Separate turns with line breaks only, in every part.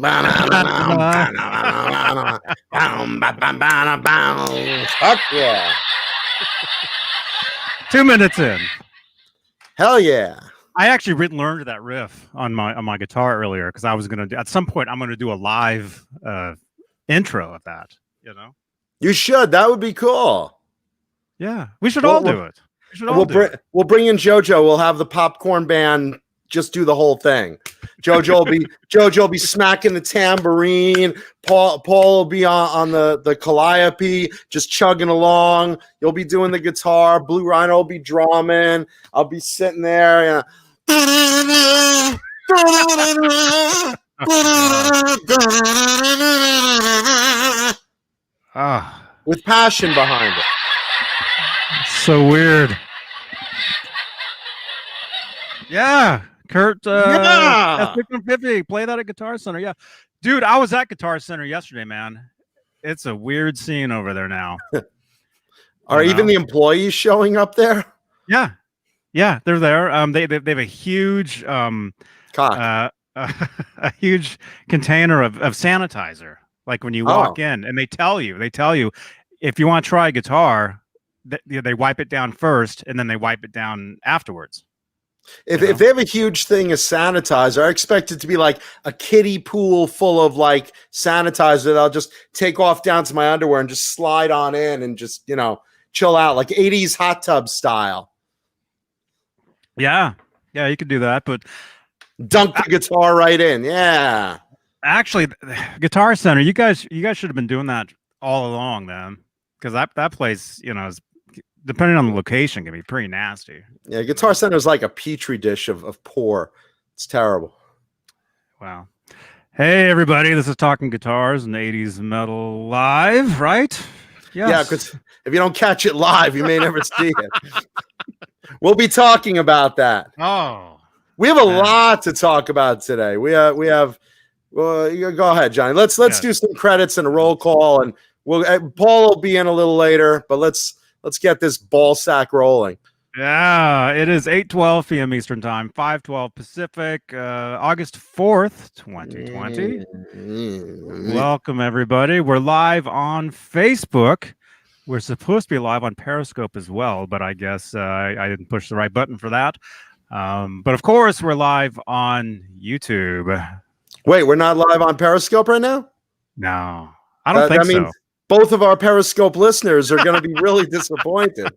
Fuck yeah.
2 minutes in.
Hell yeah.
I actually learned that riff on my guitar earlier because I was gonna do, at some point I'm gonna do a live intro of that. You know,
you should. That would be cool.
Yeah, we should all do it. We should all
we'll bring in JoJo. We'll have the popcorn band just do the whole thing. JoJo will be smacking the tambourine. Paul will be on the calliope, just chugging along. You'll be doing the guitar. Blue Rhino will be drumming. I'll be sitting there. With passion behind it.
So weird. Yeah. Kurt,
yeah.
S650, play that at Guitar Center. Yeah. Dude, I was at Guitar Center yesterday, man. It's a weird scene over there now.
Are even the employees showing up there?
Yeah. Yeah, they're there. They have a huge a huge container of sanitizer. Like when you walk in, and they tell you if you want to try a guitar, they wipe it down first and then they wipe it down afterwards.
If they have a huge thing of sanitizer, I expect it to be like a kiddie pool full of like sanitizer that I'll just take off down to my underwear and just slide on in and just, chill out like 80's hot tub style.
Yeah. Yeah, you could do that, but
dunk the guitar right in. Yeah.
Actually, Guitar Center, you guys should have been doing that all along then. Because that place, is, depending on the location, can be pretty nasty.
Yeah, Guitar Center is like a petri dish of poor. It's terrible.
Wow. Hey, everybody. This is Talking Guitars and 80's Metal Live, right?
Yes. Yeah, because if you don't catch it live, you may never see it. We'll be talking about that.
Oh.
We have a lot to talk about today. We have well, go ahead, Johnny. Let's do some credits and a roll call, and Paul will be in a little later, but let's get this ball sack rolling.
Yeah, it is 8:12 p.m. Eastern Time, 5:12 Pacific, August 4th, 2020. Welcome, everybody. We're live on Facebook. We're supposed to be live on Periscope as well, but I guess I didn't push the right button for that. But of course, we're live on YouTube.
Wait, we're not live on Periscope right now?
No, I don't think so.
Both of our Periscope listeners are going to be really disappointed.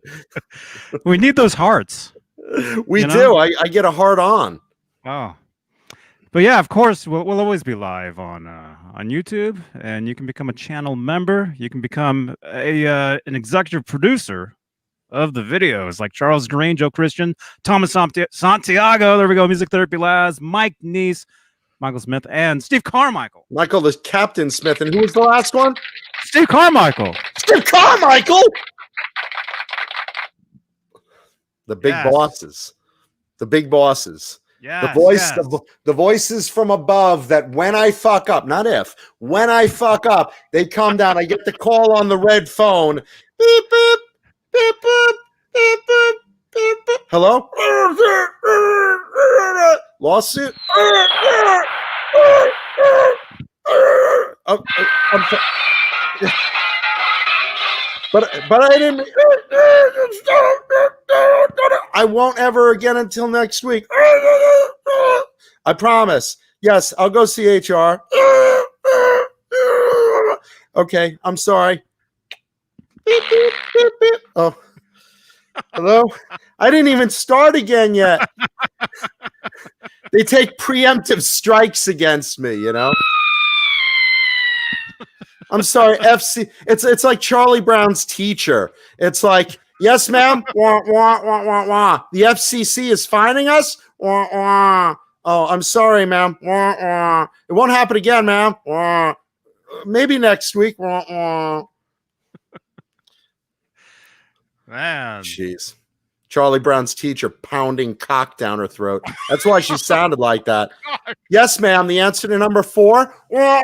We need those hearts.
We do. I get a heart on.
Oh, but yeah, of course, we'll always be live on YouTube, and you can become a channel member. You can become an executive producer of the videos, like Charles Green, Joe Christian, Thomas Santiago. There we go. Music Therapy Laz, Mike Neese, Michael Smith, and Steve Carmichael.
Michael, the Captain Smith, and who was the last one?
Steve Carmichael.
Steve Carmichael. The big bosses. The big bosses.
Yeah.
The voices from above that when I fuck up, not if, when I fuck up, they come down. I get the call on the red phone. Beep, beep, beep, beep, beep, beep, beep, beep. Hello? Lawsuit? But I didn't. I won't ever again until next week. I promise. Yes, I'll go see HR. Okay, I'm sorry. Beep, beep, beep, beep. Oh, hello? I didn't even start again yet. They take preemptive strikes against me, I'm sorry, FC. It's like Charlie Brown's teacher. It's like, yes, ma'am. Wah, wah, wah, wah, wah. The FCC is fining us. Wah, wah. Oh, I'm sorry, ma'am. Wah, wah. It won't happen again, ma'am. Wah. Maybe next week. Wah, wah.
Man,
jeez. Charlie Brown's teacher pounding cock down her throat. That's why she sounded like that. Yes, ma'am. The answer to number 4. Why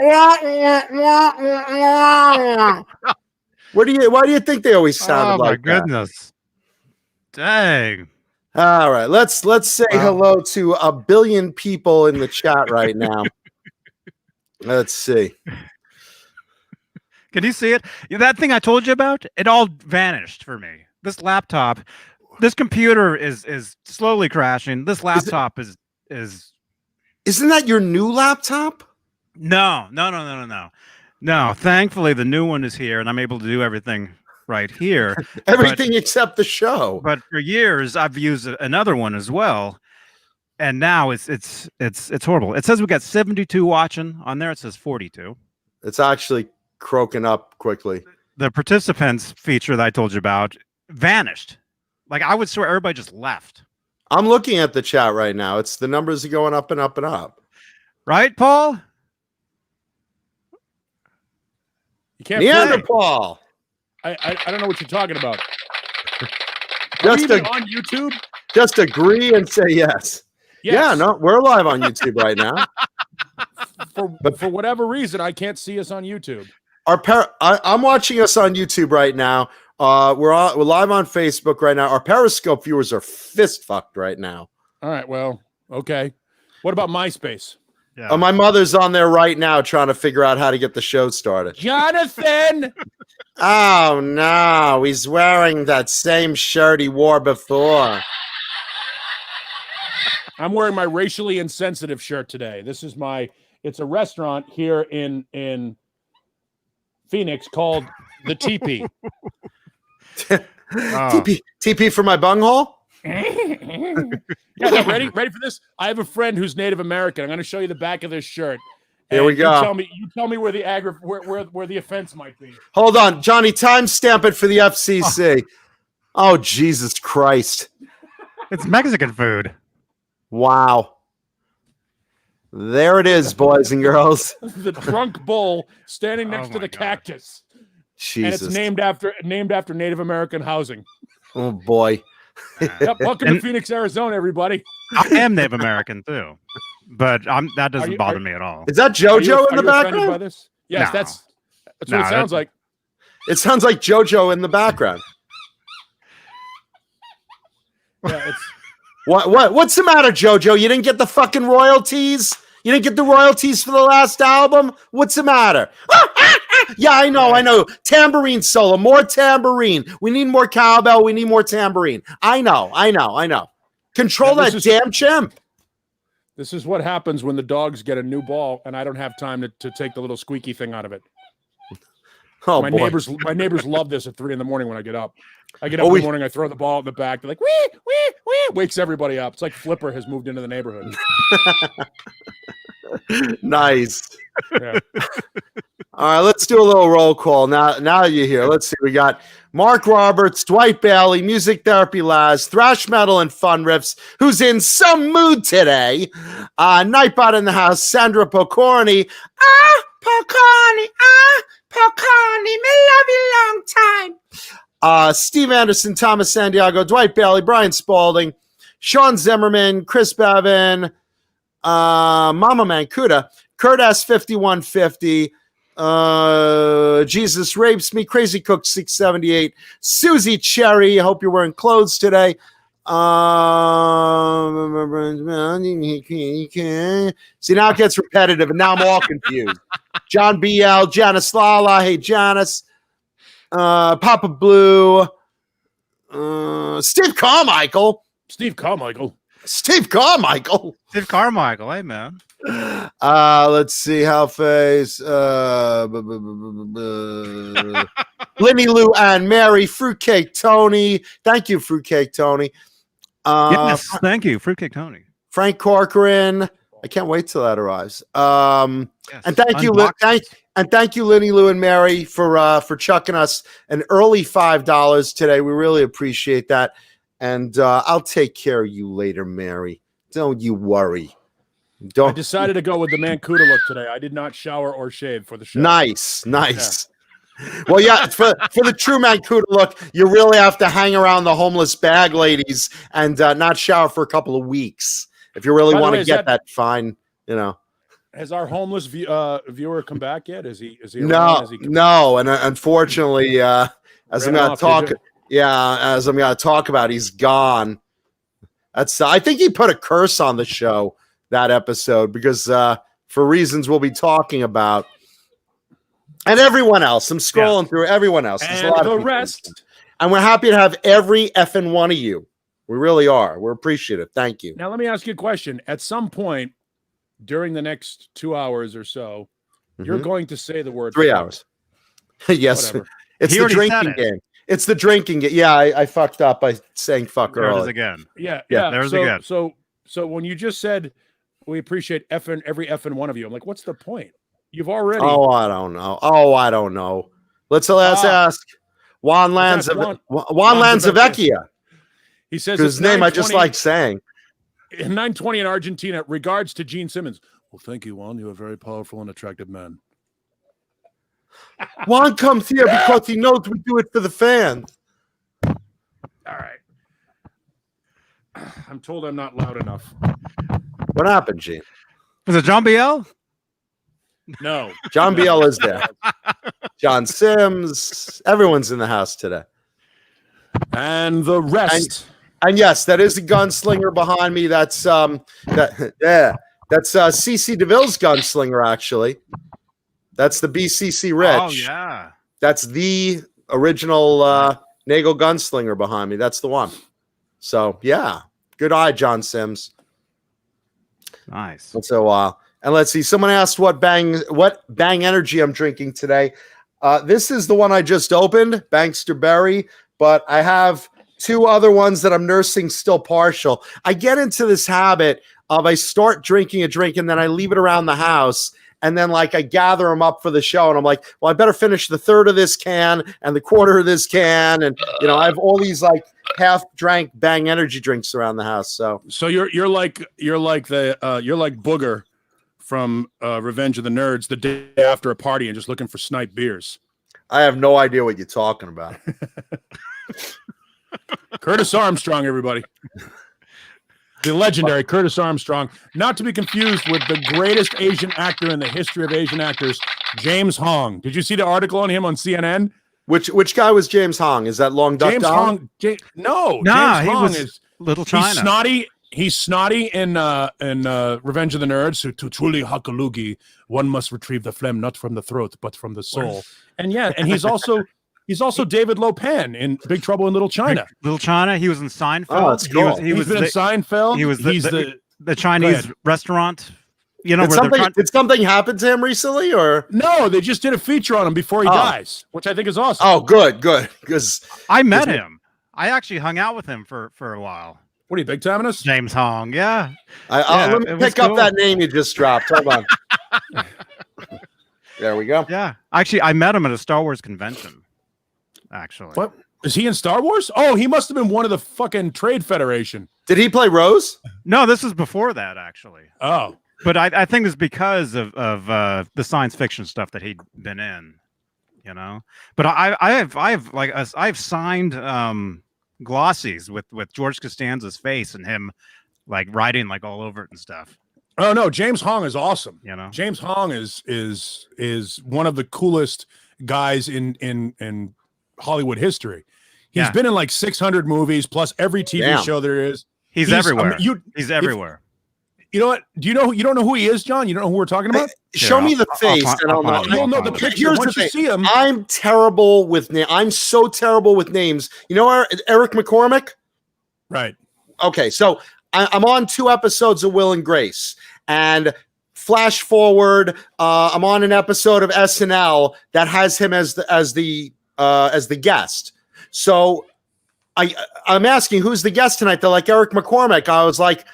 do you think they always sounded like that? Oh my
goodness. Dang.
All right. Let's say hello to a billion people in the chat right now. Let's see.
Can you see it? That thing I told you about, it all vanished for me. This laptop, this computer is slowly crashing. This laptop is
Isn't that your new laptop?
No. Thankfully, the new one is here, and I'm able to do everything right here.
Everything except the show.
But for years, I've used another one as well, and now it's horrible. It says we got 72 watching on there. It says 42.
It's actually croaking up quickly.
The participants feature that I told you about vanished. Like, I would swear everybody just left.
I'm looking at the chat right now. It's the numbers are going up and up and up.
Right, Paul?
You can't
Neanderthal.
I don't know what you're talking about.
Just
on YouTube?
Just agree and say yes. Yeah, no, we're live on YouTube right now.
For whatever reason, I can't see us on YouTube.
I'm watching us on YouTube right now. We're live on Facebook right now. Our Periscope viewers are fist fucked right now.
All right, well, okay. What about MySpace?
Yeah.
My mother's on there right now trying to figure out how to get the show started.
Jonathan!
Oh, no. He's wearing that same shirt he wore before.
I'm wearing my racially insensitive shirt today. This is it's a restaurant here in Phoenix called The Teepee.
TP for my bunghole?
Yeah, no, ready for this? I have a friend who's Native American. I'm going to show you the back of this shirt.
Here we go.
You tell me where the offense might be.
Hold on, Johnny. Timestamp it for the FCC. Oh, Jesus Christ!
It's Mexican food.
Wow. There it is, boys and girls.
The drunk bull standing next to the cactus.
Jesus.
And it's named after Native American housing.
Oh boy.
Yep, welcome to Phoenix, Arizona, everybody.
I am Native American too, but that doesn't bother me at all.
Is that JoJo in the background?
By this? Yes,
No.
that's what it sounds like.
It sounds like JoJo in the background.
Yeah, it's
What's the matter, JoJo? You didn't get the fucking royalties? You didn't get the royalties for the last album? What's the matter? Yeah, I know. Tambourine solo, more tambourine. We need more cowbell. We need more tambourine. I know. Control that damn chimp.
This is what happens when the dogs get a new ball and I don't have time to take the little squeaky thing out of it.
Oh,
my
boy.
neighbors love this at 3 a.m. when I get up. I get up in the morning, I throw the ball in the back. They're like, wee, wee, wee. Wakes everybody up. It's like Flipper has moved into the neighborhood.
Nice.
Yeah.
All right, let's do a little roll call. Now you're here. Let's see. We got Mark Roberts, Dwight Bailey, Music Therapy Laz, Thrash Metal and Fun Riffs, who's in some mood today. Nightbot in the house, Sandra Pocorni. Pocorni, me love you long time. Steve Anderson, Thomas Santiago, Dwight Bailey, Brian Spalding, Sean Zimmerman, Chris Bevan, Mama Mancuda, Kurt S 5150, Jesus Rapes Me, Crazy Cook 678, Susie Cherry. I hope you're wearing clothes today. See, now it gets repetitive, and now I'm all confused. John BL, Janice Lala, hey Janice, Papa Blue, Steve Carmichael.
Steve Carmichael,
Hey man.
Let's see how face Lenny Lou and Mary, Fruitcake Tony. Thank you, Fruitcake Tony.
Yes, thank you, Fruitcake Tony.
Frank Corcoran. I can't wait till that arrives.
Yes.
And thank you, Lenny Lou and Mary, for chucking us an early $5 today. We really appreciate that. And I'll take care of you later, Mary. Don't you worry.
I decided to go with the Mancuda look today. I did not shower or shave for the show.
Nice. Yeah. Well, yeah, for the true Mancuda look, you really have to hang around the homeless bag ladies and not shower for a couple of weeks. If you really want to get that fine,
Has our homeless viewer come back yet? Is he?
No. And unfortunately, as I'm going to talk about, he's gone. I think he put a curse on the show that episode because for reasons we'll be talking about. And everyone else. I'm scrolling through everyone else. There's
And
a lot
the
of people.
rest.
And we're happy to have every effing one of you. We really are. We're appreciative. Thank you.
Now, let me ask you a question. At some point during the next 2 hours or so, you're going to say the word
3 hours. Yes.
Whatever.
It's
He
the
already said
drinking
it.
game. It's the drinking game. Yeah, I fucked up by saying fuck
There it is
earlier.
again.
Yeah.
There's again.
So when you just said we appreciate every effing one of you, I'm like, what's the point? You've already.
Oh, I don't know. Let's ask Juan Lanzavecchia.
He says
Whose name I just like saying.
In 920 in Argentina, regards to Gene Simmons. Well, thank you, Juan. You're a very powerful and attractive man.
Juan comes here because he knows we do it for the fans.
All right. I'm told I'm not loud enough.
What happened, Gene?
Was it John Biel?
No.
John Biel is there. John Sims. Everyone's in the house today.
And the rest.
And yes, that is a gunslinger behind me. That's that's CC DeVille's gunslinger, actually. That's the BCC Rich.
Oh yeah.
That's the original Nagel gunslinger behind me. That's the one. So yeah. Good eye, John Sims.
Nice.
Once in a while. And let's see. Someone asked what bang energy I'm drinking today. This is the one I just opened, Bankster Berry, but I have two other ones that I'm nursing still partial. I get into this habit of I start drinking a drink and then I leave it around the house. And then like I gather them up for the show and I'm like, well, I better finish the third of this can and the quarter of this can. And, I have all these like half drank Bang energy drinks around the house. So
you're like Booger from Revenge of the Nerds the day after a party and just looking for snipe beers.
I have no idea what you're talking about.
Curtis Armstrong, everybody. The legendary Curtis Armstrong, not to be confused with the greatest Asian actor in the history of Asian actors, James Hong. Did you see the article on him on CNN?
Which guy was James Hong? Is that Long Duck
James
Dong?
Hong? No,
Nah,
James
he
Hong
was
is
Little China.
He's snotty in Revenge of the Nerds. So to truly hakalugi, one must retrieve the phlegm not from the throat but from the soul. And he's also David Lopan in Big Trouble in Little China.
Little China. He was in Seinfeld.
Oh, that's cool.
He's been in Seinfeld.
He was the Chinese restaurant.
Did something happen to him recently, or
no? They just did a feature on him before he dies, which I think is awesome.
Oh, good. Because
I met him. I actually hung out with him for a while.
What are you, big timing us?
James Hong, yeah.
Let me pick up that name you just dropped. Hold on. There we go.
Yeah, actually, I met him at a Star Wars convention. Actually,
what is he in Star Wars? Oh, he must have been one of the fucking Trade Federation.
Did he play Rose?
No, this was before that, actually.
Oh,
but I think it's because of the science fiction stuff that he'd been in, But I've signed glossies with George Costanza's face and him like writing like all over it and stuff.
Oh no, James Hong is awesome.
James
Hong is one of the coolest guys in Hollywood history. He's been in like 600 movies plus every TV show there is.
He's everywhere. He's everywhere.
You know what? You don't know who he is, John? You don't know who we're talking about?
Show me the face.
You'll know the picture once you see him.
I'm terrible with names. I'm so terrible with names. You know Eric McCormick?
Right.
Okay, so I'm on 2 episodes of Will and Grace, and flash forward, I'm on an episode of SNL that has him as the guest. So I'm asking who's the guest tonight. They're like Eric McCormick. I was like,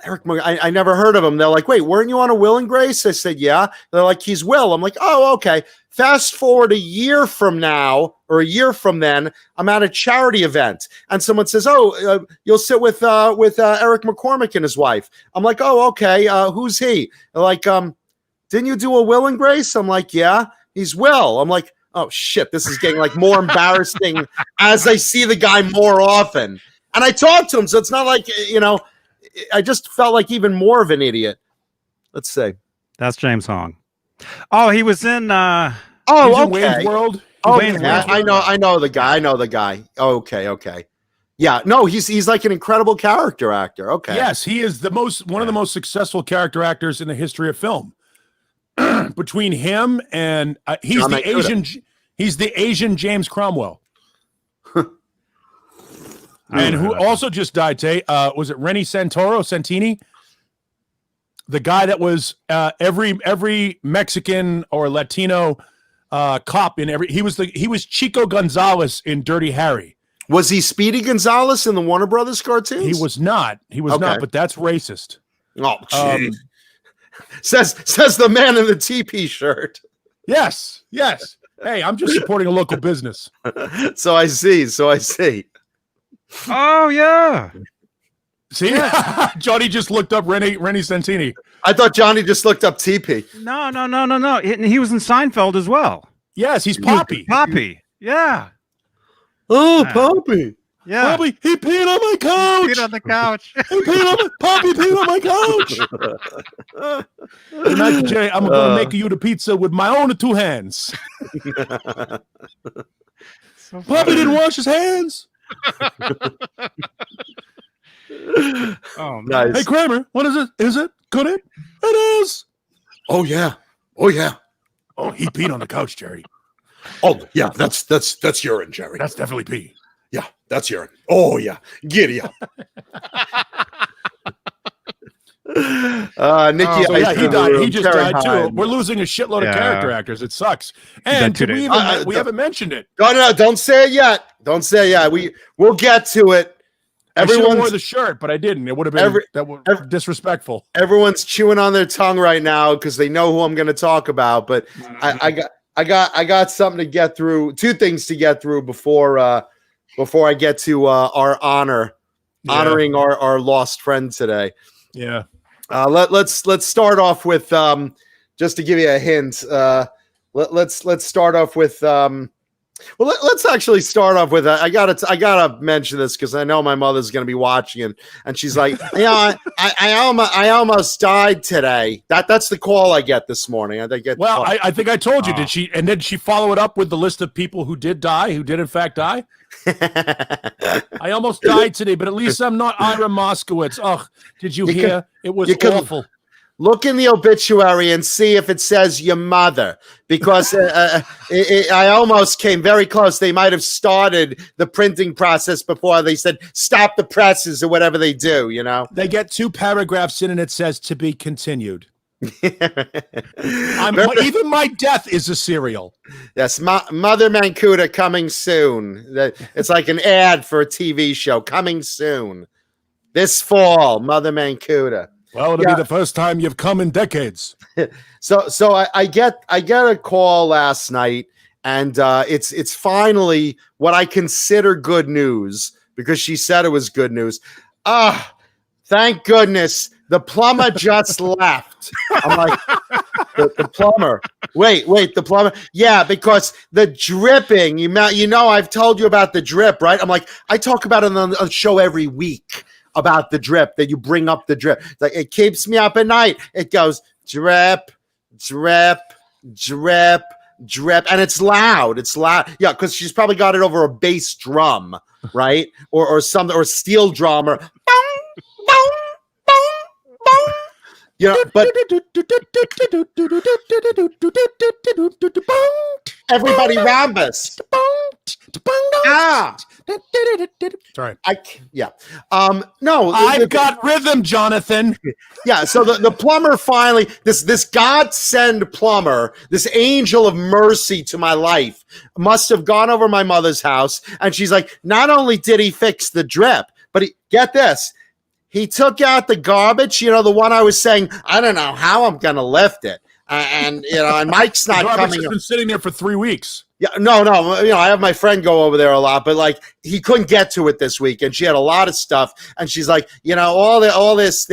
I never heard of him. They're like, wait, weren't you on a Will and Grace? I said, yeah. They're like, he's Will. I'm like, oh, okay. Fast forward a year from now or a year from then, I'm at a charity event and someone says, oh, you'll sit with Eric McCormick and his wife. I'm like, oh, okay. Who's he? They're like, didn't you do a Will and Grace? I'm like, yeah, he's Will. I'm like, oh shit, this is getting like more embarrassing as I see the guy more often. And I talked to him. So it's not like, I just felt like even more of an idiot. Let's see.
That's James Hong. Oh, he was in
okay.
Wayne's World.
Oh, yeah, I know the guy. Okay. Yeah, no, he's like an incredible character actor. Okay.
Yes, he is one of the most successful character actors in the history of film. between him and he's
John
the
Mancuda.
Asian. He's the Asian James Cromwell. And who also just died, Tay? Was it Rennie Santini? The guy that was every Mexican or Latino cop in every. He was Chico Gonzalez in Dirty Harry.
Was he Speedy Gonzalez in the Warner Brothers cartoons?
He was not. He was not. But that's racist.
Oh, jeez. Says the man in the TP shirt.
Yes. Hey, I'm just supporting a local business.
So I see.
Oh yeah.
See, Johnny just looked up Rennie Santini.
I thought Johnny just looked up TP.
No. He was in Seinfeld as well.
Yes, he's Poppy.
Poppy. Yeah.
Oh, Poppy.
Yeah.
Poppy, he peed on my couch.
Peed on the couch.
Poppy peed on my couch. Tonight, Jay, I'm gonna make you the pizza with my own two hands. Poppy didn't wash his hands.
Oh, man.
Nice.
Hey Kramer, what is it? Is it? Could it? It is.
Oh yeah.
Oh, he peed on the couch, Jerry.
Oh yeah. That's urine, Jerry.
That's definitely pee.
Yeah, that's urine. Oh yeah. Giddy up. Nikki,
So yeah, he died. He just
Terry
died too.
Hyde.
We're losing a shitload of character actors. It sucks.
died
And
2
we
days.
haven't mentioned it.
No, don't say it yet. Don't say it yet. We'll get to it.
I should have wore
Everyone's
the shirt, but I didn't. It would have been disrespectful.
everyone's chewing on their tongue right now because they know who I'm going to talk about. But I got something to get through. 2 things to get through before I get to our honoring our lost friend today.
Yeah.
Let's start off with just to give you a hint. Let's start off with let's actually start off with I gotta mention this because I know my mother's gonna be watching and she's like, I almost died today. That's the call I get this morning. I think
I told you. Did she? And did she follow it up with the list of people who did die, who did in fact die? I almost died today, but at least I'm not Ira Moskowitz. Oh, did you hear? It was awful.
Look in the obituary and see if it says your mother, because I almost came very close. They might have started the printing process before they said stop the presses or whatever they do. You know,
they get 2 paragraphs in and it says to be continued. Even my death is a serial.
Yes, Mother Mancuda coming soon. It's like an ad for a TV show coming soon. This fall, Mother Mancuda.
Well, it'll be the first time you've come in decades.
So I get a call last night, and it's finally what I consider good news because she said it was good news. Thank goodness the plumber just left. I'm like, the plumber. Wait, the plumber. Yeah, because the dripping. You know, I've told you about the drip, right? I'm like, I talk about it on the show every week. About the drip, that you bring up the drip. Like, it keeps me up at night. It goes drip, drip, drip, drip, and it's loud. It's loud. Yeah, because she's probably got it over a bass drum, right? Or something, or steel drum, or you know, but everybody rambus.
Sorry.
No,
I've got rhythm, Jonathan.
Yeah, so the plumber finally, this godsend plumber, this angel of mercy to my life, must have gone over my mother's house, and she's like, not only did he fix the drip, but get this, he took out the garbage, you know, the one I was saying, I don't know how I'm going to lift it. And, you know, and Mike's not coming.
He's been sitting there for 3 weeks.
Yeah, no, you know, I have my friend go over there a lot, but like he couldn't get to it this week, and she had a lot of stuff, and she's like, you know, all this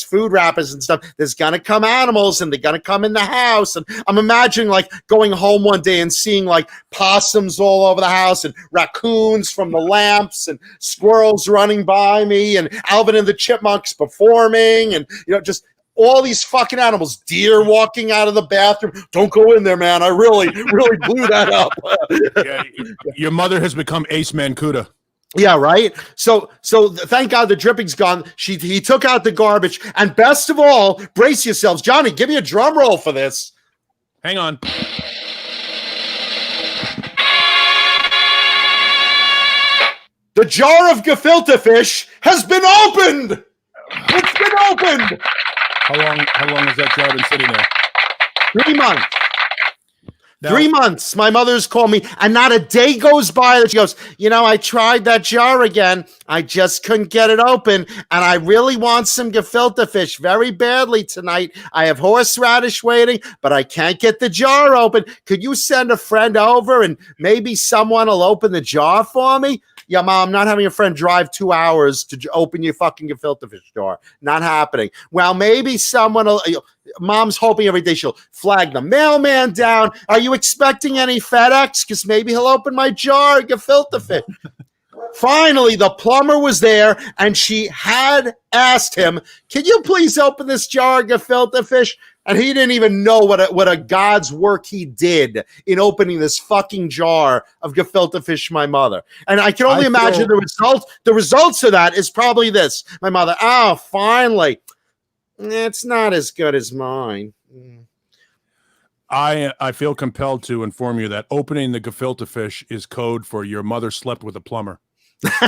food wrappers and stuff. There's gonna come animals, and they're gonna come in the house, and I'm imagining like going home one day and seeing like possums all over the house, and raccoons from the lamps, and squirrels running by me, and Alvin and the Chipmunks performing, and you know, just all these fucking animals, deer walking out of the bathroom. Don't go in there, man. I really blew that up.
Yeah, your mother has become Ace Mancuda.
Yeah, right. So thank God the dripping's gone. He took out the garbage, and best of all, brace yourselves, Johnny. Give me a drum roll for this.
Hang on.
The jar of gefilte fish has been opened. It's been opened.
How long has that jar been sitting there?
3 months.
Now,
3 months. My mother's called me, and not a day goes by that she goes, I tried that jar again. I just couldn't get it open, and I really want some gefilte fish very badly tonight. I have horseradish waiting, but I can't get the jar open. Could you send a friend over, and maybe someone will open the jar for me? Yeah, Mom, I'm not having a friend drive 2 hours to open your fucking gefilte fish jar. Not happening. Well, maybe someone will... Mom's hoping every day she'll flag the mailman down. Are you expecting any FedEx? Because maybe he'll open my jar of gefilte fish. Finally, the plumber was there, and she had asked him, can you please open this jar of gefilte fish? And he didn't even know what a God's work he did in opening this fucking jar of gefilte fish for my mother. And I can only imagine the results of that is probably this. My mother, oh, finally. It's not as good as mine.
I feel compelled to inform you that opening the gefilte fish is code for your mother slept with a plumber.
That's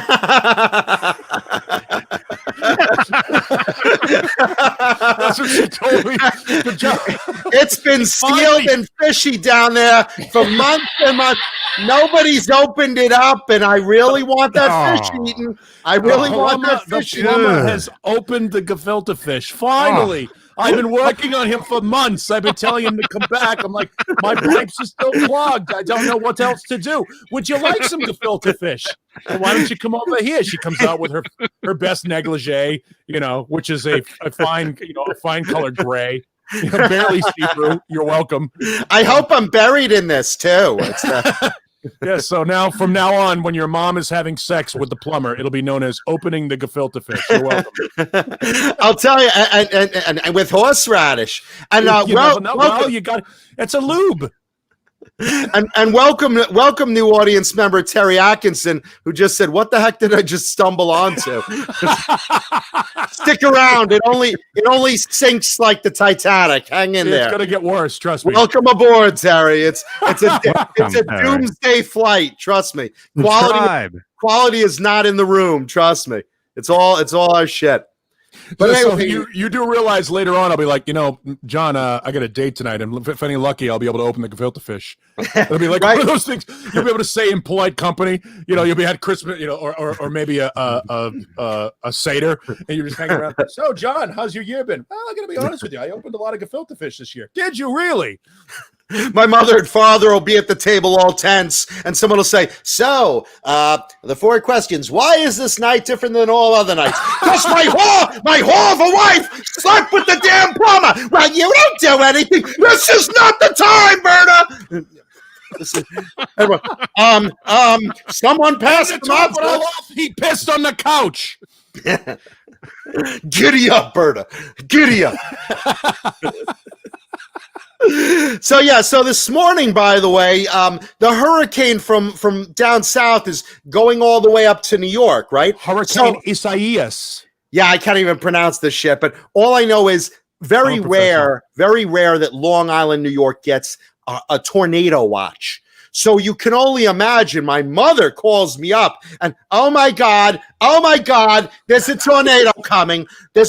what she told me. Good job.
It's been sealed and fishy down there for months and months. Nobody's opened it up, and I really want that fish eaten. I really want that fish eaten.
The plumber has opened the gefilte fish. Finally. I've been working on him for months. I've been telling him to come back. I'm like, my pipes are still clogged. I don't know what else to do. Would you like some gefilte fish? Well, why don't you come over here? She comes out with her best negligee, which is a fine colored gray. Barely see-through. You're welcome.
I hope I'm buried in this too.
Yeah, so from now on, when your mom is having sex with the plumber, it'll be known as opening the gefilte fish. You're welcome.
I'll tell you, and with horseradish, and
you got it's a lube.
And welcome new audience member Terry Atkinson, who just said, "What the heck did I just stumble onto?" Stick around; it only sinks like the Titanic. Hang in there.
It's gonna get worse. Trust me.
Welcome aboard, Terry. It's a doomsday flight. Trust me. Quality is not in the room. Trust me. It's all our shit.
But anyway, you do realize later on I'll be like, John, I got a date tonight, and if any lucky, I'll be able to open the gefilte fish. It'll be like one of those things you'll be able to say in polite company. You'll be at Christmas, or maybe a Seder, and you're just hanging around. So, John, how's your year been? Well, I got to be honest with you. I opened a lot of gefilte fish this year. Did you really?
My mother and father will be at the table all tense, and someone will say, so, the 4 questions. Why is this night different than all other nights? Because my whore of a wife slept with the damn plumber. Well, you don't do anything. This is not the time, Berta. Someone passed him up.
He pissed on the couch.
Giddy up, Berta. Giddy up. So this morning, by the way, the hurricane from down south is going all the way up to New York, right?
Hurricane Isaias.
Yeah, I can't even pronounce this shit, but all I know is very rare that Long Island, New York gets a tornado watch. So you can only imagine. My mother calls me up and, oh my God, there's a tornado coming. I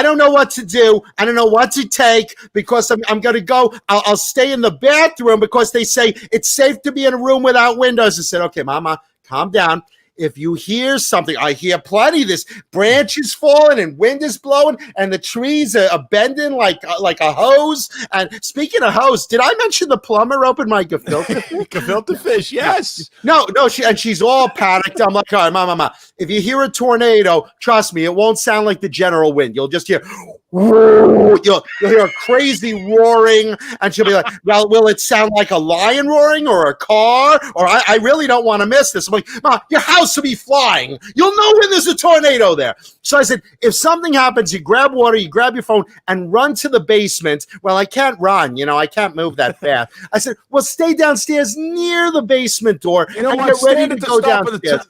don't know what to do. I don't know what to take because I'm going to go. I'll stay in the bathroom because they say it's safe to be in a room without windows. I said, okay, Mama, calm down. If you hear something, I hear plenty. This branch is falling and wind is blowing and the trees are bending like a hose. And speaking of hose, did I mention the plumber opened my gefilte fish?
Gefilte fish, yes.
No, she's all panicked. I'm like, all right, Mama, if you hear a tornado, trust me, it won't sound like the general wind. You'll just hear You'll hear a crazy roaring, and she'll be like, well, will it sound like a lion roaring or a car? Or I really don't want to miss this. I'm like, Ma, your house will be flying. You'll know when there's a tornado there. So I said, if something happens, you grab water, you grab your phone, and run to the basement. Well, I can't run. I can't move that fast. I said, well, stay downstairs near the basement door and get ready to go downstairs.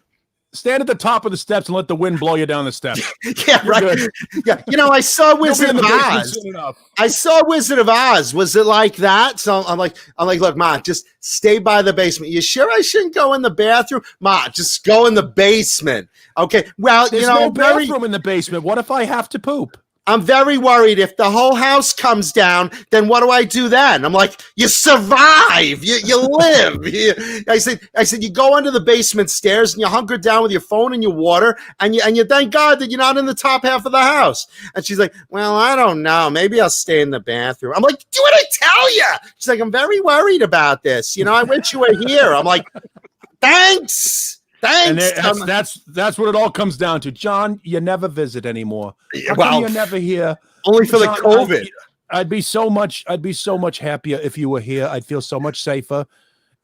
Stand at the top of the steps and let the wind blow you down the steps.
Yeah, right. Good. Yeah, I saw Wizard of Oz. Was it like that? So I'm like, look, Ma, just stay by the basement. You sure I shouldn't go in the bathroom? Ma, just go in the basement. Okay. Well,
there's no bathroom in the basement. What if I have to poop?
I'm very worried if the whole house comes down, then what do I do then? I'm like, you survive, you live. I said, you go under the basement stairs and you hunker down with your phone and your water, and you thank God that you're not in the top half of the house. And she's like, well, I don't know. Maybe I'll stay in the bathroom. I'm like, do what I tell you. She's like, I'm very worried about this. I wish you were here. I'm like, thanks. Thanks.
And that's what it all comes down to. John, you never visit anymore. How come you're never here?
Only for John, the COVID.
I'd be so much happier if you were here. I'd feel so much safer.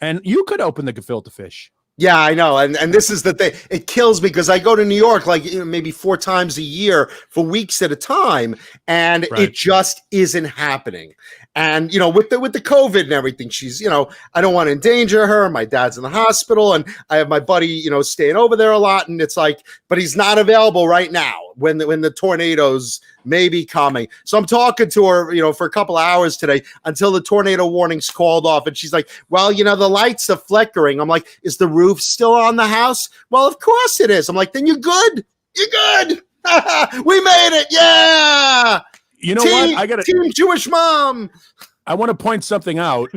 And you could open the gefilte fish.
Yeah, I know. And this is the thing. It kills me because I go to New York like maybe 4 times a year for weeks at a time, and it just isn't happening. And with the COVID and everything, she's I don't want to endanger her. My dad's in the hospital, and I have my buddy staying over there a lot, and it's like, but he's not available right now when the tornadoes may be coming. So I'm talking to her for a couple hours today until the tornado warning's called off, and she's like, well, the lights are flickering. I'm like, is the roof still on the house? Well, of course it is. I'm like, then you're good. We made it. Yeah.
You know what? I got
Team Jewish Mom.
I want to point something out.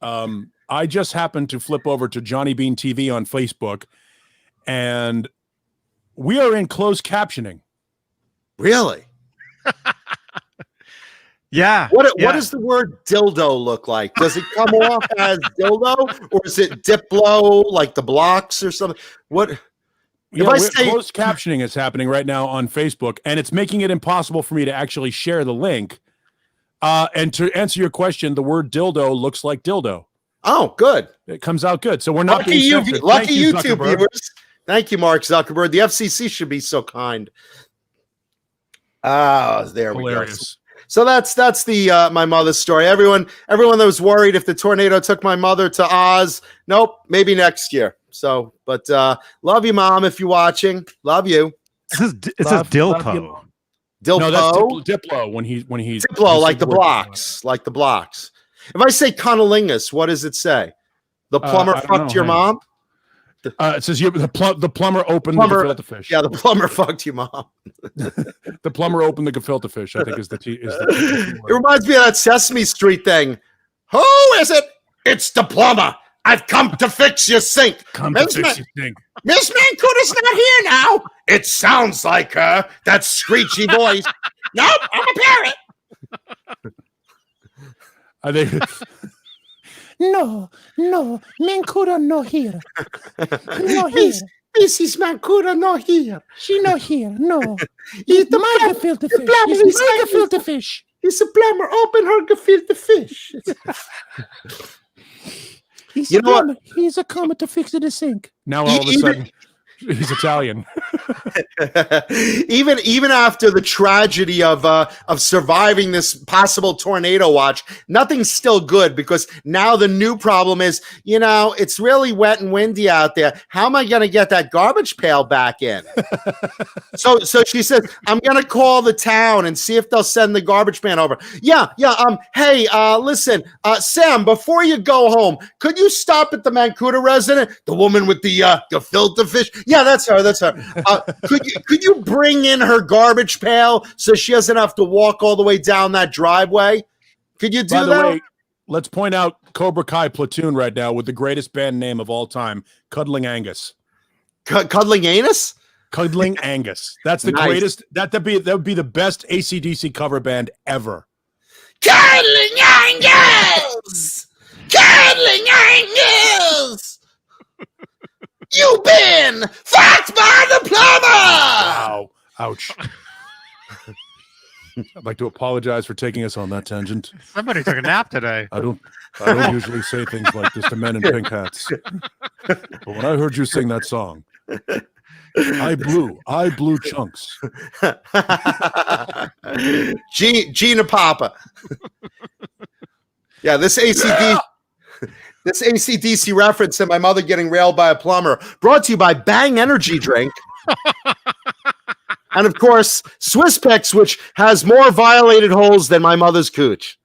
I just happened to flip over to Johnny Beane TV on Facebook, and we are in closed captioning.
Really?
Yeah.
What does the word dildo look like? Does it come off as dildo, or is it Diplo, like the blocks or something? What?
Closed captioning is happening right now on Facebook, and it's making it impossible for me to actually share the link. And to answer your question, the word dildo looks like dildo.
Oh, good.
It comes out good. So we're not
lucky YouTube viewers. Thank you, Mark Zuckerberg. The FCC should be so kind. There we go. So that's the my mother's story. Everyone that was worried if the tornado took my mother to Oz. Nope, maybe next year. So, but love you, Mom, if you're watching. Love you.
It says Dilpo.
Dilpo?
No, that's Diplo when he
Diplo, like the blocks. Like the blocks. If I say cunnilingus, what does it say? The plumber fucked your mom?
It says the plumber opened the gefilte fish.
Yeah, the plumber fucked your mom.
The plumber opened the gefilte fish, I think is the
It reminds me of that Sesame Street thing. Who is it? It's the plumber. I've come to fix your sink. Miss Mancuda's not here now. It sounds like her. That screechy voice. Nope, I'm a parrot.
I think.
No, Mancuda no here. No here.
Mrs. Mancuda no here.
She no here. No.
It's
my gefilte fish. It's my gefilte fish.
It's a plumber. Open her gefilte fish.
He's a coming to fix the sink.
Now all of a sudden, he's Italian.
even after the tragedy of surviving this possible tornado watch, nothing's still good, because now the new problem is, it's really wet and windy out there. How am I going to get that garbage pail back in? So she says, I'm going to call the town and see if they'll send the garbage man over. Hey, listen, Sam, before you go home, could you stop at the Mancuda resident, the woman with the gefilte fish? Yeah, that's her. Could you bring in her garbage pail so she doesn't have to walk all the way down that driveway? Could you do that? By the way,
let's point out Cobra Kai Platoon right now with the greatest band name of all time, Cuddling Angus.
Cuddling Anus?
Cuddling Angus. That's the greatest. That would be the best AC/DC cover band ever.
Cuddling Angus! Cuddling Angus! You've been fucked by the plumber!
Wow. Ouch. I'd like to apologize for taking us on that tangent.
Somebody took a nap today.
I don't usually say things like this to men in pink hats. But when I heard you sing that song, I blew chunks.
Gina Papa. Yeah, this ACDC reference and my mother getting railed by a plumber brought to you by Bang Energy Drink. And of course, Swiss Picks, which has more violated holes than my mother's cooch.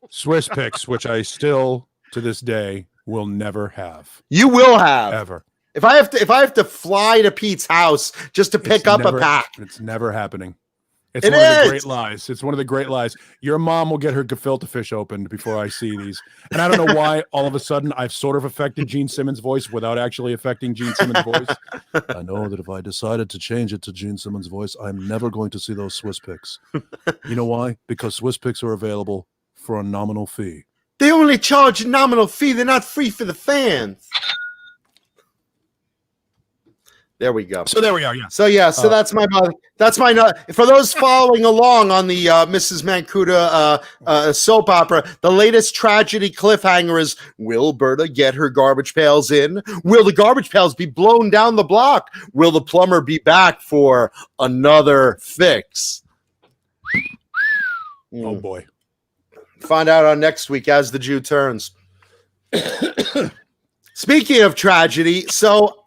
Swiss Picks, which I still to this day will never have.
You will have
ever.
If I have to fly to Pete's house just to pick up a pack.
It's never happening. It's one of the great lies. It's one of the great lies. Your mom will get her gefilte fish opened before I see these. And I don't know why all of a sudden I've sort of affected Gene Simmons' voice without actually affecting Gene Simmons' voice. I know that if I decided to change it to Gene Simmons' voice, I'm never going to see those Swiss Picks. You know why? Because Swiss Picks are available for a nominal fee.
They only charge a nominal fee. They're not free for the fans. There we go.
So there we are. Yeah.
So that's my mother. That's my for those following along on the Mrs. Mancuda soap opera. The latest tragedy cliffhanger is: will Berta get her garbage pails in? Will the garbage pails be blown down the block? Will the plumber be back for another fix?
Oh boy!
Find out on next week as the Jew turns. Speaking of tragedy, so.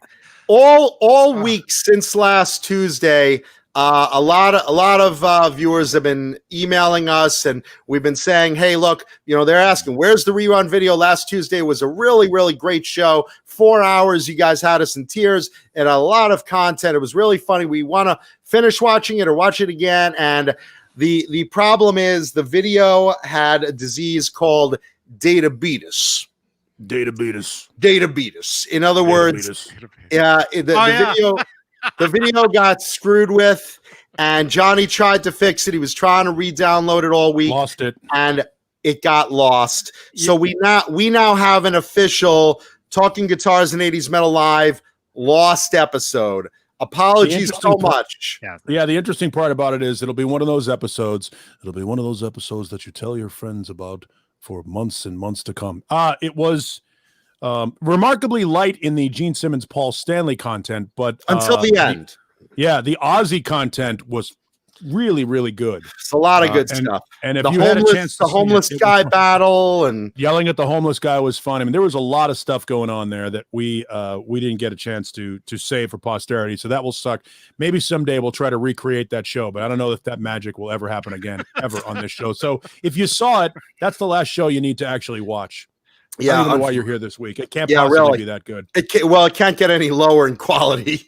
All week since last Tuesday, a lot of viewers have been emailing us, and we've been saying, "Hey, look, they're asking, where's the rerun video? Last Tuesday was a really, really great show. 4 hours, you guys had us in tears, and a lot of content. It was really funny. We want to finish watching it or watch it again." And the problem is the video had a disease called diabetes. Diabetes. In other words, the video got screwed with, and Johnny tried to fix it. He was trying to re-download it all week,
lost it,
and it got lost. So we now have an official Talking Guitars and 80s Metal Live lost episode. Apologies so much.
Yeah, the interesting part about it is it'll be one of those episodes. It'll be one of those episodes that you tell your friends about for months and months to come. It was remarkably light in the Gene Simmons, Paul Stanley content, but
until the end.
The OZZY content was really, really good.
It's a lot of good stuff.
And if you had a chance to
the homeless guy battle and
yelling at the homeless guy was fun. I mean, there was a lot of stuff going on there that we didn't get a chance to save for posterity. So that will suck. Maybe someday we'll try to recreate that show, but I don't know if that magic will ever happen again, ever on this show. So if you saw it, that's the last show you need to actually watch.
Yeah,
I don't know why you're here this week. It can't possibly be that good.
It can't get any lower in quality.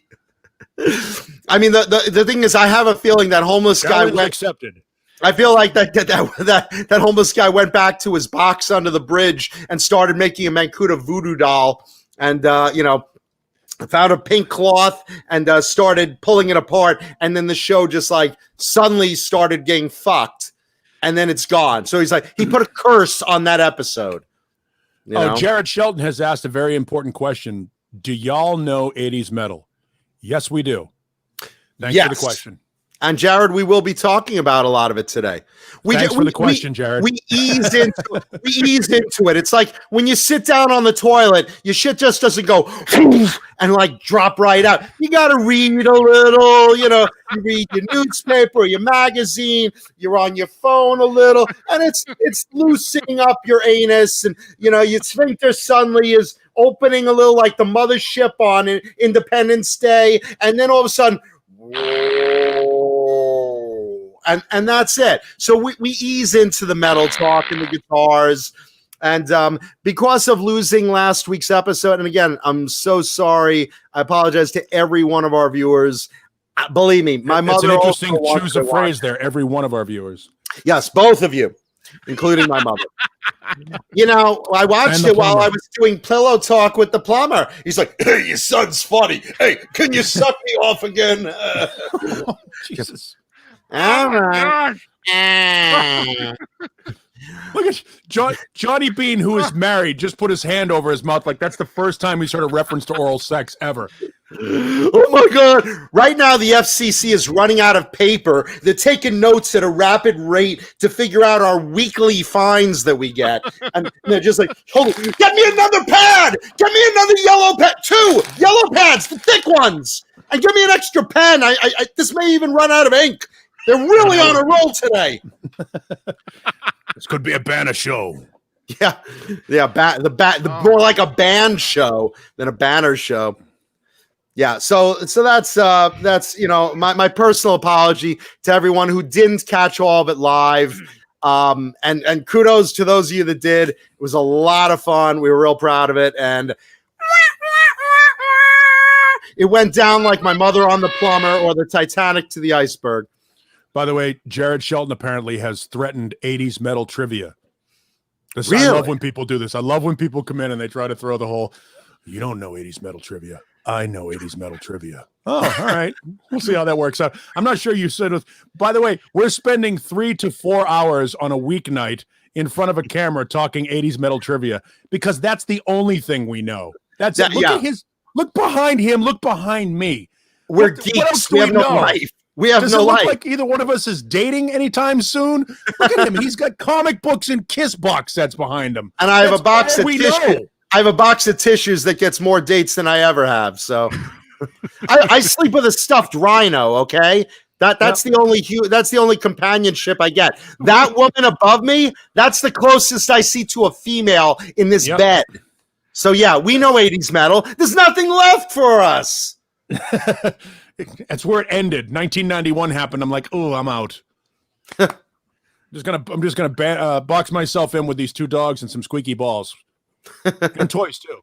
I mean, the thing is, I have a feeling that homeless guy went
accepted.
I feel like that homeless guy went back to his box under the bridge and started making a Mancuda voodoo doll, and found a pink cloth and started pulling it apart, and then the show just like suddenly started getting fucked, and then it's gone. So he's like, he put a curse on that episode.
Jared Shelton has asked a very important question. Do y'all know 80s metal? Yes, we do. Thanks for the question.
And Jared, we will be talking about a lot of it today.
Thanks for the question, Jared.
We ease into it. It's like when you sit down on the toilet, your shit just doesn't go and like drop right out. You got to read a little, you read your newspaper or your magazine, you're on your phone a little, and it's loosening up your anus, and your sphincter suddenly is opening a little like the mothership on Independence Day, and then all of a sudden, and that's it. So we ease into the metal talk and the guitars, and because of losing last week's episode, and again, I'm so sorry. I apologize to every one of our viewers. Believe me, my mother.
It's an interesting choose a phrase there. Every one of our viewers.
Yes, both of you, including my mother. I watched it while I was doing pillow talk with the plumber. He's like, "Hey, your son's funny. Hey, can you suck me off again?"
Oh, Jesus.
All right.
Look at Johnny Beane, who is married, just put his hand over his mouth like that's the first time he's heard a reference to oral sex ever.
Oh my God. Right now, the FCC is running out of paper. They're taking notes at a rapid rate to figure out our weekly fines that we get. And they're just like, hold on, get me another pad. Get me another yellow pad. 2 yellow pads, the thick ones. And give me an extra pen. This may even run out of ink. They're really on a roll today.
This could be a banner show.
Yeah. More like a band show than a banner show. Yeah, so that's my personal apology to everyone who didn't catch all of it live. And kudos to those of you that did. It was a lot of fun. We were real proud of it, and it went down like my mother on the plumber or the Titanic to the iceberg.
By the way, Jared Shelton apparently has threatened 80s metal trivia.
Really?
I love when people do this. I love when people come in and they try to throw the whole, you don't know 80s metal trivia. I know 80s metal trivia. Oh, all right. We'll see how that works out. I'm not sure you said it. By the way, we're spending 3 to 4 hours on a weeknight in front of a camera talking 80s metal trivia because that's the only thing we know. That's it. Look at his, look behind him. Look behind me.
We're geeks. We have no life. We have
Does
no
it look
life.
like either one of us is dating anytime soon? Look at him. He's got comic books and kiss box sets behind him.
And I have a box of
tissues.
I have a box of tissues that gets more dates than I ever have. So I sleep with a stuffed rhino. Okay, that's the only companionship I get. That woman above me, that's the closest I see to a female in this bed. So yeah, we know 80s metal. There's nothing left for us.
That's where it ended. 1991 happened. I'm like, oh, I'm out. I'm just gonna box myself in with these 2 dogs and some squeaky balls. And toys too.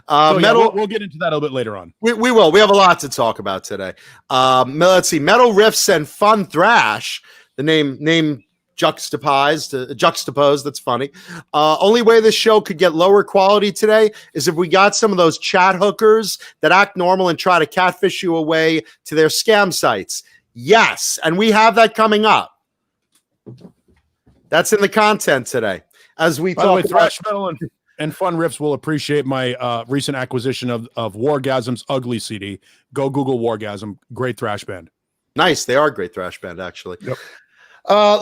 Metal. We'll get into that a little bit later on.
We will. We have a lot to talk about today. Let's see. Metal riffs and fun thrash. The name juxtaposed. That's funny. Only way this show could get lower quality today is if we got some of those chat hookers that act normal and try to catfish you away to their scam sites. Yes, and we have that coming up. That's in the content today. As we talk about
thrash metal and fun riffs will appreciate my recent acquisition of Wargasm's Ugly CD. Go Google Wargasm. Great thrash band.
Nice. They are a great thrash band, actually.
Yep.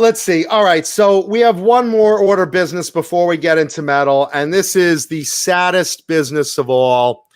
Let's see. All right. So we have one more order of business before we get into metal, and this is the saddest business of all.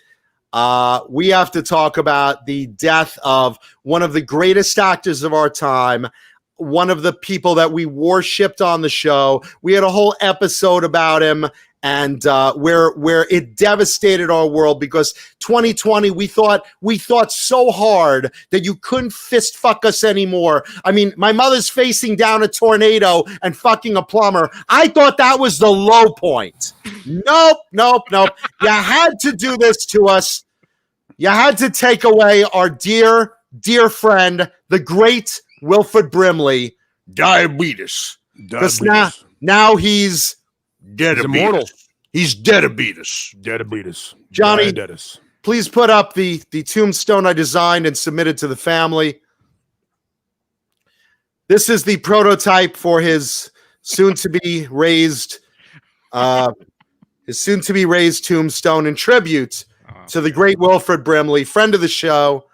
We have to talk about the death of one of the greatest actors of our time, one of the people that we worshipped on the show. We had a whole episode about him, and where it devastated our world because 2020 we thought so hard that you couldn't fist fuck us anymore. I mean, my mother's facing down a tornado and fucking a plumber. I thought that was the low point. Nope. You had to do this to us. You had to take away our dear friend, the great WILFORD BRIMLEY. Diabetes. Now he's
He's immortal.
He's deadabetus.
Deadabetus.
Johnny,
Diabetes.
Please put up the tombstone I designed and submitted to the family. This is the prototype for his soon-to-be raised tombstone in tribute to the great WILFORD BRIMLEY, friend of the show.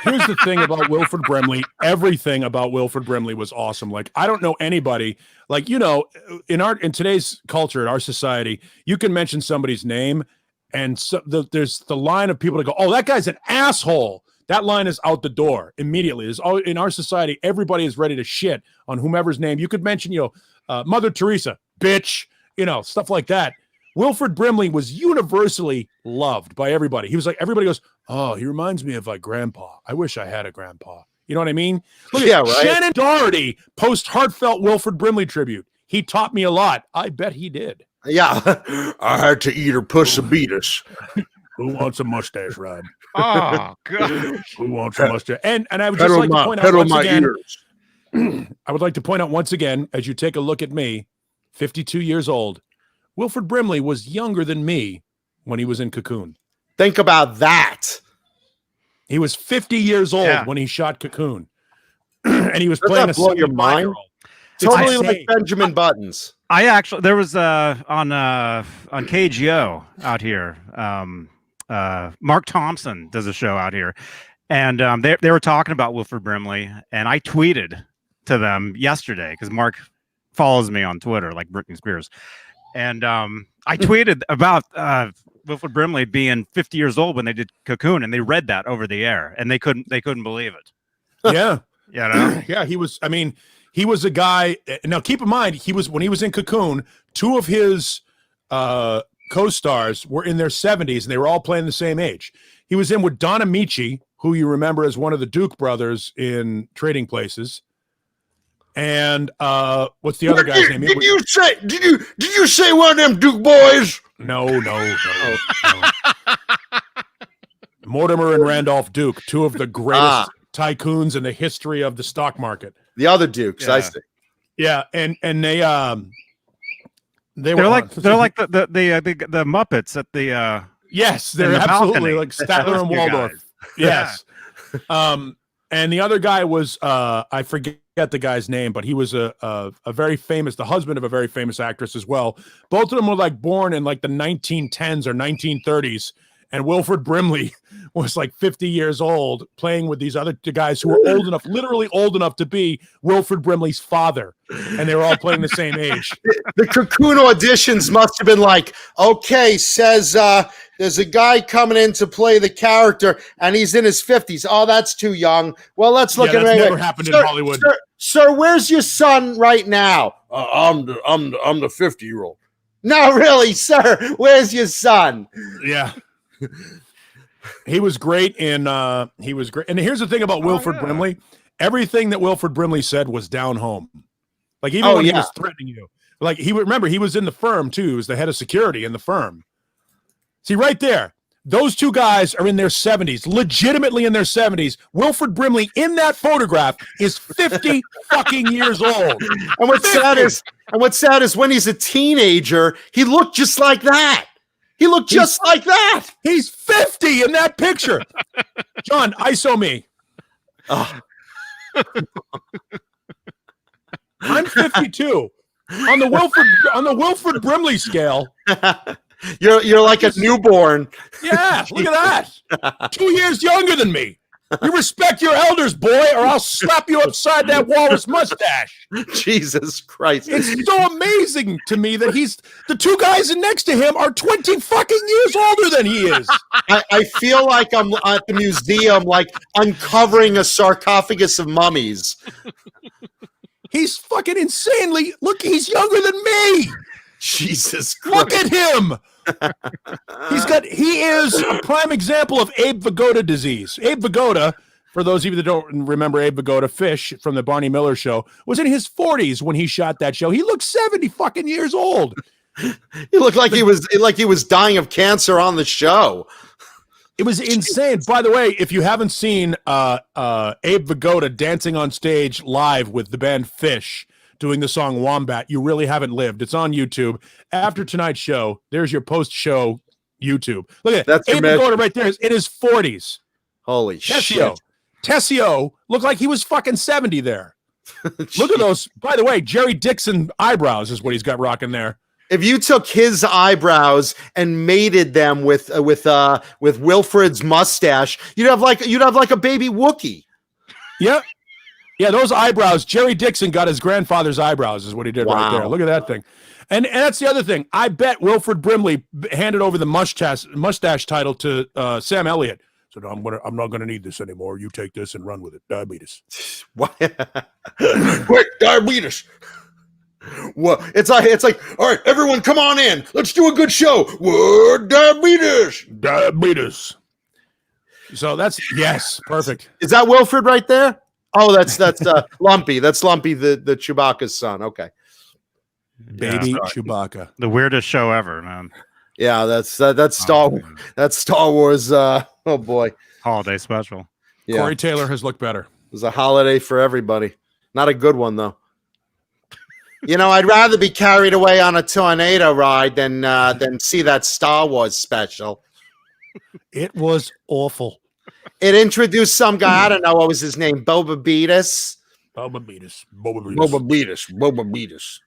Here's the thing about WILFORD BRIMLEY. Everything about WILFORD BRIMLEY was awesome. Like, I don't know anybody, like, you know, in today's culture, in our society, you can mention somebody's name and there's the line of people that go, oh, that guy's an asshole. That line is out the door immediately. In our society, everybody is ready to shit on whomever's name. You could mention, Mother Teresa, bitch, stuff like that. WILFORD BRIMLEY was universally loved by everybody. He was like, everybody goes, oh, he reminds me of like grandpa. I wish I had a grandpa. You know what I mean? Look at right? Shannon Doherty post heartfelt WILFORD BRIMLEY tribute. He taught me a lot. I bet he did.
Yeah. I had to eat her pussy beatus.
Who wants a mustache ride?
Oh, gosh.
Who wants a mustache? And I would just like to point out once again, I would like to point out once again, as you take a look at me, 52 years old, WILFORD BRIMLEY was younger than me when he was in Cocoon.
Think about that.
He was 50 years old when he shot Cocoon. And he was playing a
blow your mind? Totally like Benjamin Buttons.
I actually, there was on KGO out here, Mark Thompson does a show out here, and they were talking about Wilford Brimley, and I tweeted to them yesterday because Mark follows me on Twitter like Britney Spears, and I tweeted about Wilford Brimley being 50 years old when they did Cocoon, and they read that over the air, and they couldn't believe it.
Yeah.
You know?
Yeah, he was. I mean, he was a guy. Now, keep in mind, when he was in Cocoon, two of his co-stars were in their 70s, and they were all playing the same age. He was in with Don Amici, who you remember as one of the Duke brothers in Trading Places. And what's the other guy's name?
Did you say one of them Duke boys?
No. Mortimer and Randolph Duke, two of the greatest tycoons in the history of the stock market.
The other Dukes,
Yeah.
I see.
Yeah, and they
They're
were
like the Muppets at the
yes, they're
the
absolutely
balcony.
like Statler and
Those two
Waldorf.
guys.
Yes. And the other guy was I forget the guy's name, but he was a very famous, the husband of a very famous actress as well. Both of them were like born in like the 1910s or 1930s. And Wilford Brimley was like 50 years old playing with these other two guys who were old enough, literally old enough to be Wilford Brimley's father. And they were all playing the same age.
The Cocoon auditions must have been like, okay, says there's a guy coming in to play the character and he's in his 50s. Oh, that's too young. Well, let's look at it.
That's never happened in Hollywood.
Sir, where's your son right now? I'm the 50-year-old. No, really, sir. Where's your son?
Yeah. He was great in he was great. And here's the thing about Wilford Brimley. Everything that Wilford Brimley said was down home. Like even when he was threatening you. Like he was in the firm too. He was the head of security in the firm. See right there. Those two guys are in their 70s, legitimately in their 70s. Wilford Brimley in that photograph is 50 fucking years old.
And what's sad is when he's a teenager, he looked just like that. He looked just like that.
He's 50 in that picture. John, ISO me.
Oh.
I'm 52. On the Wilford Brimley scale.
You're like a newborn.
Yeah, look at that. 2 years younger than me. You respect your elders, boy, or I'll slap you upside that walrus mustache.
Jesus Christ.
It's so amazing to me that the two guys next to him are 20 fucking years older than he is.
I feel like I'm at the museum, like uncovering a sarcophagus of mummies.
He's fucking insanely. Look, he's younger than me.
Jesus Christ.
Look at him. He is a prime example of Abe Vigoda disease. Abe Vigoda, for those of you that don't remember Abe Vigoda, Fish from the Barney Miller show, was in his 40s when he shot that show. He looked 70 fucking years old.
He looked like he was dying of cancer on the show.
It was insane. By the way, if you haven't seen Abe Vigoda dancing on stage live with the band Fish doing the song Wombat, you really haven't lived. It's on YouTube. After tonight's show, there's your post-show YouTube. Look at that. Abe Vigoda right there is in his 40s.
Holy shit.
Tessio looked like he was fucking 70 there. Look at those. By the way, Jerry Dixon eyebrows is what he's got rocking there.
If you took his eyebrows and mated them with Wilfred's mustache, you'd have like a baby Wookiee.
Yep. Yeah, those eyebrows. Jerry Dixon got his grandfather's eyebrows, is what he did right there. Look at that thing. And that's the other thing. I bet Wilford Brimley handed over the mustache title to Sam Elliott. So I'm not gonna need this anymore. You take this and run with it. Diabetes.
What? Quick, diabetes. Well, it's like, all right, everyone, come on in. Let's do a good show. Whoa, diabetes.
So yes, perfect.
Is that Wilford right there? Oh, that's Lumpy. That's Lumpy, the Chewbacca's son. Okay.
Baby Chewbacca.
The weirdest show ever, man.
Yeah, that's Star Wars. Oh boy,
Holiday special.
Yeah.
Corey Taylor has looked better.
It was a holiday for everybody. Not a good one though. You know, I'd rather be carried away on a tornado ride than see that Star Wars special.
It was awful.
It introduced some guy. I don't know what was his name. Boba Beatus.
Boba Beatus.
Boba Beatus.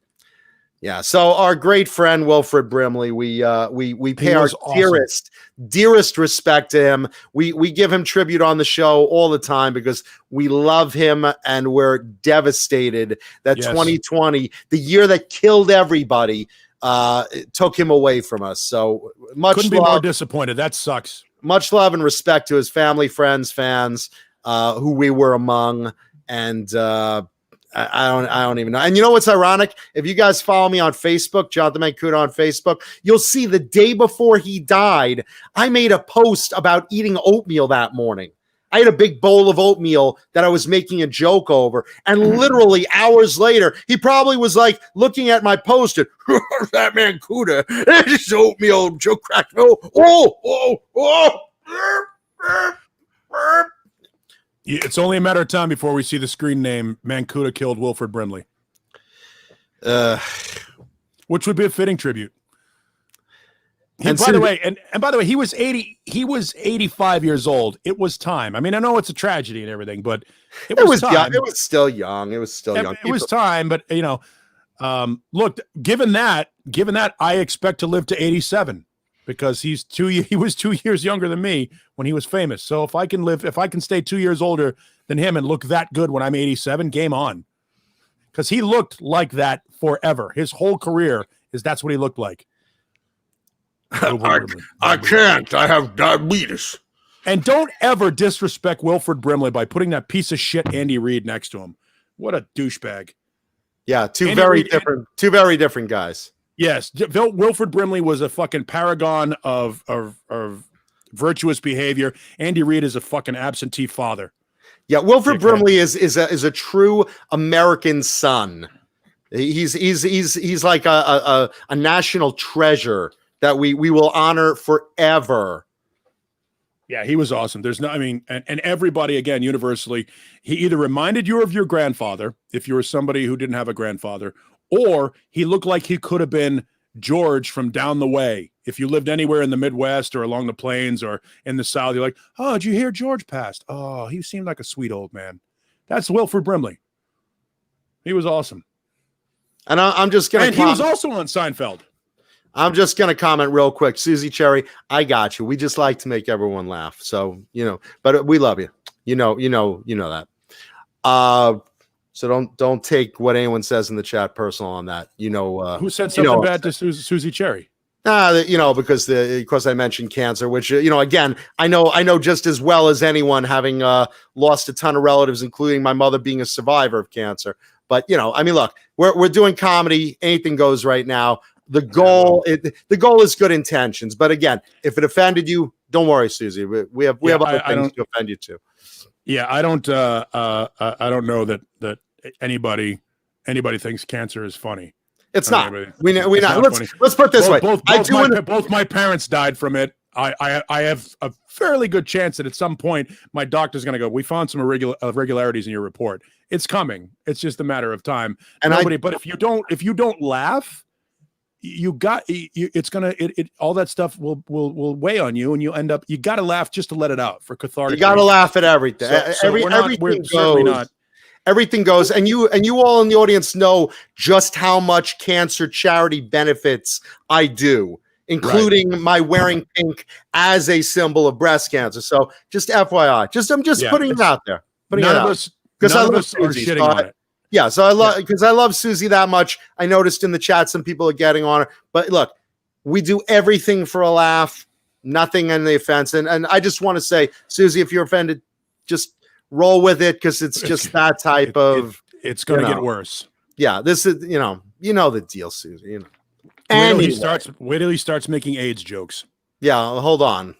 Yeah, Yeah. So our great friend Wilford Brimley, we pay our
awesome.
dearest respect to him. We give him tribute on the show all the time because we love him and we're devastated that 2020, the year that killed everybody, took him away from us. So
couldn't be more disappointed. That sucks.
Much love and respect to his family, friends, fans, who we were among, and I don't even know. And you know what's ironic? If you guys follow me on Facebook, Jonathan Mancuda on Facebook, you'll see the day before he died, I made a post about eating oatmeal that morning. I had a big bowl of oatmeal that I was making a joke over. And literally hours later, he probably was like looking at my post and that Mancuda, this oatmeal joke cracked.
It's only a matter of time before we see the screen name Mancuda killed Wilford Brimley. Which would be a fitting tribute. And by the way, he was 85 years old. It was time. I mean, I know it's a tragedy and everything, but it was time.
Young. It was still young. It was
time, but you know, look, given that, I expect to live to 87 because he was 2 years younger than me when he was famous. So if I can stay 2 years older than him and look that good when I'm 87, game on. Because he looked like that forever. His whole career that's what he looked like.
I can't. I have diabetes.
And don't ever disrespect Wilford Brimley by putting that piece of shit Andy Reid next to him. What a douchebag.
Yeah, two very different guys.
Yes, Wilford Brimley was a fucking paragon of virtuous behavior. Andy Reid is a fucking absentee father.
Yeah, Wilford Brimley is a true American son. He's like a national treasure that we will honor forever.
Yeah, he was awesome. There's no, I mean, and everybody, again, universally, he either reminded you of your grandfather, if you were somebody who didn't have a grandfather, or he looked like he could have been George from down the way. If you lived anywhere in the Midwest or along the plains or in the South, you're like, oh, did you hear George passed? Oh, he seemed like a sweet old man. That's Wilford Brimley. He was awesome.
And I'm just going to
he was also on Seinfeld.
I'm just going to comment real quick. Susie Cherry, I got you. We just like to make everyone laugh. So, but we love you. You know that. So don't take what anyone says in the chat personal on that.
Who said something bad to Susie Cherry?
Because of course I mentioned cancer, which, again, I know just as well as anyone, having lost a ton of relatives, including my mother being a survivor of cancer. But, I mean, look, we're doing comedy. Anything goes right now. The goal is good intentions. But again, if it offended you, don't worry, Susie. We have other things to offend you too.
Yeah, I don't know that anybody thinks cancer is funny.
It's not. We not. Let's put it this way.
Both my parents died from it. I have a fairly good chance that at some point my doctor's going to go, we found some irregularities in your report. It's coming. It's just a matter of time. And but if you don't laugh, all that stuff will weigh on you, and you got to laugh just to let it out for cathartic.
You got to laugh at everything. Everything goes. Everything goes, and you all in the audience know just how much cancer charity benefits I do, including my wearing pink as a symbol of breast cancer. So just FYI, I'm just putting it out there.
None of us are shitting on it.
Yeah, so I love Susie that much. I noticed in the chat some people are getting on her, but look, we do everything for a laugh, nothing in the offense. And I just want to say, Susie, if you're offended, just roll with it, because it's just that type of.
It's going to get worse.
Yeah, this is the deal, Susie.
Wait till he starts making AIDS jokes.
Yeah, hold on.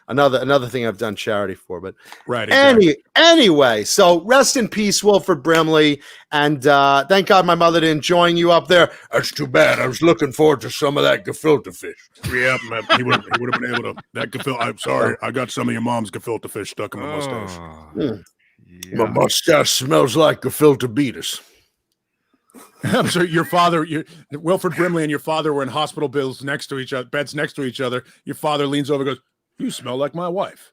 Another thing I've done charity for, but
right. Exactly.
Anyway, so rest in peace, Wilford Brimley, and thank God my mother didn't join you up there. That's too bad. I was looking forward to some of that gefilte fish.
Yeah, he would have been able to. That gefilte. I'm sorry, I got some of your mom's gefilte fish stuck in my mustache.
Yeah. My mustache smells like gefilte beatus.
I'm sorry, Wilford Brimley and your father were in hospital beds next to each other. Your father leans over and goes, "You smell like my wife."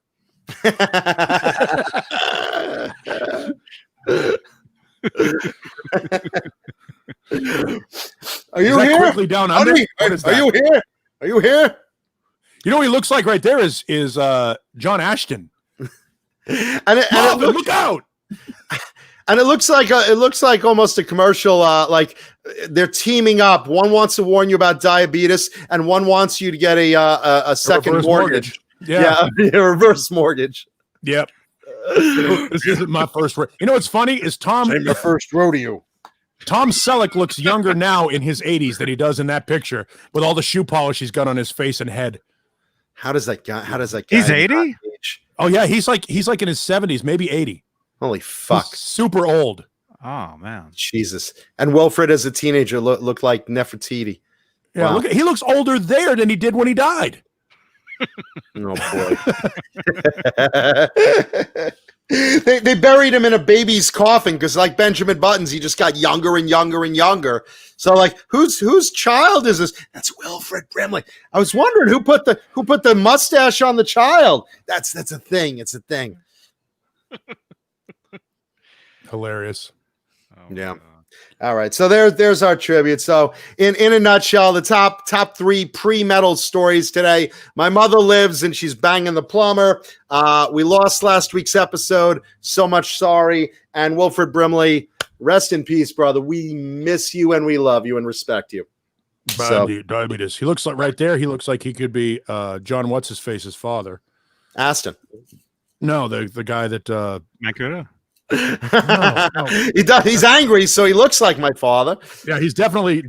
Are you
Is that
here?
quickly down under?
Honey,
What is
are
that?
you here? Are you here?
You know what he looks like right there is John Ashton.
And it
Marvin,
looks,
look out!
and it looks like almost a commercial. Like they're teaming up. One wants to warn you about diabetes, and one wants you to get a second
reverse
mortgage.
Yeah.
Yeah, a reverse mortgage.
Yep. This isn't my first. You know what's funny is
Your first rodeo.
Tom Selleck looks younger now in his 80s than he does in that picture with all the shoe polish he's got on his face and head.
How does that guy?
He's 80?
Oh yeah, he's like in his 70s, maybe 80.
Holy fuck!
He's super old.
Oh man.
Jesus. And Wilford as a teenager looked like Nefertiti.
Yeah,
Wow.
he looks older there than he did when he died.
Oh boy. They buried him in a baby's coffin because, like Benjamin Buttons, he just got younger and younger and younger. So, like, whose child is this? That's Wilford Brimley. I was wondering who put the mustache on the child. That's a thing. It's a thing.
Hilarious.
Oh,
Yeah.
God.
All right, so there's our tribute. So in a nutshell, the top 3 pre-metal stories today. My mother lives and she's banging the plumber. We lost last week's episode. So much sorry. And Wilford Brimley, rest in peace, brother. We miss you and we love you and respect you. So,
Diabetes. He looks like right there. He looks like he could be John What's His Face's father.
Aston.
No, the guy that
Makuta?
No.
He does. He's angry, so he looks like my father.
Yeah, he's definitely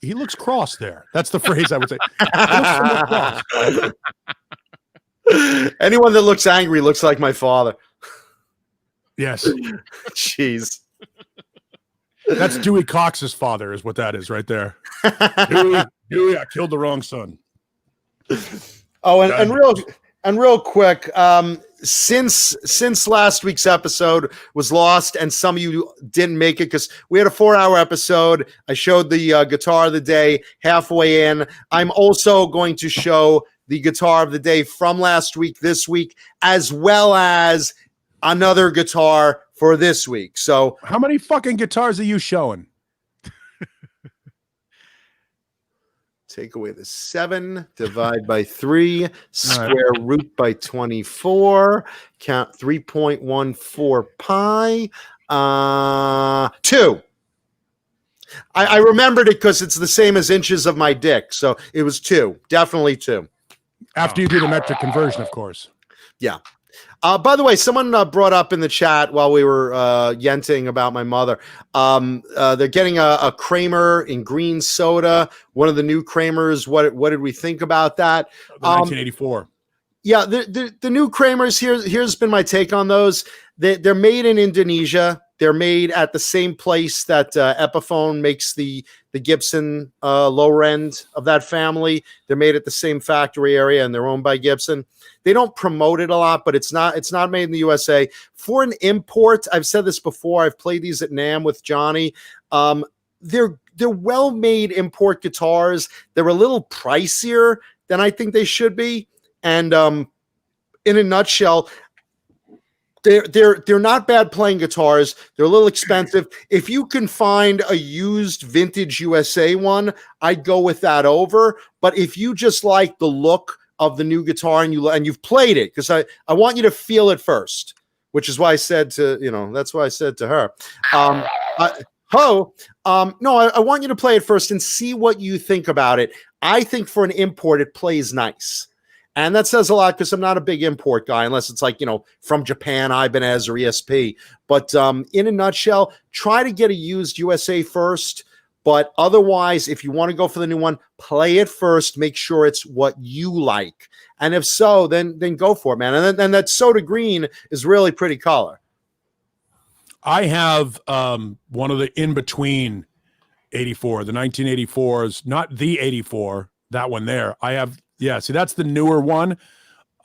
he looks cross there. That's the phrase I would say. He looks somewhat cross.
Anyone that looks angry looks like my father.
Yes.
Jeez.
That's Dewey Cox's father is what that is right there. Dewey, I killed the wrong son.
Oh, and real quick, since last week's episode was lost and some of you didn't make it because we had a 4-hour episode. I showed the guitar of the day halfway in. I'm also going to show the guitar of the day from last week, this week, as well as another guitar for this week. So
how many fucking guitars are you showing?
take away the 7, divide by 3, square root by 24, count 3.14 pi, 2. I remembered it because it's the same as inches of my dick. So it was 2, definitely 2.
After you do the metric conversion, of course.
Yeah. By the way, someone brought up in the chat while we were yenting about my mother. They're getting a Kramer in green soda. One of the new Kramers. What did we think about that?
The 1984.
Yeah, the new Kramers. Here's been my take on those. They're made in Indonesia. They're made at the same place that Epiphone makes the Gibson lower end of that family. They're made at the same factory area, and they're owned by Gibson. They don't promote it a lot, but it's not made in the USA. For an import, I've said this before. I've played these at NAMM with Johnny. They're well-made import guitars. They're a little pricier than I think they should be. And in a nutshell, they're not bad playing guitars. They're a little expensive. If you can find a used vintage USA one, I'd go with that over. But if you just like the look of the new guitar and you've played it, because I want you to feel it first, which is why I said to that's why I said to her, no, I want you to play it first and see what you think about it. I think for an import, it plays nice. And that says a lot because I'm not a big import guy unless it's like, from Japan, Ibanez or ESP. But in a nutshell, try to get a used USA first. But otherwise, if you want to go for the new one, play it first. Make sure it's what you like. And if so, then go for it, man. And then that soda green is really pretty color.
I have one of the in-between 84, the 1984s, not the 84, that one there. I have, see, that's the newer one.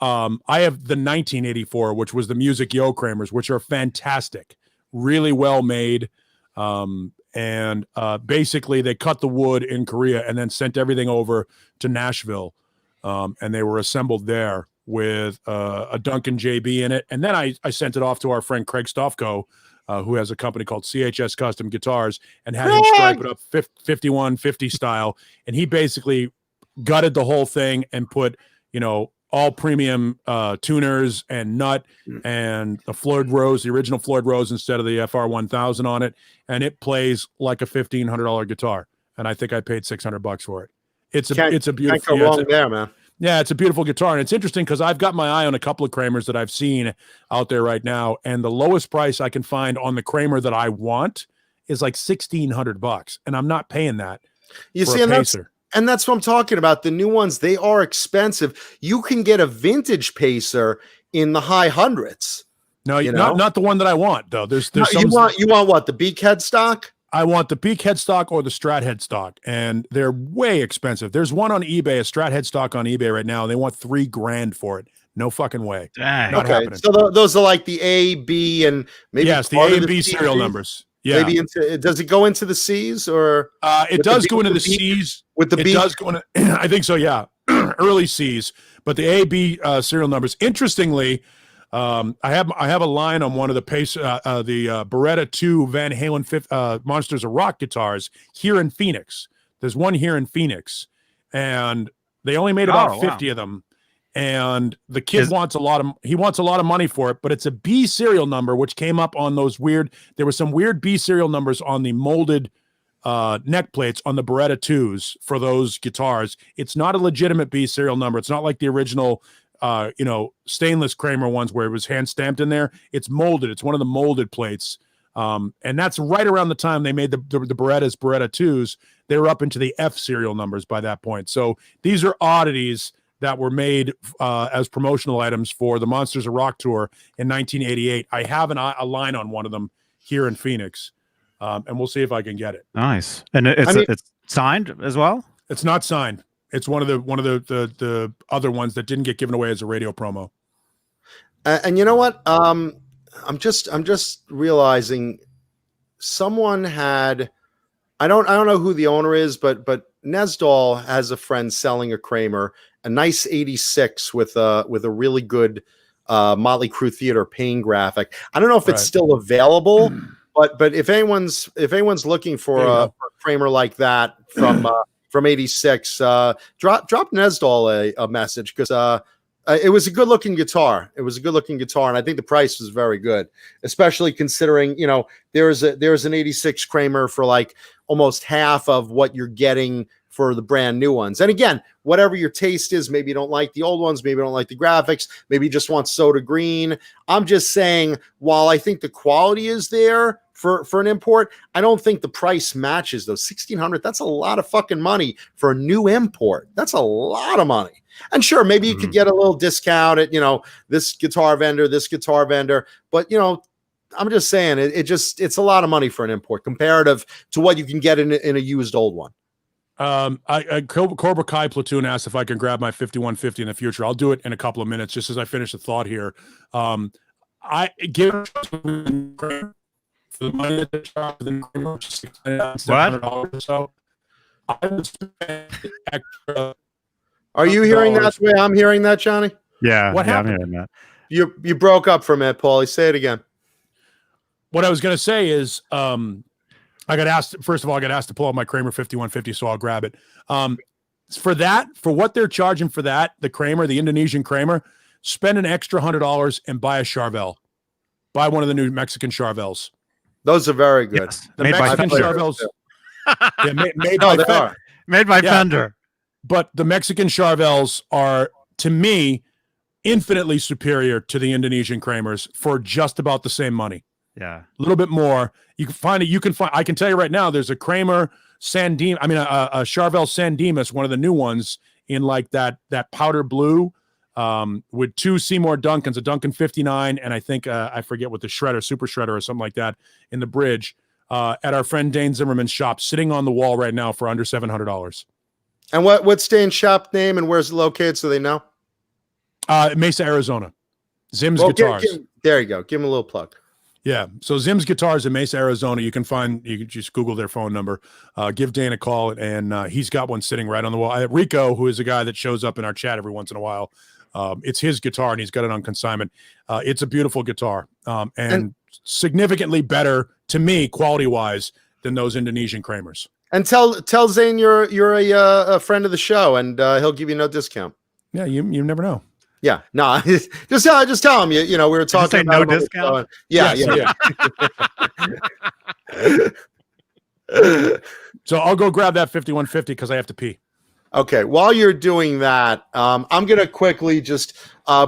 I have the 1984, which was the Music Yo Kramers, which are fantastic, really well made. And basically they cut the wood in Korea and then sent everything over to Nashville. And they were assembled there with a Duncan JB in it. And then I sent it off to our friend Craig Stofko who has a company called CHS Custom Guitars, and had him stripe it up 5150 style. And he basically gutted the whole thing and put, all premium tuners and nut and the Floyd Rose, the original Floyd Rose instead of the FR1000 on it. And it plays like a $1,500 guitar. And I think I paid $600 for it. It's a beautiful,
can't go wrong there, man.
Yeah, it's a beautiful guitar. And it's interesting because I've got my eye on a couple of Kramers that I've seen out there right now. And the lowest price I can find on the Kramer that I want is like $1,600. And I'm not paying that.
You see, and that's what I'm talking about. The new ones, they are expensive. You can get a vintage Pacer in the high hundreds.
No, not the one that I want, though. There's
you want what? The Beak headstock?
I want the Beak headstock or the Strat headstock, and they're way expensive. There's one on eBay, a Strat headstock on eBay right now. And they want $3,000 for it. No fucking way.
Dang.
Not happening.
So those are like the A, B, and maybe
the A and B serial numbers. Yeah.
Maybe does it go into the C's or
it does go into the C's
with the B?
It does go into, I think so, yeah. Early C's, but the A, B serial numbers. Interestingly, I have a line on one of the the Beretta 2 Van Halen Monsters of Rock guitars here in Phoenix. There's one here in Phoenix, and they only made about 50 of them. And the kid wants a lot of money for it, but it's a B serial number, which came up on those there were some weird B serial numbers on the molded neck plates on the Beretta 2s for those guitars. It's not a legitimate B serial number. It's not like the original, stainless Kramer ones where it was hand stamped in there. It's molded. It's one of the molded plates. And that's right around the time they made the Beretta 2s. They were up into the F serial numbers by that point. So these are oddities that were made as promotional items for the Monsters of Rock tour in 1988. I have a line on one of them here in Phoenix, and we'll see if I can get it.
Nice. And it's signed as well?
It's not signed. It's one of the other ones that didn't get given away as a radio promo.
And you know what? I'm just realizing someone had. I don't know who the owner is, but Nesdal has a friend selling a Kramer, a nice 86 with a really good Motley Crue Theater pain graphic. I don't know if it's still available, but if anyone's looking for a Kramer like that from 86, drop Nesdal a message, because it was a good looking guitar. And I think the price was very good, especially considering, there's an 86 Kramer for like almost half of what you're getting for the brand new ones. And again, whatever your taste is, maybe you don't like the old ones, maybe you don't like the graphics, maybe you just want soda green. I'm just saying, while I think the quality is there for an import, I don't think the price matches those. $1,600, that's a lot of fucking money for a new import. That's a lot of money. And sure, maybe you could get a little discount at, this guitar vendor, but I'm just saying it's a lot of money for an import comparative to what you can get in a used old one.
Cobra Kai Platoon asked if I can grab my 5150 in the future. I'll do it in a couple of minutes, just as I finish the thought here. I give for the money that they charge $600 or so. I would spend extra.
Are you hearing that the way I'm hearing that, Johnny?
Yeah.
What happened?
I'm hearing that.
You broke up for a minute, Paulie. Say it again.
What I was going to say is, I got asked to pull out my Kramer 5150, so I'll grab it. For what they're charging for that, the Kramer, the Indonesian Kramer, spend an extra $100 and buy a Charvel. Buy one of the new Mexican Charvels.
Those are very good.
Yes.
The Mexican Charvels.
Made by Fender.
But the Mexican Charvels are, to me, infinitely superior to the Indonesian Kramers for just about the same money.
Yeah,
a little bit more. You can find it. I can tell you right now, there's a Kramer a Charvel San Dimas, one of the new ones in like that powder blue, with two Seymour Duncans, a Duncan 59, and I think I forget what the shredder, super shredder or something like that in the bridge, at our friend Dane Zimmerman's shop, sitting on the wall right now for under $700.
And what's Dane's shop name and where's it located so they know?
Mesa, Arizona. Zim's Guitars.
There you go. Give him a little plug.
Yeah. So Zim's Guitars in Mesa, Arizona. You can just Google their phone number. Give Dan a call, and he's got one sitting right on the wall. Rico, who is a guy that shows up in our chat every once in a while, It's his guitar, and he's got it on consignment. It's a beautiful guitar, and significantly better to me, quality-wise, than those Indonesian Kramers.
And tell Zane you're a friend of the show, and he'll give you no discount.
Yeah, you never know.
Yeah, no, just tell him. You know, we were talking about
no discount.
Yeah,
Yes,
yeah.
So I'll go grab that 5150 because I have to pee.
Okay, while you're doing that, I'm going to quickly just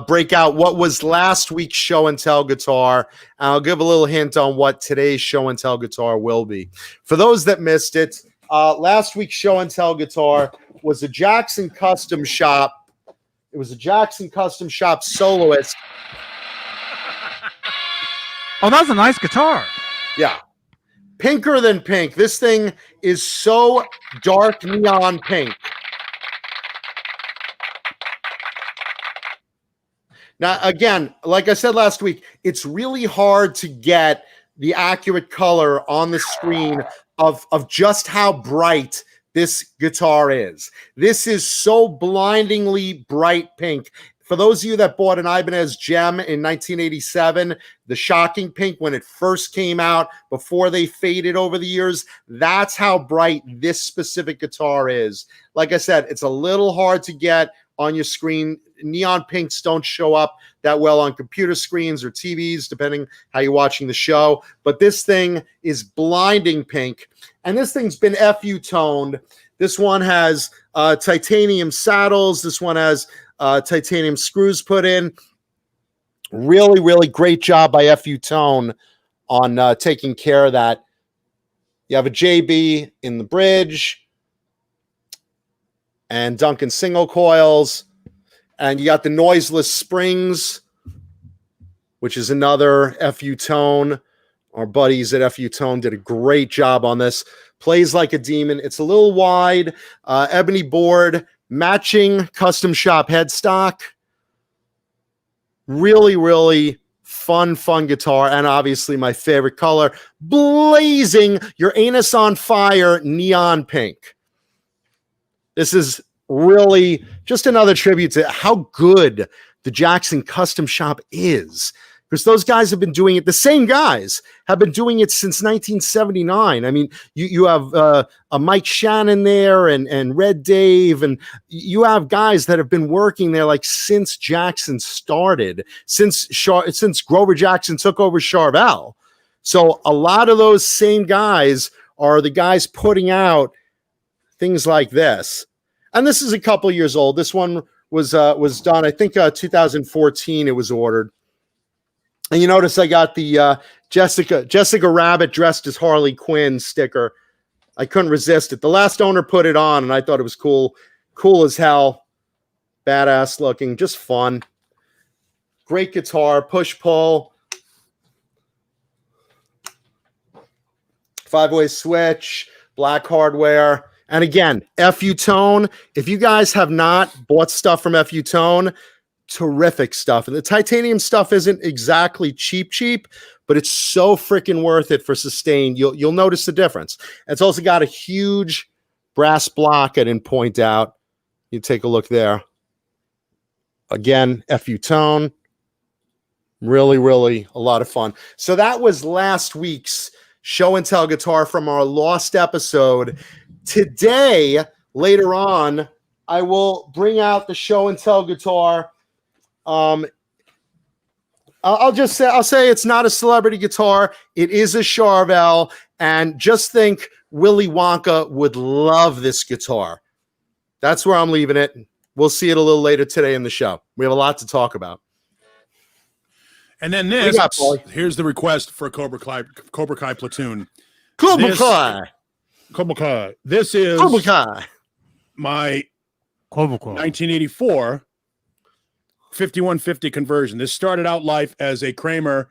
break out what was last week's show and tell guitar. I'll give a little hint on what today's show and tell guitar will be. For those that missed it, last week's show and tell guitar was a Jackson Custom Shop. It was a Jackson Custom Shop soloist.
Oh, that's a nice guitar.
Yeah. Pinker than pink. This thing is so dark neon pink. Now, again, like I said last week, it's really hard to get the accurate color on the screen of just how bright this guitar is. This is so blindingly bright pink. For those of you that bought an Ibanez Gem in 1987, the shocking pink when it first came out, before they faded over the years, that's how bright this specific guitar is. Like I said, it's a little hard to get on your screen. Neon pinks don't show up that well on computer screens or TVs, depending how you're watching the show. But this thing is blinding pink. And this thing's been FU toned. This one has titanium saddles. This one has titanium screws put in. Really, really great job by FU Tone on taking care of that. You have a JB in the bridge and Duncan single coils. And you got the noiseless springs, which is another FU Tone. Our buddies at FU Tone did a great job on this. Plays like a demon. It's a little wide, ebony board, matching custom shop headstock. Really, really fun guitar. And obviously my favorite color, blazing your anus on fire neon pink. This is really just another tribute to how good the Jackson Custom Shop is, because those guys have been doing it. The same guys have been doing it since 1979. I mean, you have a Mike Shannon there and Red Dave, and you have guys that have been working there like since Jackson started, since Grover Jackson took over Charvel. So a lot of those same guys are the guys putting out things like this. And this is a couple years old. This one was done, I think, 2014. It was ordered. And you notice I got the Jessica Rabbit dressed as Harley Quinn sticker. I couldn't resist it. The last owner put it on, and I thought it was cool as hell, badass looking, just fun. Great guitar, push pull, 5-way switch, black hardware. And again, FU Tone, if you guys have not bought stuff from FU Tone, terrific stuff. And the titanium stuff isn't exactly cheap, but it's so freaking worth it for sustain. You'll notice the difference. It's also got a huge brass block I didn't point out. You take a look there. Again, FU Tone. Really, really a lot of fun. So that was last week's show and tell guitar from our lost episode. Today, later on, I will bring out the show and tell guitar. I'll say it's not a celebrity guitar. It is a Charvel, and just think Willy Wonka would love this guitar. That's where I'm leaving it. We'll see it a little later today in the show. We have a lot to talk about.
And then this, here's the request for Cobra Kai platoon.
Cobra Kai.
This is
Cobra Kai.
My 1984 5150 conversion. This started out life as a Kramer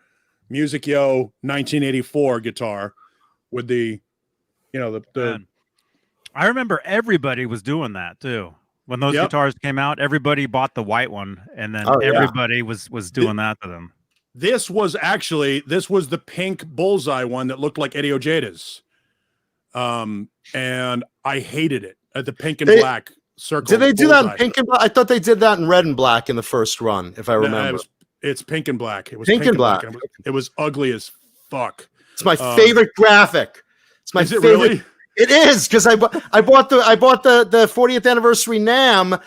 Music Yo 1984 guitar with the
I remember everybody was doing that too. When those guitars came out, everybody bought the white one, and then everybody was doing that to them.
This was the pink bullseye one that looked like Eddie Ojada's. And I hated it. The pink and black. circle.
Did they do that in
bullseye.
pink and black? I thought they did that in red and black in the first run, if I
No,
remember.
it's pink and black. It was
Pink and black.
and it was ugly as fuck.
It's my favorite graphic. It's my
Is it
favorite.
really?
It is, because I bought the 40th anniversary NAMM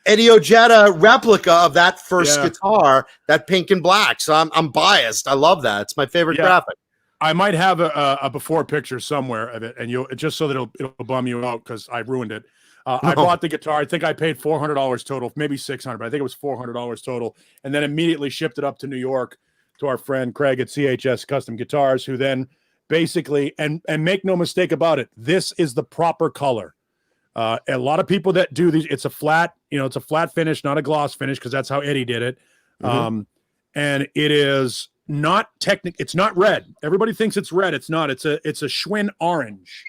Eddie Ojeda replica of that first guitar, that pink and black. So I'm biased. I love that. It's my favorite graphic.
I might have a before picture somewhere of it, and you'll just so that it'll bum you out because I ruined it. I bought the guitar. I think I paid $400 total, maybe $600, but I think it was $400 total, and then immediately shipped it up to New York to our friend Craig at CHS Custom Guitars, who then basically and make no mistake about it, this is the proper color. A lot of people that do these, it's a flat finish, not a gloss finish, because that's how Eddie did it. And it is not it's not red. Everybody thinks it's red. It's not. It's a Schwinn orange.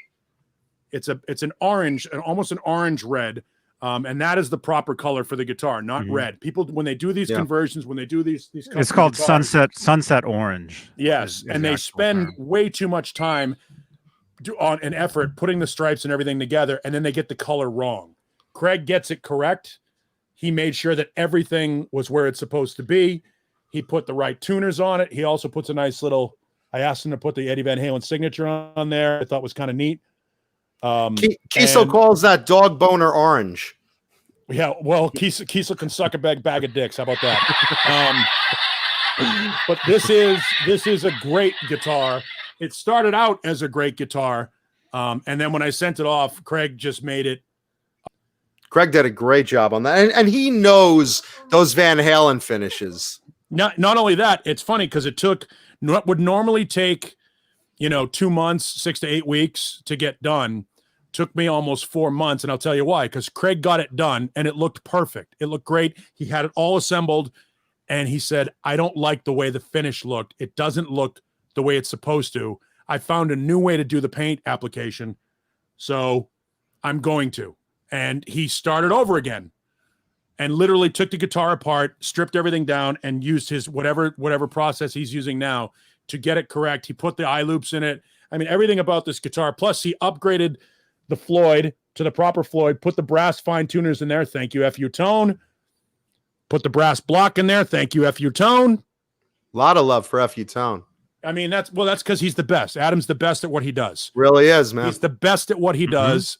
It's an orange, almost an orange red. And that is the proper color for the guitar, not red. People, when they do these conversions, when they do these
it's called guitars, sunset orange.
Yes, and they spend way too much time on an effort putting the stripes and everything together, and then they get the color wrong. Craig gets it correct. He made sure that everything was where it's supposed to be. He put the right tuners on it. He also puts a nice little, I asked him to put the Eddie Van Halen signature on there. I thought was kind of neat.
Kiesel calls that dog boner orange.
Yeah, well, Kiesel can suck a bag of dicks. How about that? But this is a great guitar. It started out as a great guitar, and then when I sent it off, Craig just made it.
Craig did a great job on that, and he knows those Van Halen finishes.
Not only that, it's funny because it took what would normally take 2 months, 6 to 8 weeks to get done. Took me almost 4 months, and I'll tell you why. Because Craig got it done, and it looked perfect. It looked great. He had it all assembled, and he said, "I don't like the way the finish looked. It doesn't look the way it's supposed to. I found a new way to do the paint application, so I'm going to." And he started over again, and literally took the guitar apart, stripped everything down, and used his whatever process he's using now to get it correct. He put the eye loops in it. I mean, everything about this guitar. Plus, he upgraded the Floyd to the proper Floyd, put the brass fine tuners in there. Thank you, FU Tone. Put the brass block in there. Thank you, FU Tone.
A lot of love for FU Tone.
I mean, that's because he's the best. Adam's the best at what he does.
Really is, man.
He's the best at what he does.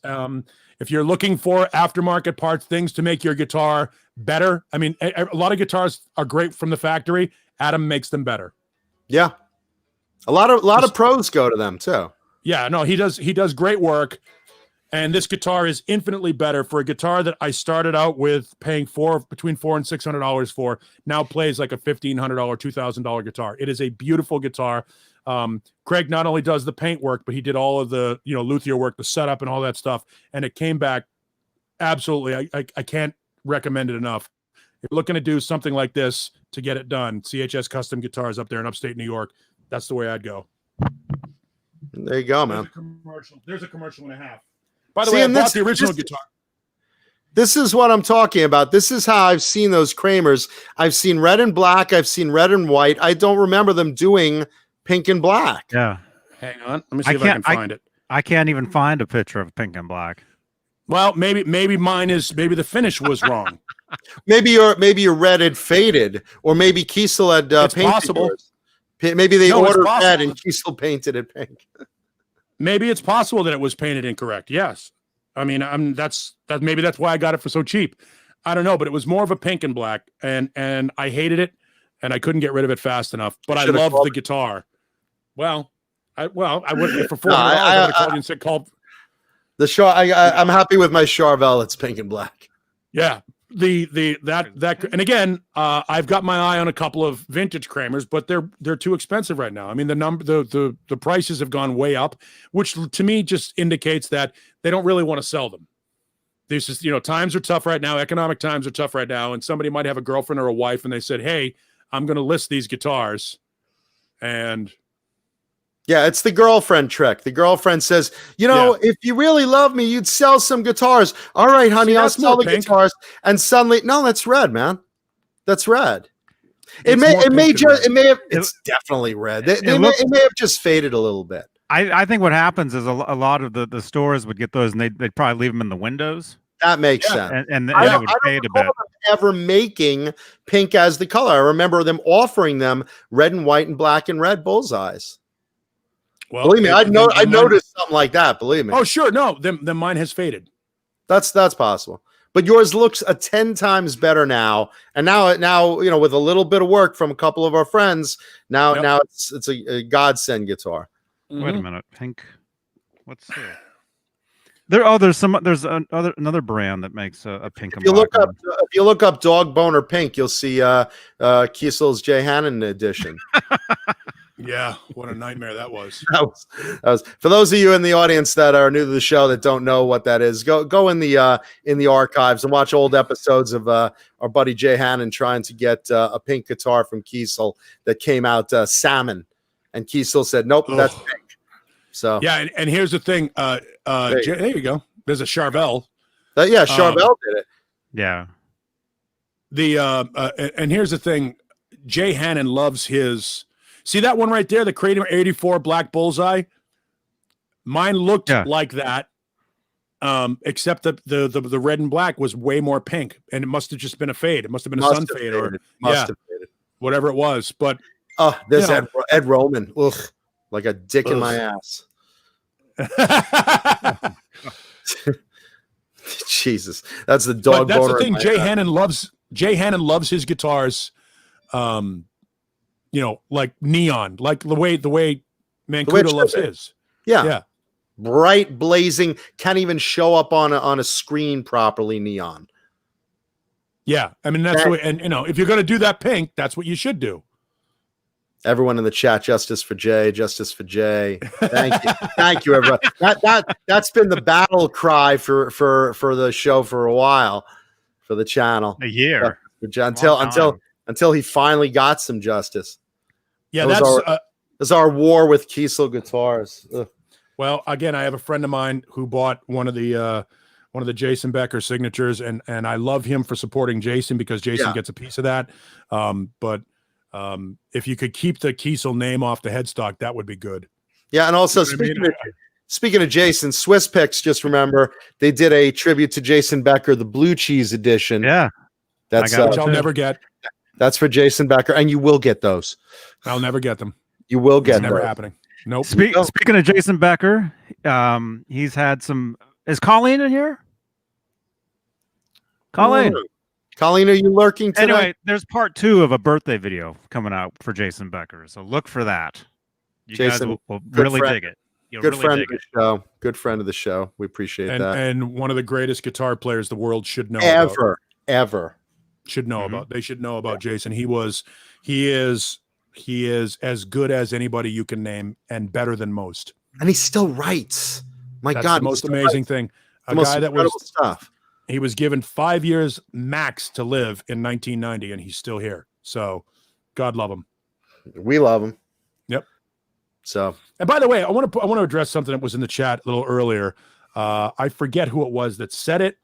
If you're looking for aftermarket parts, things to make your guitar better, I mean, a lot of guitars are great from the factory. Adam makes them better.
Yeah, a lot of pros go to them too.
Yeah, no, he does great work. And this guitar is infinitely better for a guitar that I started out with paying between $400 and $600 for. Now plays like a $1,500, $2,000 guitar. It is a beautiful guitar. Craig not only does the paint work, but he did all of the luthier work, the setup, and all that stuff. And it came back absolutely. I can't recommend it enough. If you're looking to do something like this to get it done, CHS Custom Guitars up there in upstate New York. That's the way I'd go.
There you go, man.
There's a commercial and a half. By the way, I bought the original guitar.
This is what I'm talking about. This is how I've seen those Kramers. I've seen red and black. I've seen red and white. I don't remember them doing pink and black.
Yeah.
Hang on. Let me see if I can find it.
I can't even find a picture of pink and black.
Well, maybe maybe the finish was wrong.
maybe your red had faded, or maybe Kiesel had painted
possible.
yours. Maybe they ordered red and Kiesel painted it pink.
Maybe it's possible that it was painted incorrect. Yes. I mean, maybe that's why I got it for so cheap. I don't know, but it was more of a pink and black, and I hated it, and I couldn't get rid of it fast enough. But I loved the guitar. Well, I would for $400. I would have called you and said, "Call
the Char." I'm happy with my Charvel. It's pink and black.
Yeah. And again, I've got my eye on a couple of vintage Kramers, but they're too expensive right now. I mean, the prices have gone way up, which to me just indicates that they don't really want to sell them. This is, times are tough right now. Economic times are tough right now. And somebody might have a girlfriend or a wife and they said, "Hey, I'm going to list these guitars." And
yeah, it's the girlfriend trick. The girlfriend says, if you really love me, you'd sell some guitars. All right, honey, I'll sell the guitars. And suddenly, no, that's red, man. That's red. It's definitely red. It may have just faded a little bit.
I think what happens is a lot of the stores would get those, and they'd probably leave them in the windows.
That makes
Yeah.
sense.
and
I
it
don't
would fade a
recall
bit.
them ever making pink as the color. I remember them offering them red and white and black and red bullseyes.
Well,
Believe me, I
mine-
noticed something like that. Believe me.
Oh, sure. No, then mine has faded.
That's possible. But yours looks 10 times better now. And now, with a little bit of work from a couple of our friends, now it's a godsend guitar.
Wait a minute, pink. What's there's another brand that makes a pink.
If you look up Dog Boner Pink, you'll see Kiesel's Jay Hannon edition.
Yeah, what a nightmare that was.
That was for those of you in the audience that are new to the show that don't know what that is. Go in the archives and watch old episodes of our buddy Jay Hannon trying to get a pink guitar from Kiesel that came out salmon, and Kiesel said, "Nope, that's pink." So
yeah, and here's the thing. There you go. There's a Charvel.
Charvel did it.
Yeah.
And here's the thing. Jay Hannon loves his. See that one right there, the Kramer 84 Black Bullseye? Mine looked like that, except that the red and black was way more pink, and it must have just been a fade. It must have been a sun fade or whatever it was. But
there's Ed Roman, like a dick in my ass. Jesus, that's the dog.
But that's the thing. Jay Hannon loves his guitars. Like neon, like the way Mancuda loves his.
Yeah. Bright, blazing, can't even show up on a screen properly neon.
Yeah, I mean that's the way. And if you're going to do that pink, that's what you should do.
Everyone in the chat, justice for Jay, justice for Jay. Thank you, thank you, everybody. That's been the battle cry for the show for a while, for the channel.
A year
until he finally got some justice.
Yeah,
that's our war with Kiesel guitars. Ugh.
Well, again, I have a friend of mine who bought one of the Jason Becker signatures, and I love him for supporting Jason because Jason gets a piece of that. But if you could keep the Kiesel name off the headstock, that would be good.
Yeah, and also speaking of Jason, Swiss Picks, just remember they did a tribute to Jason Becker, the blue cheese edition.
Yeah,
that's
which I'll never get.
That's for Jason Becker, and you will get those.
I'll never get them.
You will get them.
Never happening. Nope.
Speaking of Jason Becker, he's had some. Is Colleen in here? Colleen,
are you lurking tonight?
Anyway, there's part 2 of a birthday video coming out for Jason Becker, so look for that. You
Jason
guys will really dig it.
Good friend of the show. Good friend of the show. We appreciate that.
And one of the greatest guitar players the world should know
ever.
Should know about. They should know about Jason. He is as good as anybody you can name and better than most.
And he still writes.
That's the most amazing thing. A guy that was
stuff.
He was given 5 years max to live in 1990, and he's still here. So, God love him.
We love him.
Yep.
So,
and by the way, I want to address something that was in the chat a little earlier. I forget who it was that said it.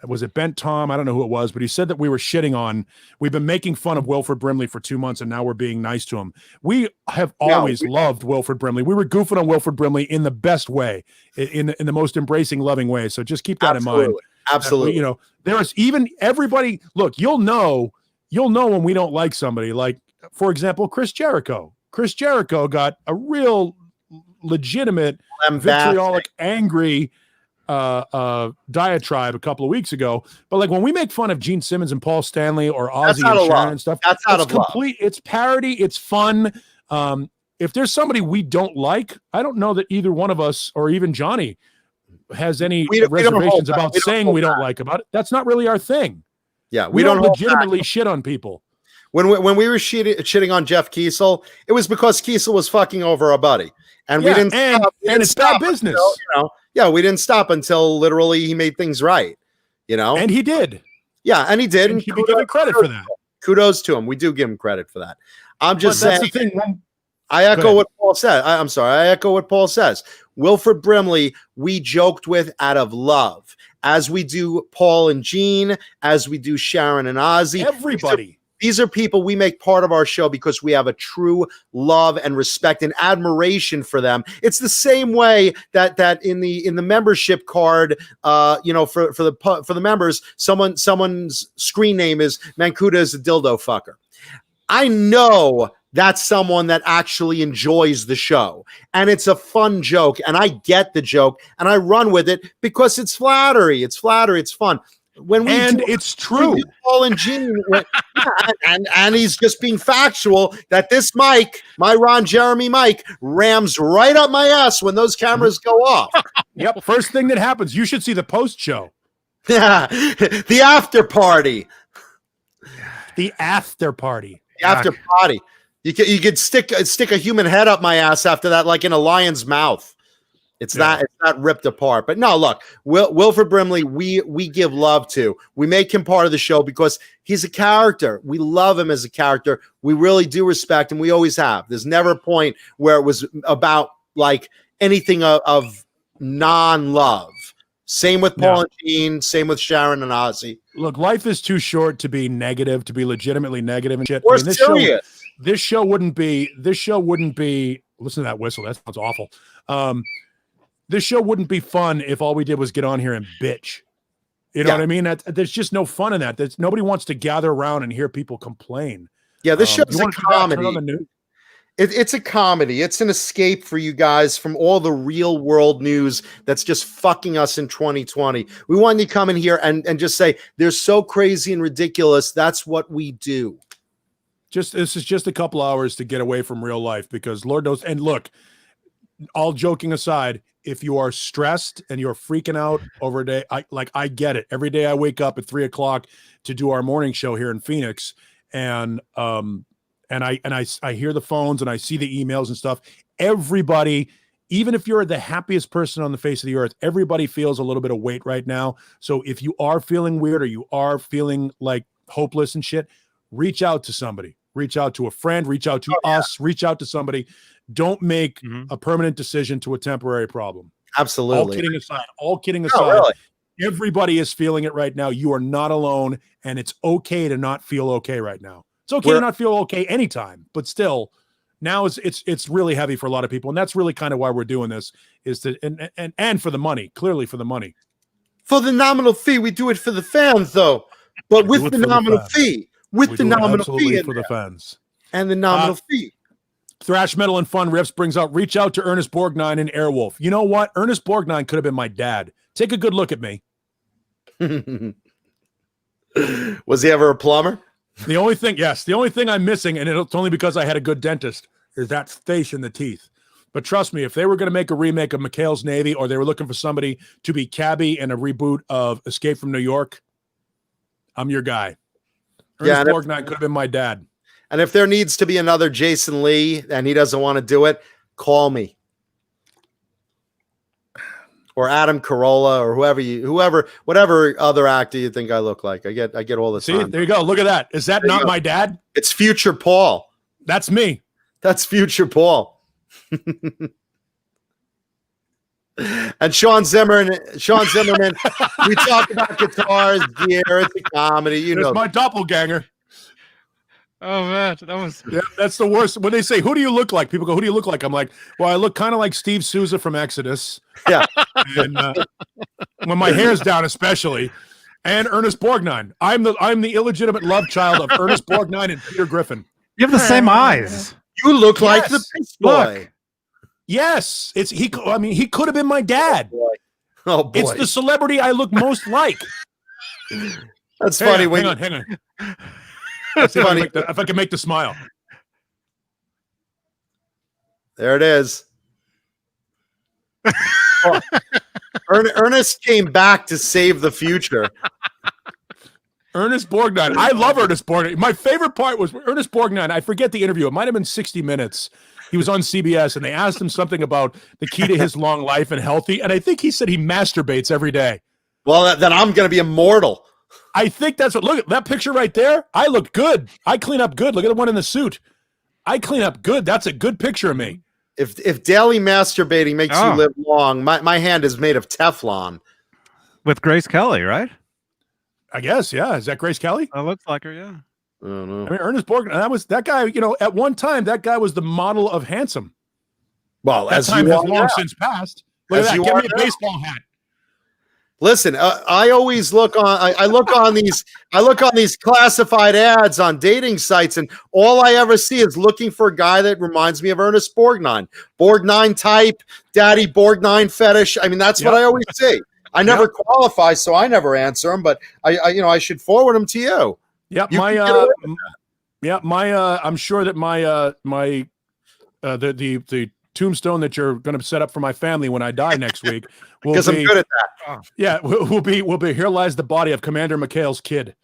Was it Bent Tom? I don't know who it was, but he said that we were shitting on. We've been making fun of Wilford Brimley for 2 months, and now we're being nice to him. We have always loved Wilford Brimley. We were goofing on Wilford Brimley in the best way, in the most embracing, loving way. So just keep that in mind.
Absolutely.
There is even everybody. Look, you'll know when we don't like somebody. Like, for example, Chris Jericho. Chris Jericho got a real legitimate, vitriolic, angry diatribe a couple of weeks ago. But like when we make fun of Gene Simmons and Paul Stanley or Ozzy and Sharon and stuff,
that's out of
complete. It's parody. It's fun. If there's somebody we don't like, I don't know that either one of us or even Johnny has any reservations about saying we don't like about it. That's not really our thing.
Yeah,
we don't legitimately shit on people.
When we were shitting on Jeff Kiesel, it was because Kiesel was fucking over our buddy, and we didn't stop.
And it's bad business.
We didn't stop until literally he made things right.
And he did.
Yeah, and he did.
And should be given credit for that.
Kudos to him. We do give him credit for that. I'm just saying.
That's the thing.
I echo what Paul said. I'm sorry. I echo what Paul says. Wilford Brimley, we joked with out of love, as we do Paul and Gene, as we do Sharon and Ozzy.
Everybody.
These are people we make part of our show because we have a true love and respect and admiration for them. It's the same way that in the membership card, you know, for the members, someone's screen name is Mancuda is a dildo fucker. I know that's someone that actually enjoys the show, and it's a fun joke, and I get the joke, and I run with it because it's flattery. It's flattery. It's fun.
It's true.
Paul and Gene, and he's just being factual that this mic, my Ron Jeremy mic, rams right up my ass when those cameras go off.
Yep. First thing that happens, you should see the post show.
Yeah, the after party.
The after party.
The after party. You could stick a human head up my ass after that, like in a lion's mouth. It's not ripped apart. But no, look, Wilford Brimley, we give love to. We make him part of the show because he's a character. We love him as a character. We really do respect him. We always have. There's never a point where it was about like anything of non-love. Same with Paul and Beane, same with Sharon and Ozzy.
Look, life is too short to be negative, to be legitimately negative and shit.
Or serious.
This show wouldn't be. Listen to that whistle. That sounds awful. This show wouldn't be fun if all we did was get on here and bitch. You know what I mean? There's just no fun in that. Nobody wants to gather around and hear people complain.
Yeah, this show's a comedy.
Turn on the news?
It's a comedy. It's an escape for you guys from all the real world news that's just fucking us in 2020. We wanted to come in here and just say they're so crazy and ridiculous. That's what we do.
This is just a couple hours to get away from real life because Lord knows. And look, all joking aside, if you are stressed and you're freaking out over a day, I get it. Every day I wake up at 3 o'clock to do our morning show here in Phoenix, and I hear the phones and I see the emails and stuff. Everybody, even if you're the happiest person on the face of the earth, everybody feels a little bit of weight right now. So if you are feeling weird or you are feeling like hopeless and shit, reach out to somebody. Reach out to a friend. Reach out to us. Reach out to somebody. Don't make a permanent decision to a temporary problem.
Absolutely.
All kidding aside,
really.
Everybody is feeling it right now. You are not alone, and it's okay to not feel okay right now. It's okay to not feel okay anytime, but still, now it's really heavy for a lot of people, and that's really kind of why we're doing this. Is to and for the money, clearly for the money,
for the nominal fee. We do it for the fans, though, but with the nominal fee, with the nominal fee
for the fans
and the nominal fee.
Thrash Metal and Fun Riffs brings out reach out to Ernest Borgnine and Airwolf. You know what? Ernest Borgnine could have been my dad. Take a good look at me.
Was he ever a plumber?
The only thing I'm missing, and it's only because I had a good dentist, is that face in the teeth. But trust me, if they were going to make a remake of McHale's Navy, or they were looking for somebody to be Cabby in a reboot of Escape from New York, I'm your guy. Ernest Borgnine could have been my dad.
And if there needs to be another Jason Lee and he doesn't want to do it, call me. Or Adam Carolla, or whatever other actor you think I look like. I get all the time.
See, there you go. Look at that. Is that not my dad?
It's future Paul.
That's me.
That's future Paul. And Sean Zimmerman, we talk about guitars, gear, it's a comedy.
There's my doppelganger.
Oh man,
that's the worst. When they say, "Who do you look like?" People go, "Who do you look like?" I'm like, "Well, I look kind of like Steve Souza from Exodus."
Yeah,
and when my hair's down, especially, and Ernest Borgnine. I'm the illegitimate love child of Ernest Borgnine and Peter Griffin.
You have the same eyes.
You look like the Beast Boy.
Yes, he could have been my dad.
Oh boy,
it's the celebrity I look most like.
That's funny.
Hang on. That's funny. If I can make the smile.
There it is. Ernest came back to save the future.
Ernest Borgnine. I love Ernest Borgnine. My favorite part was Ernest Borgnine. I forget the interview. It might have been 60 Minutes. He was on CBS, and they asked him something about the key to his long life and healthy, and I think he said he masturbates every day.
Well, then I'm going to be immortal.
I think that's what. Look at that picture right there. I look good. I clean up good. Look at the one in the suit. I clean up good. That's a good picture of me.
If daily masturbating makes you live long, my hand is made of Teflon.
With Grace Kelly, right?
I guess, yeah. Is that Grace Kelly?
That looks like her, yeah.
I don't know.
I mean, Ernest Borgnine, that guy, you know, at one time, that guy was the model of handsome.
Well,
That
as
time
you
has
are
long
now.
since passed. Look
As
at that.
you
Get
are
me a
now.
baseball hat.
Listen, I always look on. I look on these. I look on these classified ads on dating sites, and all I ever see is looking for a guy that reminds me of Ernest Borgnine. Borgnine type, daddy Borgnine fetish. I mean, that's what I always see. I never qualify, so I never answer them. But I should forward them to you.
Yeah,
You can get away with
I'm sure that the tombstone that you're going to set up for my family when I die next week will
because I'm
be,
good at that.
yeah, will be here lies the body of Commander McHale's kid.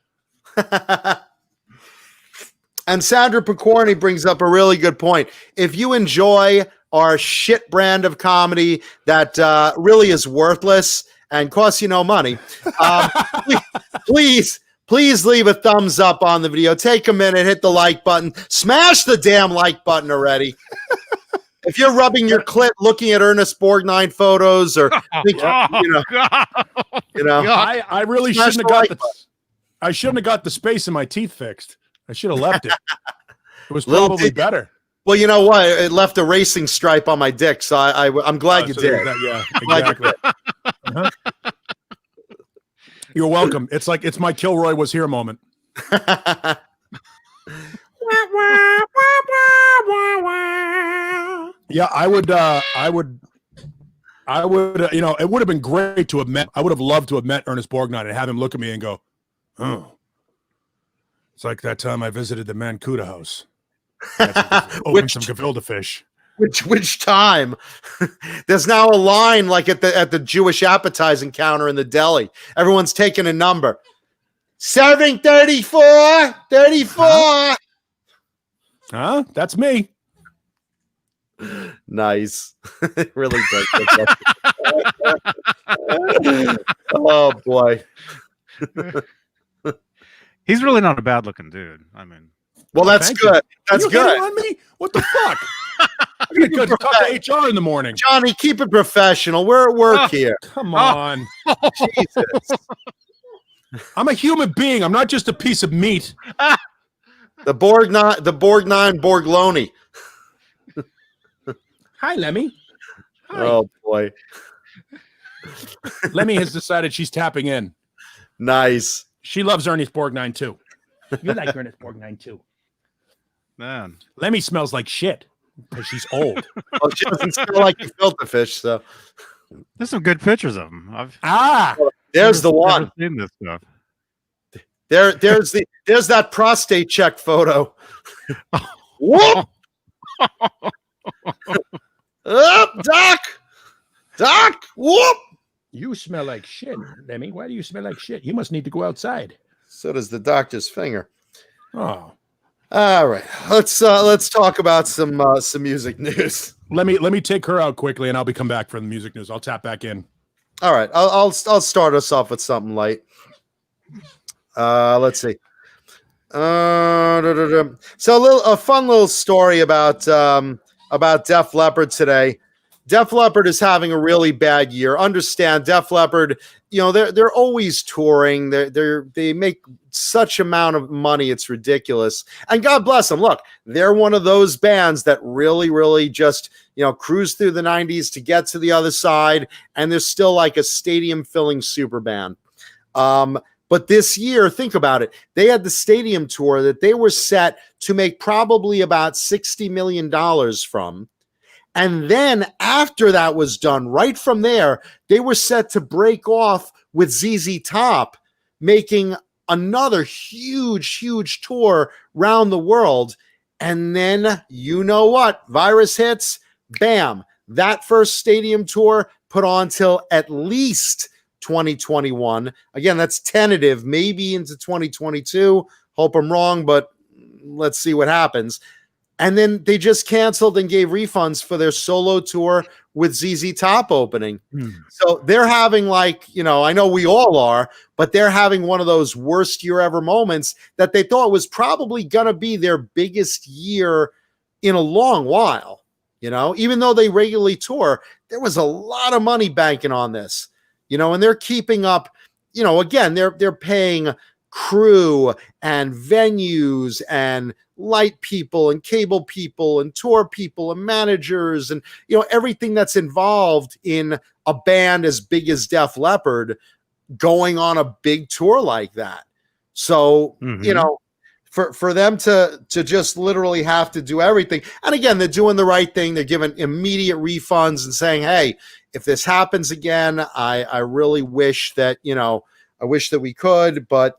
And Sandra Picorni brings up a really good point. If you enjoy our shit brand of comedy that really is worthless and costs you no money, please leave a thumbs up on the video. Take a minute, hit the like button, smash the damn like button already. If you're rubbing your clit looking at Ernest Borgnine photos or think,
I really
Smash
shouldn't
the
have
like
got I shouldn't have got the space in my teeth fixed. I should have left it. It was
Little
probably
did-
better.
well, you know what? It left a racing stripe on my dick, so I'm glad you
So
did.
there's that, yeah, exactly. Uh-huh. You're welcome. It's like it's my Kilroy was here moment. Yeah, I would, you know, it would have been great to have met. I would have loved to have met Ernest Borgnine and have him look at me and go, "Oh, it's like that time I visited the Mancuda house, opened some gefilte fish."
Which time? There's now a line like at the Jewish appetizing counter in the deli. Everyone's taking a number. Serving 34.
Huh? That's me.
Nice. It really does. Oh boy.
He's really not a bad looking dude. I mean,
Well, that's
Thank
good.
you.
That's
You hitting
good.
on me? What the fuck? I'm gonna go talk to HR in the morning.
Johnny, keep it professional. We're at work here.
Come on.
Jesus.
I'm a human being. I'm not just a piece of meat.
The Borgnine Borgloni.
Hi, Lemmy. Hi.
Oh boy.
Lemmy has decided she's tapping in.
Nice.
She loves Ernest Borgnine too. You like Ernest Borgnine too.
man,
Lemmy smells like shit because she's old.
Well, she doesn't smell like you filter fish, so
there's some good pictures of him. I've
there's the
never
one.
seen this stuff.
There's that prostate check photo. Whoop! Up, Doc! Whoop!
You smell like shit, Lemmy. Why do you smell like shit? You must need to go outside.
So does the doctor's finger.
Oh,
All right, let's talk about some music news.
let me take her out quickly, and I'll be come back for the music news. I'll tap back in.
All right, I'll start us off with something light. Let's see. So a fun little story about Def Leppard today. Def Leppard is having a really bad year. Understand, Def Leppard, you know, they're always touring. They make such amount of money, it's ridiculous. And God bless them. Look, they're one of those bands that really, really just, you know, cruise through the 90s to get to the other side, and they're still like a stadium-filling super band. But this year, think about it. They had the stadium tour that they were set to make probably about $60 million from. And then after that was done, right from there, they were set to break off with ZZ Top, making another huge, huge tour around the world. And then, you know what? Virus hits, bam. That first stadium tour put on till at least 2021. Again, that's tentative, maybe into 2022. Hope I'm wrong, but let's see what happens. And then they just canceled and gave refunds for their solo tour with ZZ Top opening. So they're having, like, you know, I know we all are, but they're having one of those worst year ever moments that they thought was probably going to be their biggest year in a long while. You know, even though they regularly tour, there was a lot of money banking on this, you know, and they're keeping up, you know, again, they're paying crew and venues and light people and cable people and tour people and managers and, everything that's involved in a band as big as Def Leppard going on a big tour like that. So, for them to just literally have to do everything. And again, they're doing the right thing. They're giving immediate refunds and saying, hey, if this happens again, I really wish that, I wish that we could, but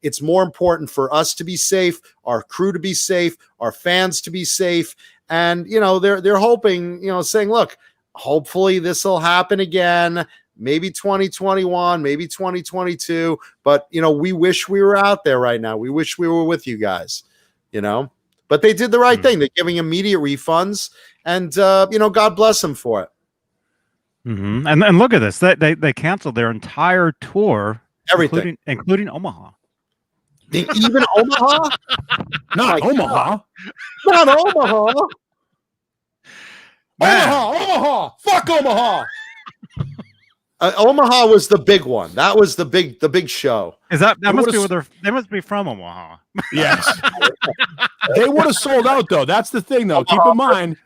it's more important for us to be safe, our crew to be safe, our fans to be safe. And, they're hoping, saying, look, hopefully this will happen again. Maybe 2021, maybe 2022, but we wish we were out there right now. We wish we were with you guys, but they did the right thing. They're giving immediate refunds, and God bless them for it.
And look at this. They canceled their entire tour,
everything,
including Omaha.
Even Omaha?
Not Omaha.
Not Omaha.
Omaha. Fuck Omaha.
Omaha was the big one. That was the big show.
Is that must be where they must be from Omaha?
Yes. They would have sold out though. That's the thing though. Keep in mind,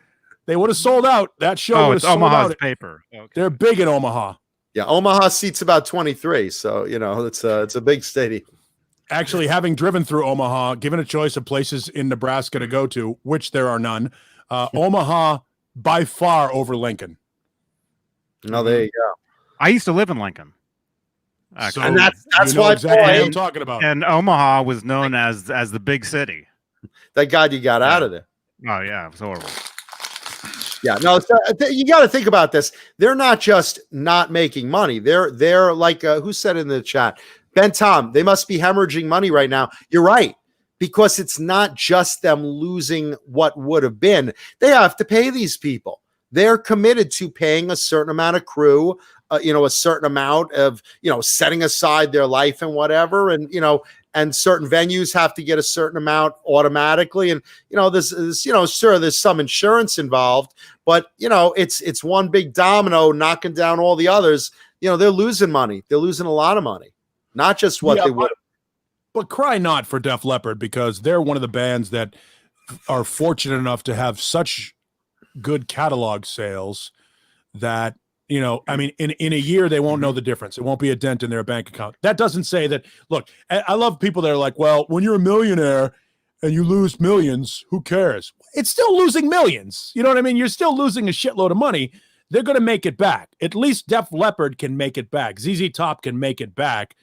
they would have sold out. That show would have sold
Omaha's
out.
paper. Okay.
They're big in Omaha.
Yeah, Omaha seats about 23, so it's a big stadium.
Actually, having driven through Omaha, given a choice of places in Nebraska to go to, which there are none, Omaha by far over Lincoln.
No, there you go.
I used to live in Lincoln.
So
and that's why
exactly what I'm talking about.
And Omaha was known as the big city.
Thank God you got out of there.
Oh yeah, it was horrible.
Yeah, no, you got to think about this. They're not just not making money. They're like who said in the chat, Ben Tom, they must be hemorrhaging money right now. You're right, because it's not just them losing what would have been. They have to pay these people. They're committed to paying a certain amount of crew, a certain amount of, setting aside their life and whatever. And, and certain venues have to get a certain amount automatically. And, there's sure, there's some insurance involved, but, it's one big domino knocking down all the others. They're losing money. They're losing a lot of money, not just what they would.
But cry not for Def Leppard, because they're one of the bands that are fortunate enough to have such good catalog sales that, I mean, in a year, they won't know the difference. It won't be a dent in their bank account. That doesn't say that. Look, I love people that are like, well, when you're a millionaire and you lose millions, who cares? It's still losing millions. You know what I mean? You're still losing a shitload of money. They're going to make it back. At least Def Leppard can make it back. ZZ Top can make it back.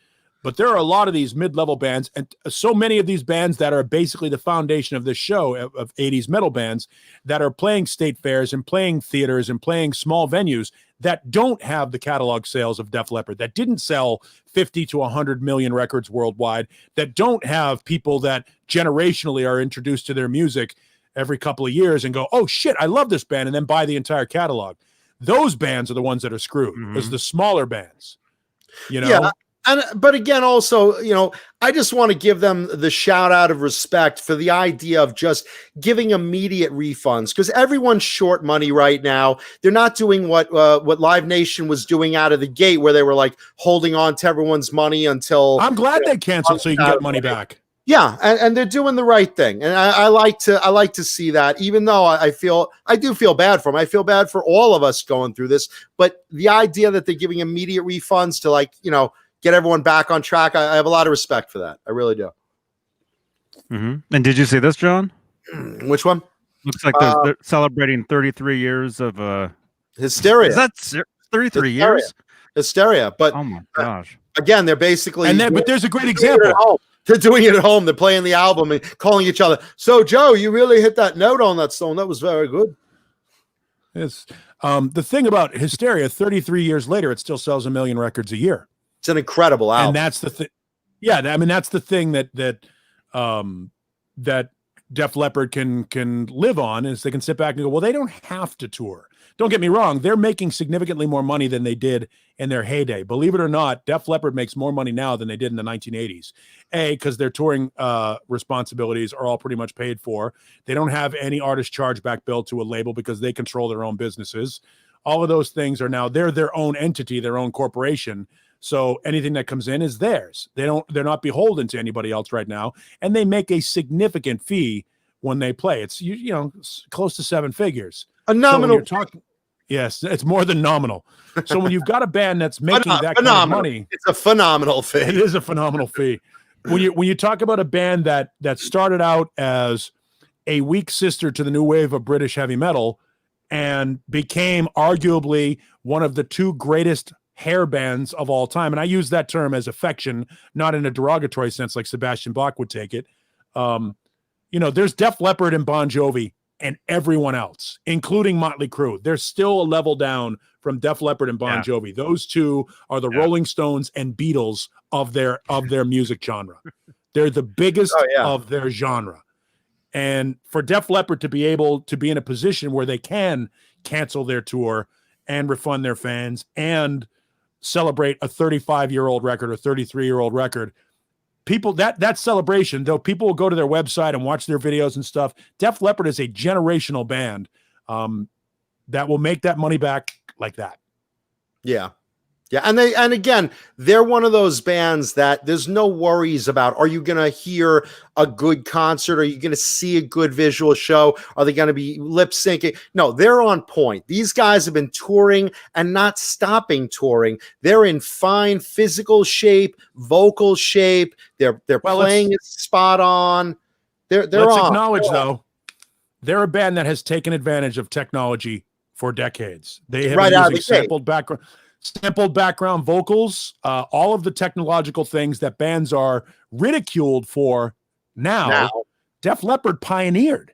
But there are a lot of these mid-level bands, and so many of these bands that are basically the foundation of this show of 80s metal bands that are playing state fairs and playing theaters and playing small venues that don't have the catalog sales of Def Leppard, that didn't sell 50 to 100 million records worldwide, that don't have people that generationally are introduced to their music every couple of years and go, oh shit, I love this band, and then buy the entire catalog. Those bands are the ones that are screwed. It's the smaller bands,
Yeah. But again, also, I just want to give them the shout out of respect for the idea of just giving immediate refunds, because everyone's short money right now. They're not doing what Live Nation was doing out of the gate, where they were like holding on to everyone's money until.
I'm glad they canceled so you can get money back.
Yeah, and they're doing the right thing, and I like to see that. Even though I do feel bad for them. I feel bad for all of us going through this. But the idea that they're giving immediate refunds to get everyone back on track, I have a lot of respect for that. I really do.
And did you see this, John?
Which one?
Looks like they're celebrating 33 years of
Hysteria.
Is that 33 years?
Hysteria. But
oh my gosh!
Again, they're basically.
But there's a great example.
They're doing it at home. They're playing the album and calling each other. So, Joe, you really hit that note on that song. That was very good.
Yes. The thing about Hysteria, 33 years later, it still sells 1 million records a year.
It's an incredible album.
And that's the thing. Yeah, I mean, that's the thing that Def Leppard can live on, is they can sit back and go, well, they don't have to tour. Don't get me wrong. They're making significantly more money than they did in their heyday. Believe it or not, Def Leppard makes more money now than they did in the 1980s. Because their touring responsibilities are all pretty much paid for. They don't have any artist chargeback bill to a label because they control their own businesses. All of those things are now, they're their own entity, their own corporation. So anything that comes in is theirs. They're not beholden to anybody else right now, and they make a significant fee when they play. It's close to 7 figures.
A nominal.
So talking, yes, it's more than nominal. So when you've got a band that's making that kind of money,
it's a phenomenal fee.
It is a phenomenal fee. When you talk about a band that started out as a weak sister to the new wave of British heavy metal and became arguably one of the 2 greatest hair bands of all time, and I use that term as affection, not in a derogatory sense like Sebastian Bach would take it. There's Def Leppard and Bon Jovi and everyone else, including Motley Crue. They're still a level down from Def Leppard and Bon Jovi. Those 2 are the Rolling Stones and Beatles of their music genre. They're the biggest of their genre. And for Def Leppard to be able to be in a position where they can cancel their tour and refund their fans and celebrate a 35-year-old record or 33-year-old record, people, that celebration, though, people will go to their website and watch their videos and stuff. Def Leppard is a generational band that will make that money back like that.
Yeah. Yeah. And again, they're one of those bands that there's no worries about. Are you going to hear a good concert? Are you going to see a good visual show? Are they going to be lip syncing? No, they're on point. These guys have been touring and not stopping touring. They're in fine physical shape, vocal shape. They're playing it spot on. Let's
acknowledge, though, they're a band that has taken advantage of technology for decades. They have been using sampled background vocals, all of the technological things that bands are ridiculed for now. Def Leppard pioneered.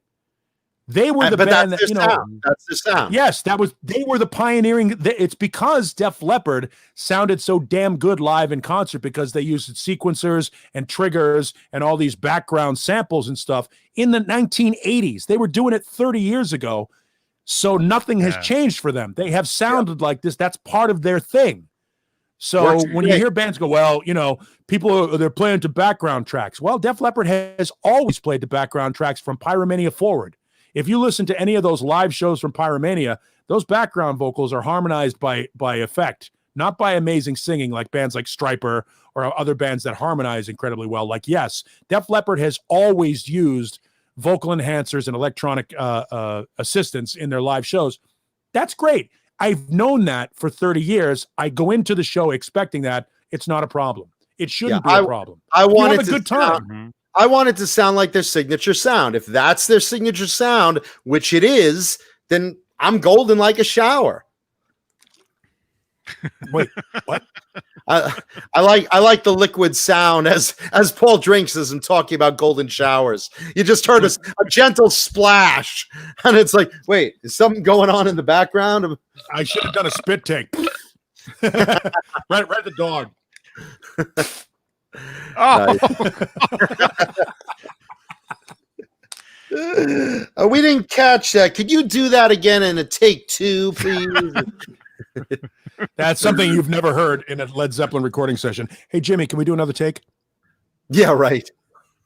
They were the band that,
that's the sound.
Yes, they were the pioneering. It's because Def Leppard sounded so damn good live in concert because they used sequencers and triggers and all these background samples and stuff in the 1980s. They were doing it 30 years ago. So nothing has changed for them. They have sounded like this. That's part of their thing. So when you hear bands go, well, they're playing to background tracks. Well, Def Leppard has always played to background tracks from Pyromania forward. If you listen to any of those live shows from Pyromania, those background vocals are harmonized by effect, not by amazing singing like bands like Stryper or other bands that harmonize incredibly well. Like, yes, Def Leppard has always used vocal enhancers and electronic assistants in their live shows. That's great. I've known that for 30 years. I go into the show expecting that. It's not a problem. It shouldn't be a problem.
I want
have a good time.
I want it to sound like their signature sound. If that's their signature sound, which it is, then I'm golden like a shower.
Wait, what?
I like the liquid sound as Paul drinks as I'm talking about golden showers. You just heard a gentle splash, and it's like, wait, is something going on in the background?
I should have done a spit take. right at the dog.
We didn't catch that. Could you do that again in a take 2, please?
That's something you've never heard in a Led Zeppelin recording session. Hey, Jimmy, can we do another take?
Yeah, right.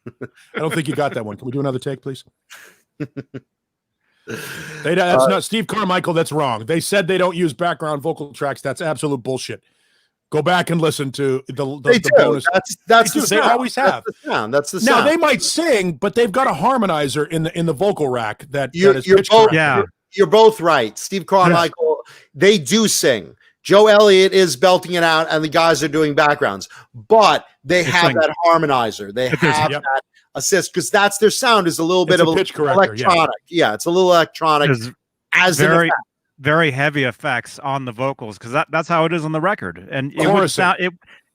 I don't think you got that one. Can we do another take, please? That's not Steve Carmichael. That's wrong. They said they don't use background vocal tracks. That's absolute bullshit. Go back and listen to the bonus. They always have.
That's the sound.
Now they might sing, but they've got a harmonizer in the vocal rack that is
you're
pitch
both,
correct.
You're both right. Steve Carmichael, they do sing. Joe Elliott is belting it out, and the guys are doing backgrounds. But they have that harmonizer. They have that assist because that's their sound is a little bit of
pitch corrector,
electronic. Yeah, it's a little electronic. As
very, very heavy effects on the vocals because that's how it is on the record, and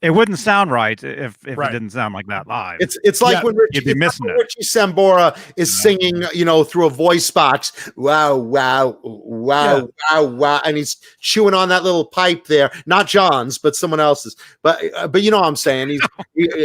it wouldn't sound right if it didn't sound like that live.
It's like when Richie Sambora is singing, through a voice box. Wow, wow, wow, wow, wow, and he's chewing on that little pipe there. Not John's, but someone else's. But you know what I'm saying? He's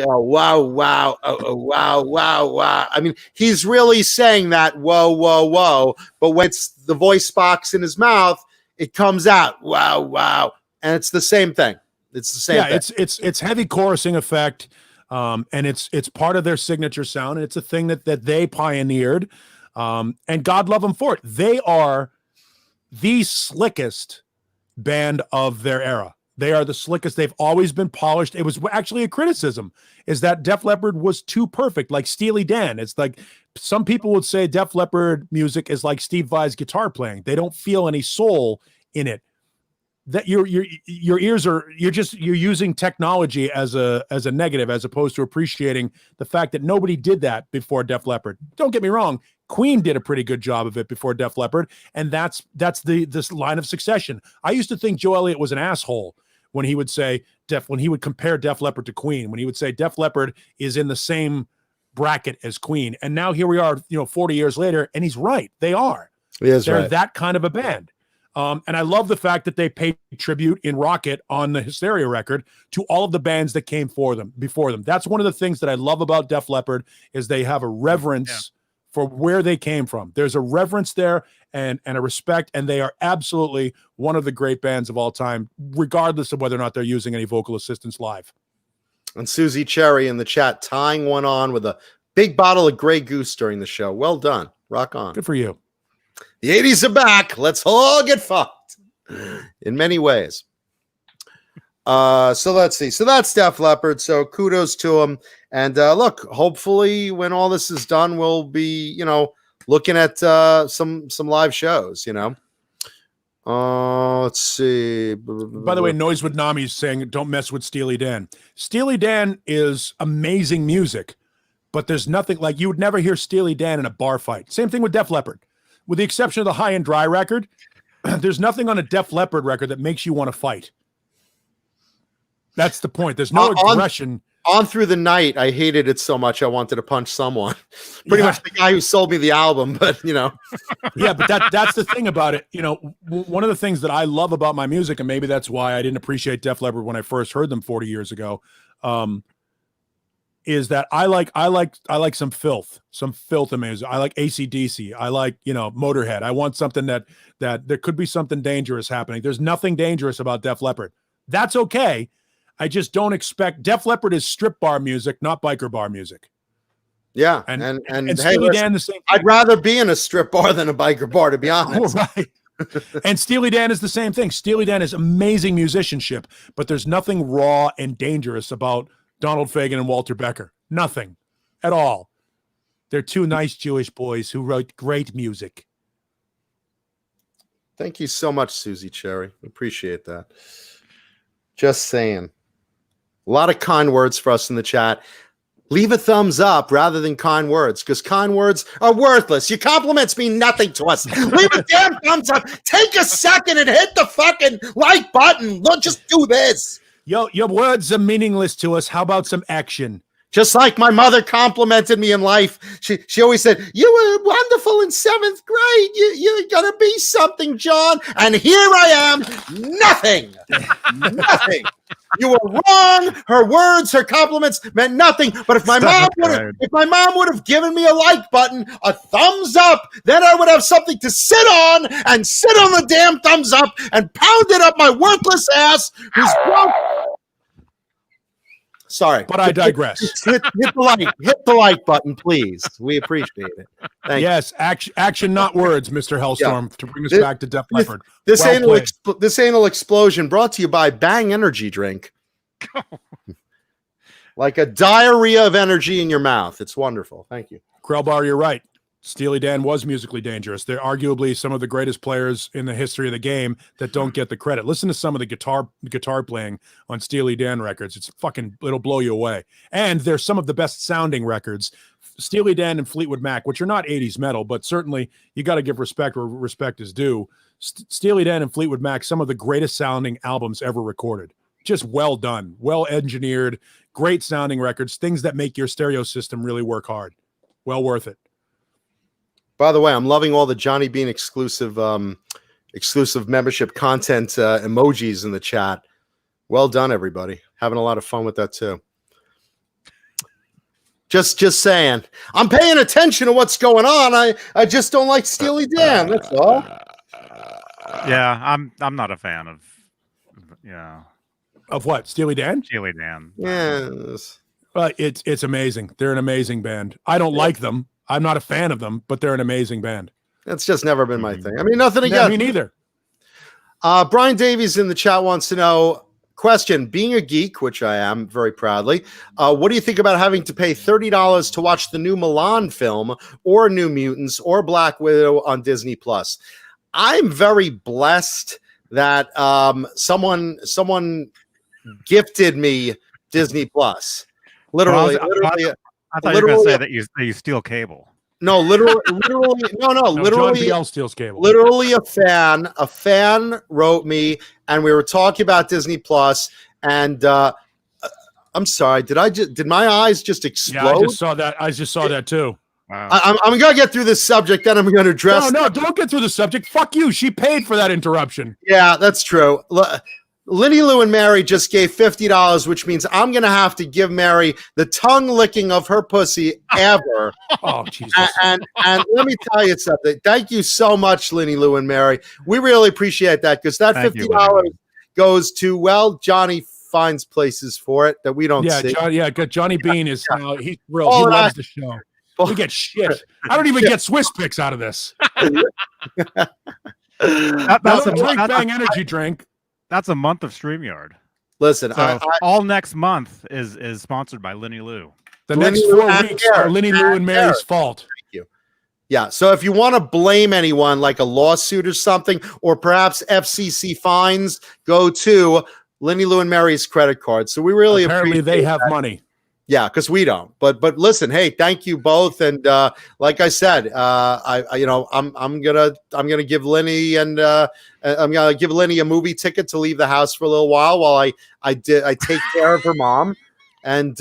wow, wow, wow, wow, wow. I mean, he's really saying that whoa, whoa, whoa. But when it's the voice box in his mouth, it comes out wow, wow, and it's the same thing. It's the same thing.
It's heavy chorusing effect, and it's part of their signature sound, and it's a thing that they pioneered, and God love them for it. They are the slickest band of their era. They are the slickest. They've always been polished. It was actually a criticism, is that Def Leppard was too perfect, like Steely Dan. It's like some people would say Def Leppard music is like Steve Vai's guitar playing. They don't feel any soul in it. That your ears are, you're using technology as a negative, as opposed to appreciating the fact that nobody did that before Def Leppard. Don't get me wrong, Queen did a pretty good job of it before Def Leppard, and that's this line of succession. I used to think Joe Elliott was an asshole when he would say when he would compare Def Leppard to Queen, when he would say Def Leppard is in the same bracket as Queen. And now here we are, 40 years later, and he's right. They are. They're right. That kind of a band. And I love the fact that they paid tribute in Rocket on the Hysteria record to all of the bands that came before them. That's one of the things that I love about Def Leppard, is they have a reverence for where they came from. There's a reverence there and a respect, and they are absolutely one of the great bands of all time, regardless of whether or not they're using any vocal assistance live.
And Susie Cherry in the chat tying one on with a big bottle of Grey Goose during the show. Well done. Rock on.
Good for you.
The 80s are back. Let's all get fucked in many ways. So let's see. So that's Def Leppard. So kudos to them. And look, hopefully when all this is done, we'll be, looking at some live shows, let's see.
By the way, Noisewood Nami is saying, don't mess with Steely Dan. Steely Dan is amazing music, but there's nothing like, you would never hear Steely Dan in a bar fight. Same thing with Def Leppard. With the exception of the High and Dry record, there's nothing on a Def Leppard record that makes you want to fight. That's the point. There's no aggression.
On Through the Night, I hated it so much I wanted to punch someone. Pretty much the guy who sold me the album, but
Yeah, but that's the thing about it. One of the things that I love about my music, and maybe that's why I didn't appreciate Def Leppard when I first heard them 40 years ago, is that I like some filth in music. I like AC/DC. I like, Motorhead. I want something that there could be something dangerous happening. There's nothing dangerous about Def Leppard. That's okay. I just don't expect. Def Leppard is strip bar music, not biker bar music.
Yeah,
and
hey,
Steely Dan the same.
I'd rather be in a strip bar than a biker bar, to be honest.
Oh, right. And Steely Dan is the same thing. Steely Dan is amazing musicianship, but there's nothing raw and dangerous about Donald Fagen and Walter Becker. Nothing at all. They're two nice Jewish boys who wrote great music.
Thank you so much, Susie Cherry. Appreciate that. Just saying. A lot of kind words for us in the chat. Leave a thumbs up rather than kind words, because kind words are worthless. Your compliments mean nothing to us. Leave a damn thumbs up. Take a second and hit the fucking like button. Let's just do this.
Your words are meaningless to us. How about some action?
Just like my mother complimented me in life. She always said, you were wonderful in 7th grade. You're going to be something, John. And here I am. Nothing. Nothing. You were wrong. Her words, her compliments meant nothing. But if my mom would have given me a like button, a thumbs up, then I would have something to sit on and sit on the damn thumbs up and pound it up my worthless ass who's broke. Sorry,
but I digress.
Hit the like button, please. We appreciate it.
Yes, action, not words, Mr. Hellstorm. Yeah. To bring us back to Def Leppard.
This anal explosion brought to you by Bang Energy Drink. Like a diarrhea of energy in your mouth. It's wonderful. Thank you.
Krellbar, you're right. Steely Dan was musically dangerous. They're arguably some of the greatest players in the history of the game that don't get the credit. Listen to some of the guitar playing on Steely Dan records. It'll blow you away. And they're some of the best sounding records. Steely Dan and Fleetwood Mac, which are not 80s metal, but certainly you got to give respect where respect is due. Steely Dan and Fleetwood Mac, some of the greatest sounding albums ever recorded. Just well done, well engineered, great sounding records, things that make your stereo system really work hard. Well worth it.
By the way, I'm loving all the Johnny Beane exclusive membership content emojis in the chat. Well done, everybody. Having a lot of fun with that too. Just saying. I'm paying attention to what's going on. I just don't like Steely Dan. That's all.
Yeah, I'm not a fan of. Yeah.
Of what? Steely Dan?
Steely Dan.
Yes.
It's amazing. They're an amazing band. I don't like them. I'm not a fan of them, but they're an amazing band.
That's just never been my thing. I mean, nothing against.
Me neither.
Brian Davies in the chat wants to know, question, being a geek, which I am very proudly, what do you think about having to pay $30 to watch the new Milan film or New Mutants or Black Widow on Disney Plus? I'm very blessed that someone gifted me Disney Plus. Literally,
I thought you were going to say that you steal cable.
No, literally,
John BL steals cable.
Literally, a fan wrote me, and we were talking about Disney Plus, and I'm sorry, did my eyes just explode?
Yeah, I just saw that too.
Wow.
I'm gonna get through this subject, then I'm gonna address.
No, don't get through the subject. Fuck you. She paid for that interruption.
Yeah, that's true. Linny Lou and Mary just gave $50, which means I'm gonna have to give Mary the tongue licking of her pussy ever.
Oh, Jesus.
And let me tell you something. Thank you so much, Linny Lou and Mary. We really appreciate that, because that $50 goes to, well, Johnny finds places for it that we don't see.
Johnny Beane is now, he's thrilled. He loves the show. We get shit. I don't even get Swiss picks out of this.
That's
a bang energy drink.
That's a month of StreamYard.
Listen,
so all next month is sponsored by Linny Lou.
The next 4 weeks are Linny Lou and Mary's fault.
Thank you. Yeah, so if you want to blame anyone, like a lawsuit or something, or perhaps FCC fines, go to Linny Lou and Mary's credit card. So we really
apparently they have money.
Yeah, because we don't. But listen, hey, thank you both. And like I said, I'm gonna give Linny a movie ticket to leave the house for a little while I take care of her mom. And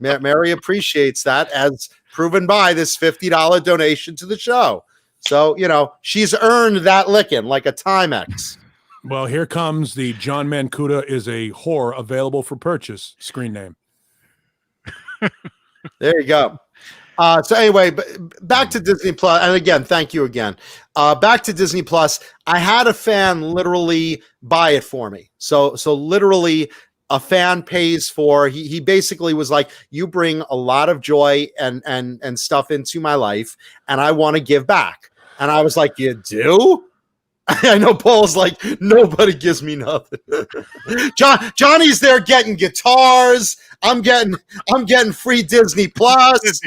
Mary appreciates that, as proven by this $50 donation to the show. So she's earned that licking like a Timex.
Well, here comes the John Mancuda is a whore available for purchase screen name.
There you go. So anyway, back to Disney Plus, and again, thank you again. Back to Disney Plus. I had a fan literally buy it for me. So literally, a fan pays for. He basically was like, "You bring a lot of joy and stuff into my life, and I want to give back." And I was like, "You do?" I know Paul's like, nobody gives me nothing. Johnny's there getting guitars. I'm getting free Disney Plus.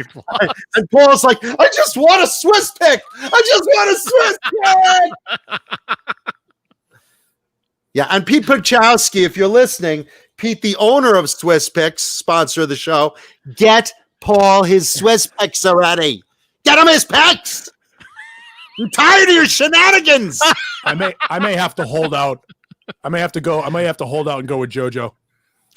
And Paul's like, I just want a Swiss pick. I just want a Swiss pick. Yeah, and Pete Puchowski, if you're listening, Pete, the owner of Swiss Picks, sponsor of the show, get Paul his Swiss Picks already. Get him his picks. I'm tired of your shenanigans.
I may have to hold out. I may have to hold out and go with JoJo.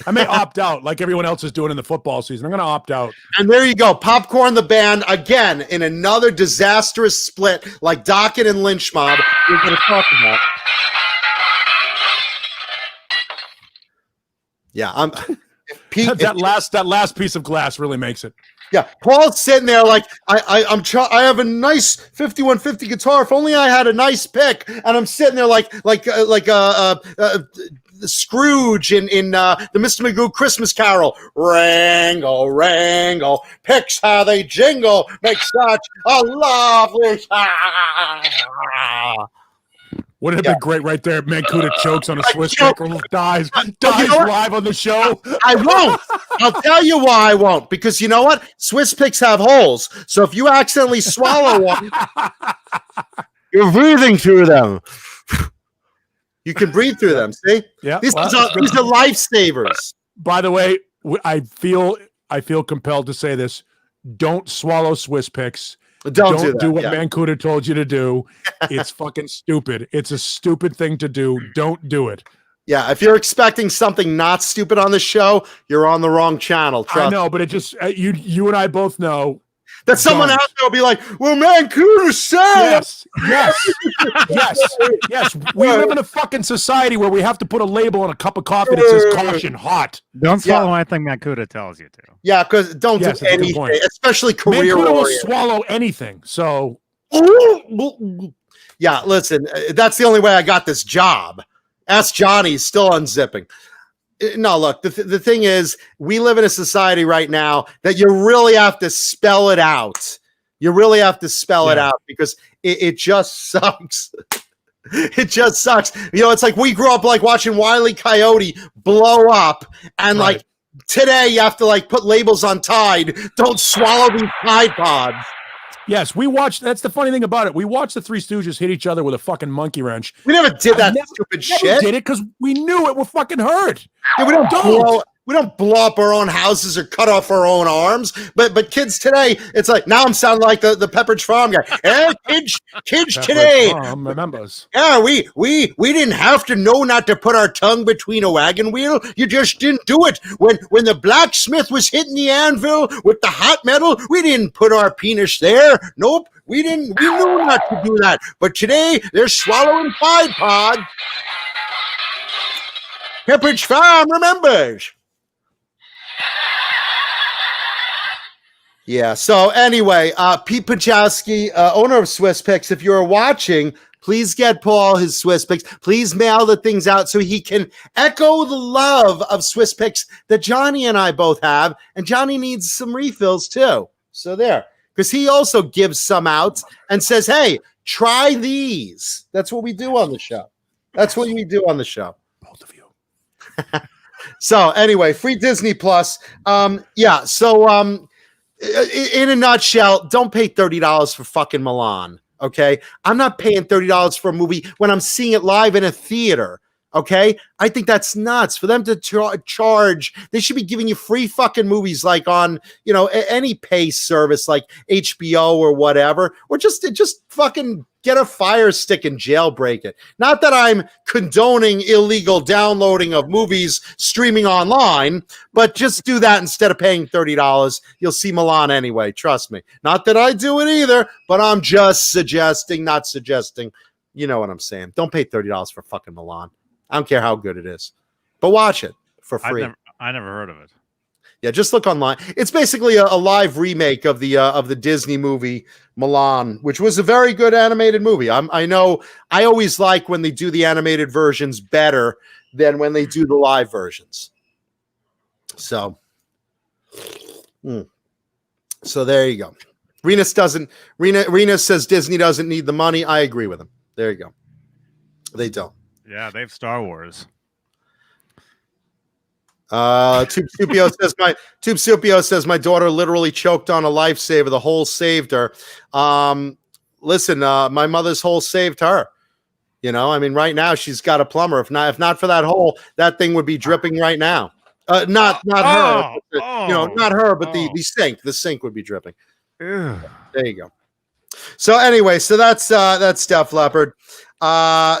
I may opt out like everyone else is doing in the football season. I'm going to opt out.
And there you go. Popcorn the band again in another disastrous split like Dokken and Lynch Mob we're going to talk about. Yeah, Pete,
that last piece of glass really makes it.
Yeah, Paul's sitting there like I have a nice 5150 guitar. If only I had a nice pick. And I'm sitting there like Scrooge in the Mr. Magoo Christmas Carol. Wrangle, wrangle, picks how they jingle, make such a lovely sound.
Wouldn't it be great right there? Mancuda chokes on a Swiss pick or dies live on the show.
I won't. I'll tell you why I won't. Because you know what? Swiss picks have holes. So if you accidentally swallow one, you're breathing through them. You can breathe through them. See?
Yeah.
These are lifesavers.
By the way, I feel compelled to say this. Don't swallow Swiss picks. Don't do what Mancuda told you to do. It's fucking stupid. It's a stupid thing to do. Don't do it.
Yeah, if you're expecting something not stupid on the show, you're on the wrong channel. Trust.
I know, but it just you and I both know
that someone out there will be like, "Well, Mancuda said."
Yes. We live in a fucking society where we have to put a label on a cup of coffee that says "caution, hot."
Don't swallow anything Mancuda tells you to.
Yeah, because don't do anything, especially career.
Mancuda will swallow anything. So,
yeah, listen, that's the only way I got this job. Ask Johnny, he's still unzipping. No, look, the thing is, we live in a society right now that you really have to spell it out. You really have to spell it out because it just sucks. It just sucks. You know, it's like we grew up like watching Wile E. Coyote blow up, and like today you have to like put labels on Tide. Don't swallow these Tide Pods.
Yes, we watched. That's the funny thing about it. We watched the Three Stooges hit each other with a fucking monkey wrench.
We never did that stupid shit.
We did it because we knew it would fucking hurt.
Yeah, we don't blow up our own houses or cut off our own arms. But kids today, it's like now I'm sounding like the Pepperidge Farm guy. Hey, kids today.
Remembers.
Yeah, we didn't have to know not to put our tongue between a wagon wheel. You just didn't do it. When the blacksmith was hitting the anvil with the hot metal, we didn't put our penis there. Nope, we didn't. We knew not to do that. But today they're swallowing Tide Pods. Pepperidge Farm remembers. Yeah, so anyway, Pete Pachowski, owner of Swiss Picks, if you're watching, please get Paul his Swiss Picks. Please mail the things out so he can echo the love of Swiss Picks that Johnny and I both have. And Johnny needs some refills too. So there, because he also gives some out and says, hey, try these. That's what we do on the show. That's what we do on the show.
Both of you.
So anyway, free Disney Plus. In a nutshell, don't pay $30 for fucking Milan. Okay, I'm not paying $30 for a movie when I'm seeing it live in a theater. Okay, I think that's nuts for them to charge. They should be giving you free fucking movies like on, you know, any pay service like HBO or whatever, or just fucking get a Fire Stick and jailbreak it. Not that I'm condoning illegal downloading of movies streaming online, but just do that instead of paying $30. You'll see Milan anyway. Trust me. Not that I do it either, but I'm just suggesting, not suggesting. You know what I'm saying? Don't pay $30 for fucking Milan. I don't care how good it is, but watch it for free.
I never heard of it.
Yeah, just look online. It's basically a live remake of the Disney movie Milan, which was a very good animated movie. I know I always like when they do the animated versions better than when they do the live versions. So there you go. Rena says Disney doesn't need the money. I agree with him. There you go. They don't.
Yeah, they have Star Wars.
Tube Supio says my daughter literally choked on a lifesaver. The hole saved her. Listen, my mother's hole saved her. You know, I mean, right now she's got a plumber. If not for that hole, that thing would be dripping right now. Not her. But not her, but the sink. The sink would be dripping. There you go. So anyway, that's Def Leppard.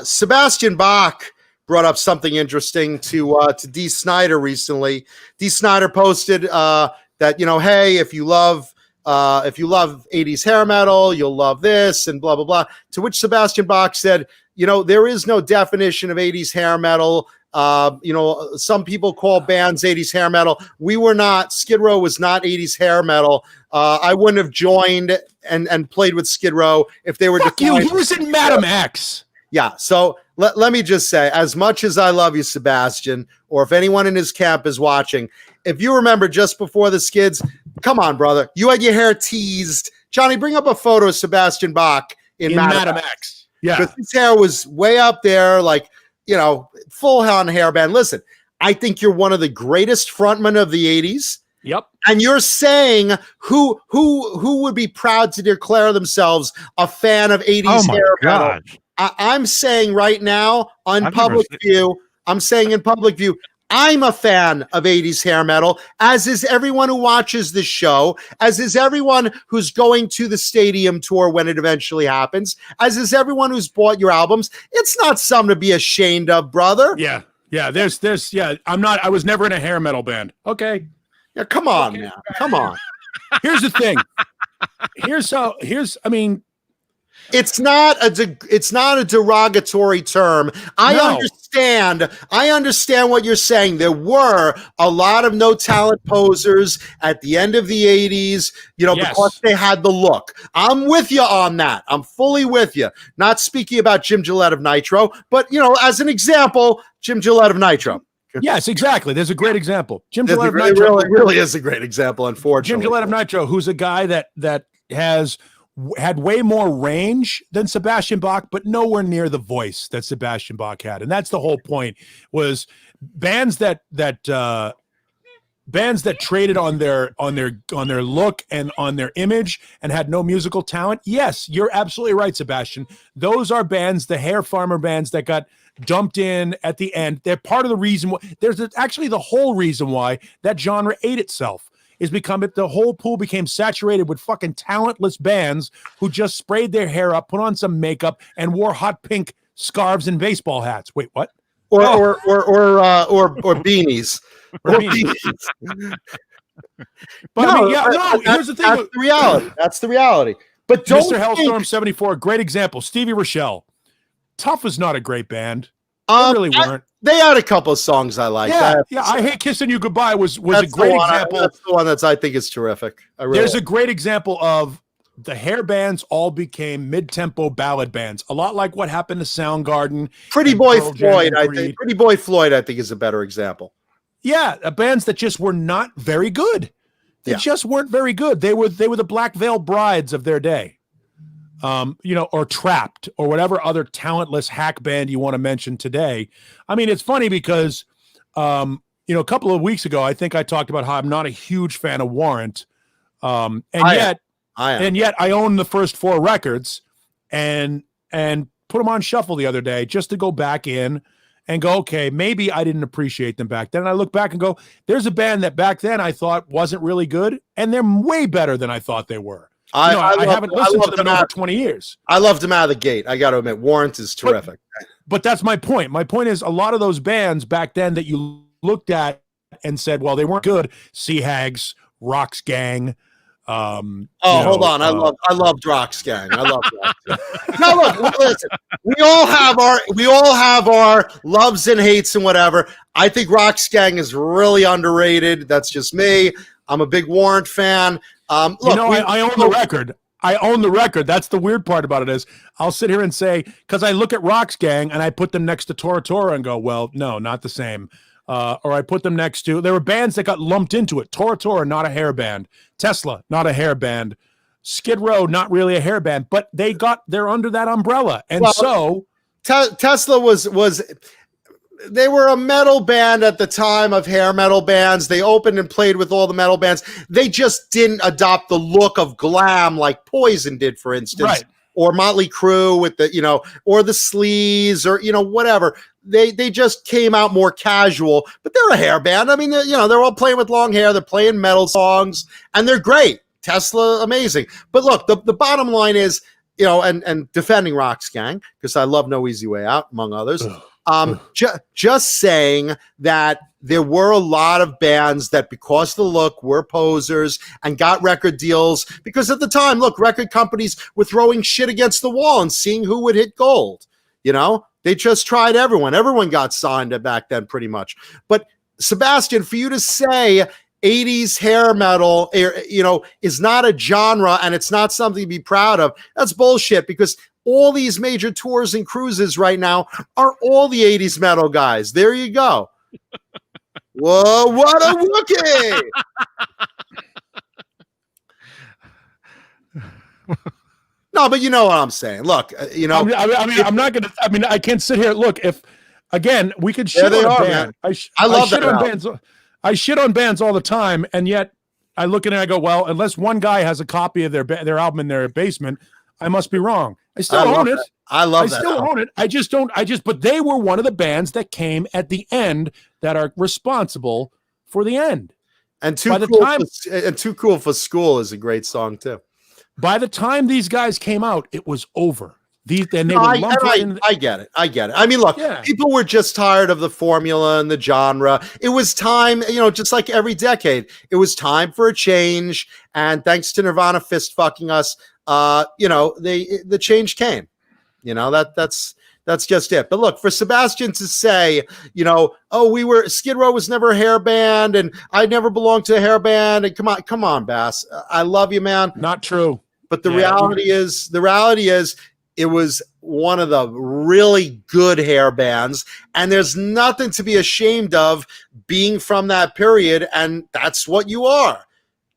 Sebastian Bach brought up something interesting to Dee Snider recently. Dee Snider posted that, you know, hey, if you love 80s hair metal, you'll love this and blah blah blah. To which Sebastian Bach said, you know, there is no definition of 80s hair metal. You know, some people call bands 80s hair metal. We were not. Skid Row was not 80s hair metal. I wouldn't have joined and played with Skid Row if they were.
Fuck you. He was in Madam X.
Yeah. So let me just say, as much as I love you, Sebastian, or if anyone in his camp is watching, if you remember just before the Skids, come on, brother, you had your hair teased. Johnny, bring up a photo of Sebastian Bach in Madam X.
Yeah.
Because his hair was way up there, like, you know, full on hairband. Listen, I think you're one of the greatest frontmen of the 80s.
Yep.
And you're saying who would be proud to declare themselves a fan of 80s hair metal? I'm saying right now on public view, I'm saying in public view, I'm a fan of 80s hair metal, as is everyone who watches this show, as is everyone who's going to the stadium tour when it eventually happens, as is everyone who's bought your albums. It's not something to be ashamed of, brother.
Yeah. I was never in a hair metal band. Okay.
Yeah, come on, man. Come on.
Here's the thing.
It's not a derogatory term. I understand what you're saying. There were a lot of no talent posers at the end of the 80s, you know, because they had the look. I'm with you on that. I'm fully with you. Not speaking about Jim Gillette of Nitro, but, you know, as an example, Jim Gillette of Nitro.
Yes, exactly. There's a great example. Jim Gillette of
Nitro really is a great example, unfortunately.
Jim Gillette of Nitro, who's a guy that has had way more range than Sebastian Bach, but nowhere near the voice that Sebastian Bach had. And that's the whole point, was bands that traded on their look and on their image and had no musical talent. Yes, you're absolutely right, Sebastian. Those are bands, the hair farmer bands that got dumped in at the end. They're part of the reason why, actually the whole reason why that genre ate itself, is the whole pool became saturated with fucking talentless bands who just sprayed their hair up, put on some makeup, and wore hot pink scarves and baseball hats. Wait, what?
Or beanies. Or beanies.
But here's the thing.
That's the reality. That's the reality. But don't
Mr. Hellstorm 74, great example. Stevie Rochelle. Tough is not a great band. They really weren't.
They had a couple of songs I like.
Yeah, I Hate Kissing You Goodbye was a great example.
That's the one that I think is terrific.
There's a great example of the hair bands all became mid-tempo ballad bands, a lot like what happened to Soundgarden.
Pretty Boy Floyd, I think. Pretty Boy Floyd, I think, is a better example.
Yeah, bands that just were not very good. They just weren't very good. They were the Black Veil Brides of their day. Or Trapped, or whatever other talentless hack band you want to mention today. I mean, it's funny because, a couple of weeks ago, I think I talked about how I'm not a huge fan of Warrant. Yet I own the first 4 records and put them on shuffle the other day just to go back in and go, okay, maybe I didn't appreciate them back then. And I look back and go, there's a band that back then I thought wasn't really good, and they're way better than I thought they were. I haven't listened to them in over 20 years.
I loved them out of the gate. I got to admit, Warrant is terrific.
But that's my point. My point is, a lot of those bands back then that you looked at and said, well, they weren't good. Sea Hags, Rocks Gang.
Hold on. I loved Rocks Gang. I love Rocks Gang. Now look, listen. We all have our loves and hates and whatever. I think Rocks Gang is really underrated. That's just me. I'm a big Warrant fan. I own the record. I own the record. That's the weird part about it, is I'll sit here and say, because I look at Rocks Gang and I put them next to Tora Tora and go, well, no, not the same. Or I put them next to, there were bands that got lumped into it. Tora Tora, not a hair band. Tesla, not a hair band. Skid Row, not really a hair band, but they're under that umbrella. And Tesla they were a metal band at the time of hair metal bands. They opened and played with all the metal bands. They just didn't adopt the look of glam like Poison did, for instance,
right.
Or Motley Crue with the, or the Sleaze, or, whatever. They just came out more casual, but they're a hair band. I mean, they're all playing with long hair. They're playing metal songs, and they're great. Tesla, amazing. But look, the bottom line is, and defending Rocks Gang, because I love No Easy Way Out, among others. Just saying that there were a lot of bands that, because of the look, were posers and got record deals, because at the time, look, record companies were throwing shit against the wall and seeing who would hit gold. They just tried everyone. Everyone got signed back then, pretty much. But Sebastian, for you to say 80s hair metal, is not a genre and it's not something to be proud of, that's bullshit, because all these major tours and cruises right now are all the 80s metal guys. There you go. Whoa, what a rookie! No, but you know what I'm saying. Look,
I'm not gonna. I mean, I can't sit here. Look, if again, we could shit on a band.
I love shit on
bands. I shit on bands all the time, and yet I look at it and I go, well, unless one guy has a copy of their album in their basement, I must be wrong. I still own it.
I
still own it. I just don't. But they were one of the bands that came at the end that are responsible for the end.
And Too Cool for School is a great song too.
By the time these guys came out, it was over. I get it. I mean, look, people were just tired of the formula and the genre. It was time, just like every decade, it was time for a change. And thanks to Nirvana fist fucking us, the change came. That's just it. But look, for Sebastian to say, Skid Row was never a hair band, and I never belonged to a hair band. And come on, Bass. I love you, man. Not true.
But the reality is, it was one of the really good hair bands, and there's nothing to be ashamed of being from that period, and that's what you are.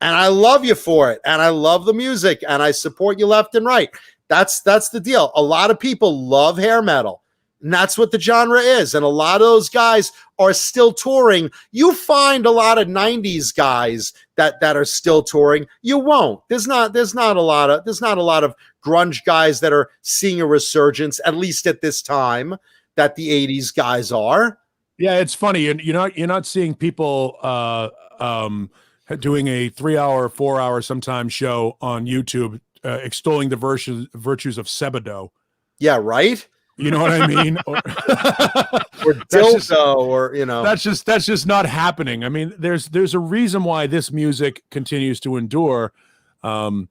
and I love you for it, and I love the music, and I support you left and right. That's the deal. A lot of people love hair metal, and that's what the genre is. And a lot of those guys are still touring. You find a lot of 90s guys that are still touring. You won't. There's not a lot of grunge guys that are seeing a resurgence, at least at this time, that the 80s guys are.
Yeah, it's funny. You're not seeing people doing a 3-hour, 4-hour sometimes show on YouTube extolling the virtues of Sebado.
Yeah, right.
You know what I mean?
Or dildo, or
that's just not happening. I mean, there's a reason why this music continues to endure. I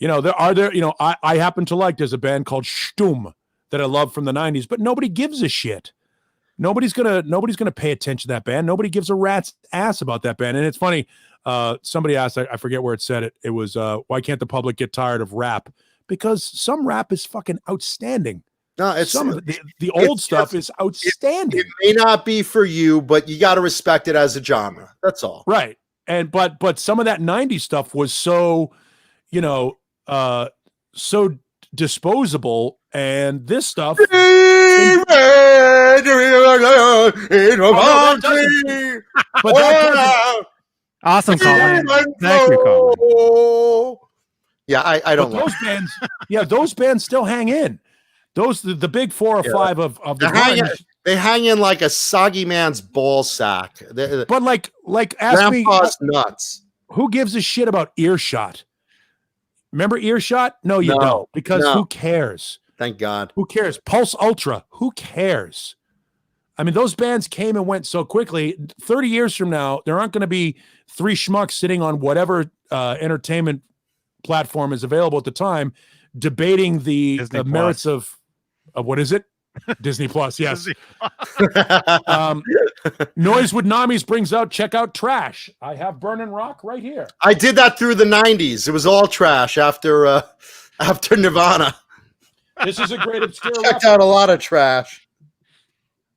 happen to like. There's a band called Stum that I love from the 90s, but nobody gives a shit. Nobody's gonna pay attention to that band. Nobody gives a rat's ass about that band. And it's funny. Somebody asked, I forget where it said it. It was, why can't the public get tired of rap? Because some rap is fucking outstanding.
No, it's
some of the old stuff is outstanding.
It may not be for you, but you got to respect it as a genre. That's all.
Right. And but some of that 90s stuff was so, so disposable, and this stuff.
Awesome, Colin. Thank you, Colin.
Yeah, I don't.
Those bands. Yeah, those bands still hang in. The big 4 or 5 of the grunge,
they hang in like a soggy man's ball sack.
But like ask me,
nuts.
Who gives a shit about Earshot? Remember Earshot? No, you don't, because who cares?
Thank God.
Who cares? Pulse Ultra. Who cares? I mean, those bands came and went so quickly. 30 years from now, there aren't going to be 3 schmucks sitting on whatever entertainment platform is available at the time debating the merits of what is it? Disney Plus, yes. Noise with Namis brings out, check out Trash. I have Burnin' Rock right here.
I did that through the 90s. It was all trash after Nirvana.
This is a great obscure
Checked out a lot of trash.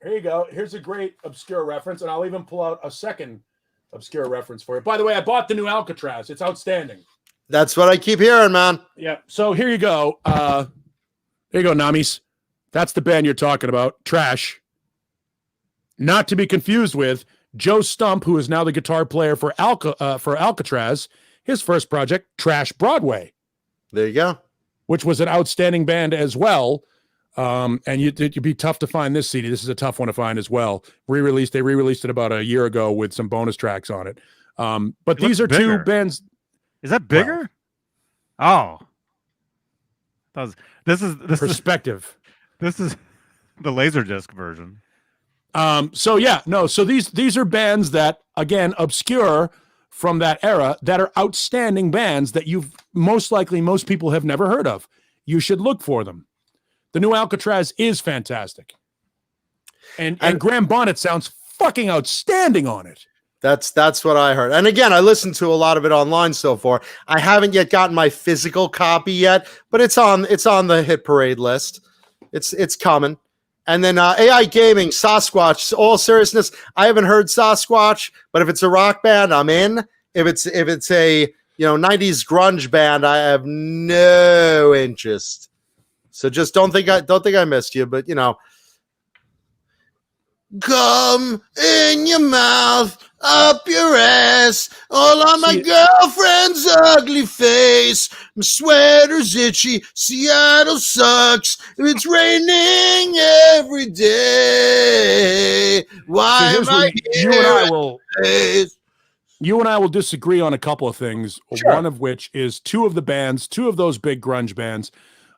Here you go. Here's a great obscure reference, and I'll even pull out a second obscure reference for you. By the way, I bought the new Alcatraz. It's outstanding.
That's what I keep hearing, man.
Yeah. So here you go. Here you go, Namis. That's the band you're talking about. Trash. Not to be confused with Joe Stump, who is now the guitar player for Alcatraz. His first project, Trash Broadway.
There you go.
Which was an outstanding band as well. And you'd be tough to find this CD. This is a tough one to find as well. They re-released it about a year ago with some bonus tracks on it. But these are bigger. 2 bands.
Is that bigger? Wow. Oh, this is
perspective.
This is the Laserdisc version.
So these are bands that, again, obscure from that era, that are outstanding bands that most people have never heard of. You should look for them. The new Alcatraz is fantastic. And Graham Bonnet sounds fucking outstanding on it.
That's what I heard. And again, I listened to a lot of it online so far. I haven't yet gotten my physical copy yet, but it's on the hit parade list. It's coming. And then AI Gaming, Sasquatch. All seriousness, I haven't heard Sasquatch, but if it's a rock band, I'm in. If it's a 90s grunge band, I have no interest. So just don't think I missed you, but come in your mouth, up your ass, all on my girlfriend's ugly face. My sweater's itchy, Seattle sucks, it's raining every day. Why am I here?
You and I will disagree on a couple of things. Sure. One of which is 2 of those big grunge bands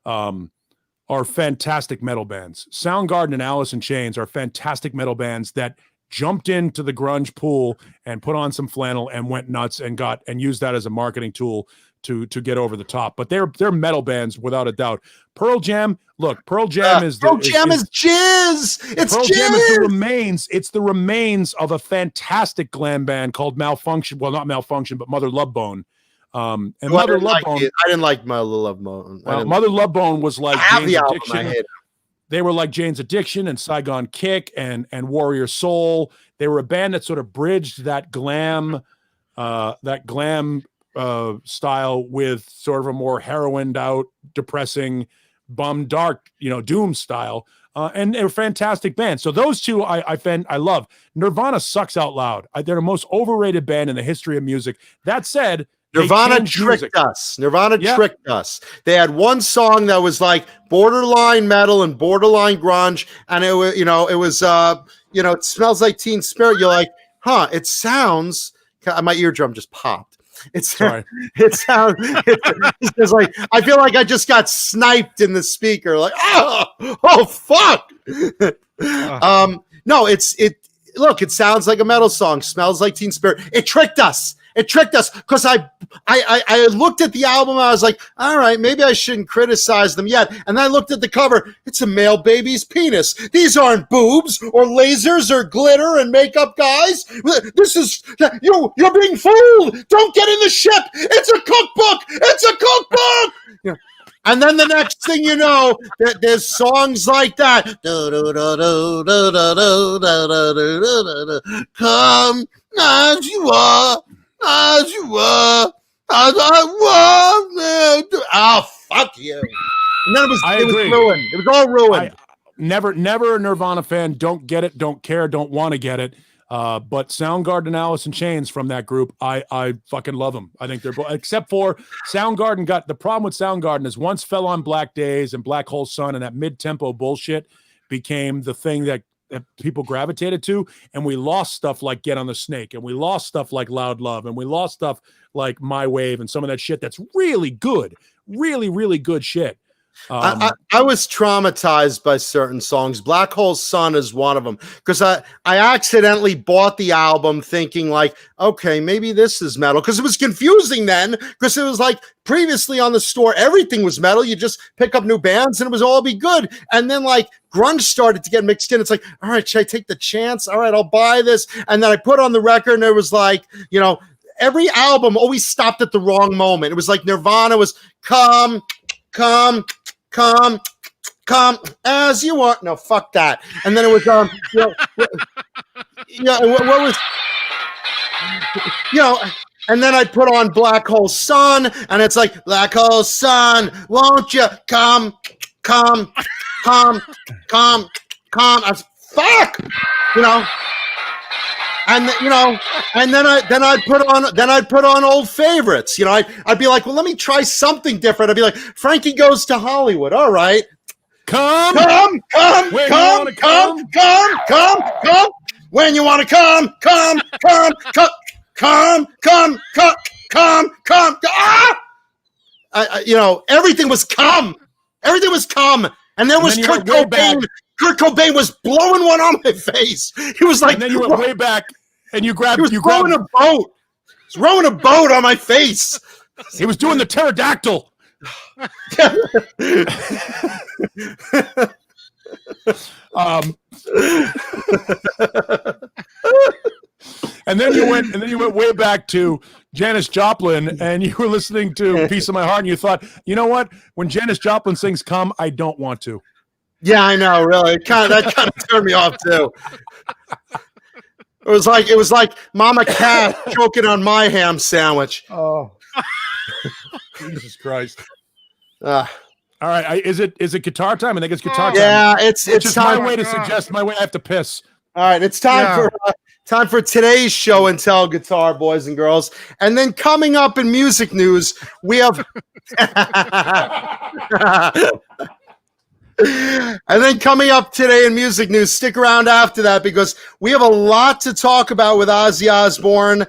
are fantastic metal bands. Soundgarden and Alice in Chains are fantastic metal bands that jumped into the grunge pool and put on some flannel and went nuts and used that as a marketing tool to get over the top. But they're metal bands without a doubt. Pearl Jam is
jizz. It's
Pearl
jizz.
Jam is the remains. It's the remains of a fantastic glam band called Malfunction. Well, not Malfunction, but Mother Love Bone. And Mother Love Bone.
I didn't like Mother Love Bone.
Mother Love Bone was like
Jane's Addiction.
They were like Jane's Addiction and Saigon Kick and Warrior Soul. They were a band that sort of bridged that glam style with sort of a more heroined out, depressing, bum dark, doom style. And they're a fantastic band. So those two I love. Nirvana sucks out loud. They're the most overrated band in the history of music. That said,
Nirvana tricked us. Tricked us. They had one song that was like borderline metal and borderline grunge, and it was, it smells like Teen Spirit. You're like, huh? It sounds. My eardrum just popped. It sounds. It's like I feel like I just got sniped in the speaker. Like, oh fuck. No, it. Look, it sounds like a metal song. Smells like Teen Spirit. It tricked us. Because I looked at the album. I was like, all right, maybe I shouldn't criticize them yet. And then I looked at the cover. It's a male baby's penis. These aren't boobs or lasers or glitter and makeup, guys. This is you're being fooled. Don't get in the ship. It's a cookbook. And then the next thing you know, there's songs like that. Come as you are. As you were, as I was. Oh, fuck you. And then it was ruined. It was all ruined.
Never a Nirvana fan. Don't get it, don't care, don't want to get it. But Soundgarden and Alice in Chains from that group, I fucking love them. I think they're both, except for Soundgarden got, the problem with Soundgarden is once Fell on Black Days and Black Hole Sun and that mid-tempo bullshit became the thing that people gravitated to, and we lost stuff like Get on the Snake, and we lost stuff like Loud Love, and we lost stuff like My Wave and some of that shit that's really good, really good shit.
I was traumatized by certain songs. Black Hole Sun is one of them, because I accidentally bought the album thinking like, okay, maybe this is metal, because it was confusing then, because it was like previously on the store everything was metal. You just pick up new bands and it was all be good, and then like grunge started to get mixed in. It's like, all right, should I take the chance? All right, I'll buy this. And then I put on the record and it was like, every album always stopped at the wrong moment. It was like Nirvana was come as you are. No, fuck that. And then it was what was and then I put on Black Hole Sun, and it's like, Black Hole Sun, won't you come I was, fuck, and and then I'd put on old favorites. I'd be like, well, let me try something different. I'd be like, Frankie Goes to Hollywood. All right, come when you want to come. Everything was come. And then Kurt Cobain. Kurt Cobain was blowing one on my face. He was like,
and then you went way back, and you grabbed.
He was rowing a boat. He was rowing a boat on my face.
He was doing the pterodactyl. And then you went way back to Janis Joplin, and you were listening to "Piece of My Heart," and you thought, you know what? When Janis Joplin sings "Come," I don't want to.
Yeah, I know. Really, that kind of turned me off too. It was like Mama Cat choking on my ham sandwich.
Oh, Jesus Christ! All right, is it guitar time? I think it's guitar time.
Yeah, it's
time. My way to suggest my way. I have to piss.
All right, it's time for today's show and tell guitar, boys and girls. And then coming up in music news, we have. And then coming up today in music news, stick around after that, because we have a lot to talk about with Ozzy Osbourne,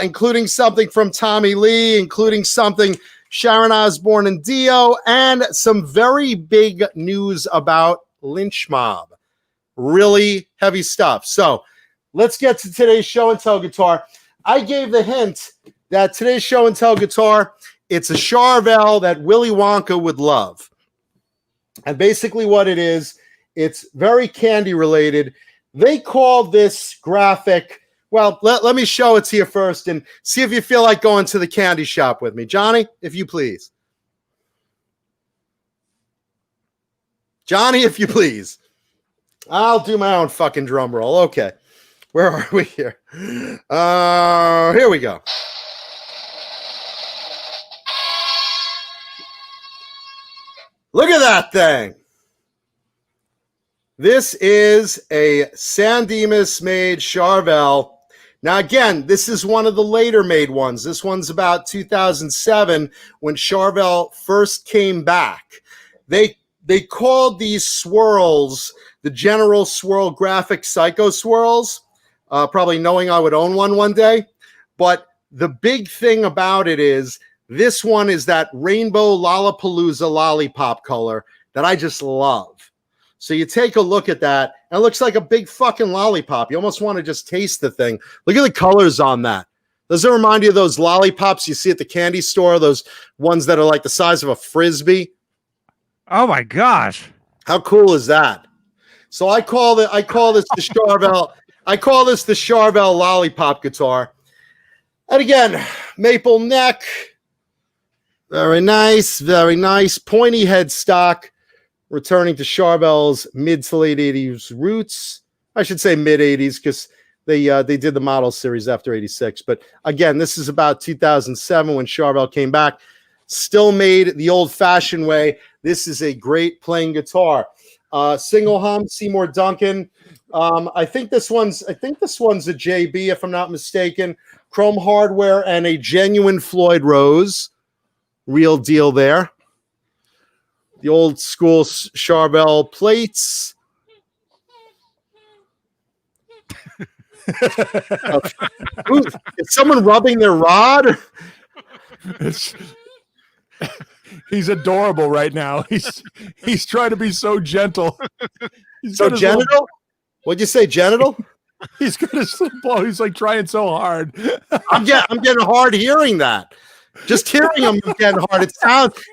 including something from Tommy Lee, including something Sharon Osbourne and Dio, and some very big news about Lynch Mob. Really heavy stuff. So let's get to today's show and tell guitar. I gave the hint that today's show and tell guitar, it's a Charvel that Willy Wonka would love. And basically what it is, it's very candy related. They call this graphic, well, let me show it to you first and see if you feel like going to the candy shop with me. Johnny, if you please. Johnny, if you please. I'll do my own fucking drum roll. Okay. Where are we here? Here we go. Look at that thing. This is a San Dimas made Charvel. Now, again, this is one of the later made ones. This one's about 2007 when Charvel first came back. They called these swirls the General Swirl Graphic Psycho Swirls, probably knowing I would own one day. But the big thing about it is this one is that rainbow Lollapalooza lollipop color that I just love. So you take a look at that, and it looks like a big fucking lollipop. You almost want to just taste the thing. Look at the colors on that. Does it remind you of those lollipops you see at the candy store? Those ones that are like the size of a Frisbee?
Oh my gosh.
How cool is that? So I call this the Charvel. I call this the Charvel lollipop guitar. And again, maple neck. Very nice, very nice. Pointy headstock. Returning to Charvel's mid to late 80s roots. I should say mid 80s because they did the model series after 86. But again, this is about 2007 when Charvel came back. Still made the old-fashioned way. This is a great playing guitar. Single hum, Seymour Duncan. I think this one's a JB if I'm not mistaken. Chrome hardware and a genuine Floyd Rose. Real deal there. The old school Charvel plates. Is someone rubbing their rod?
He's adorable right now. He's trying to be so gentle.
So genital? What'd you say, genital?
He's got his little ball. He's like trying so hard.
I'm getting hard hearing that. Just hearing him getting hard.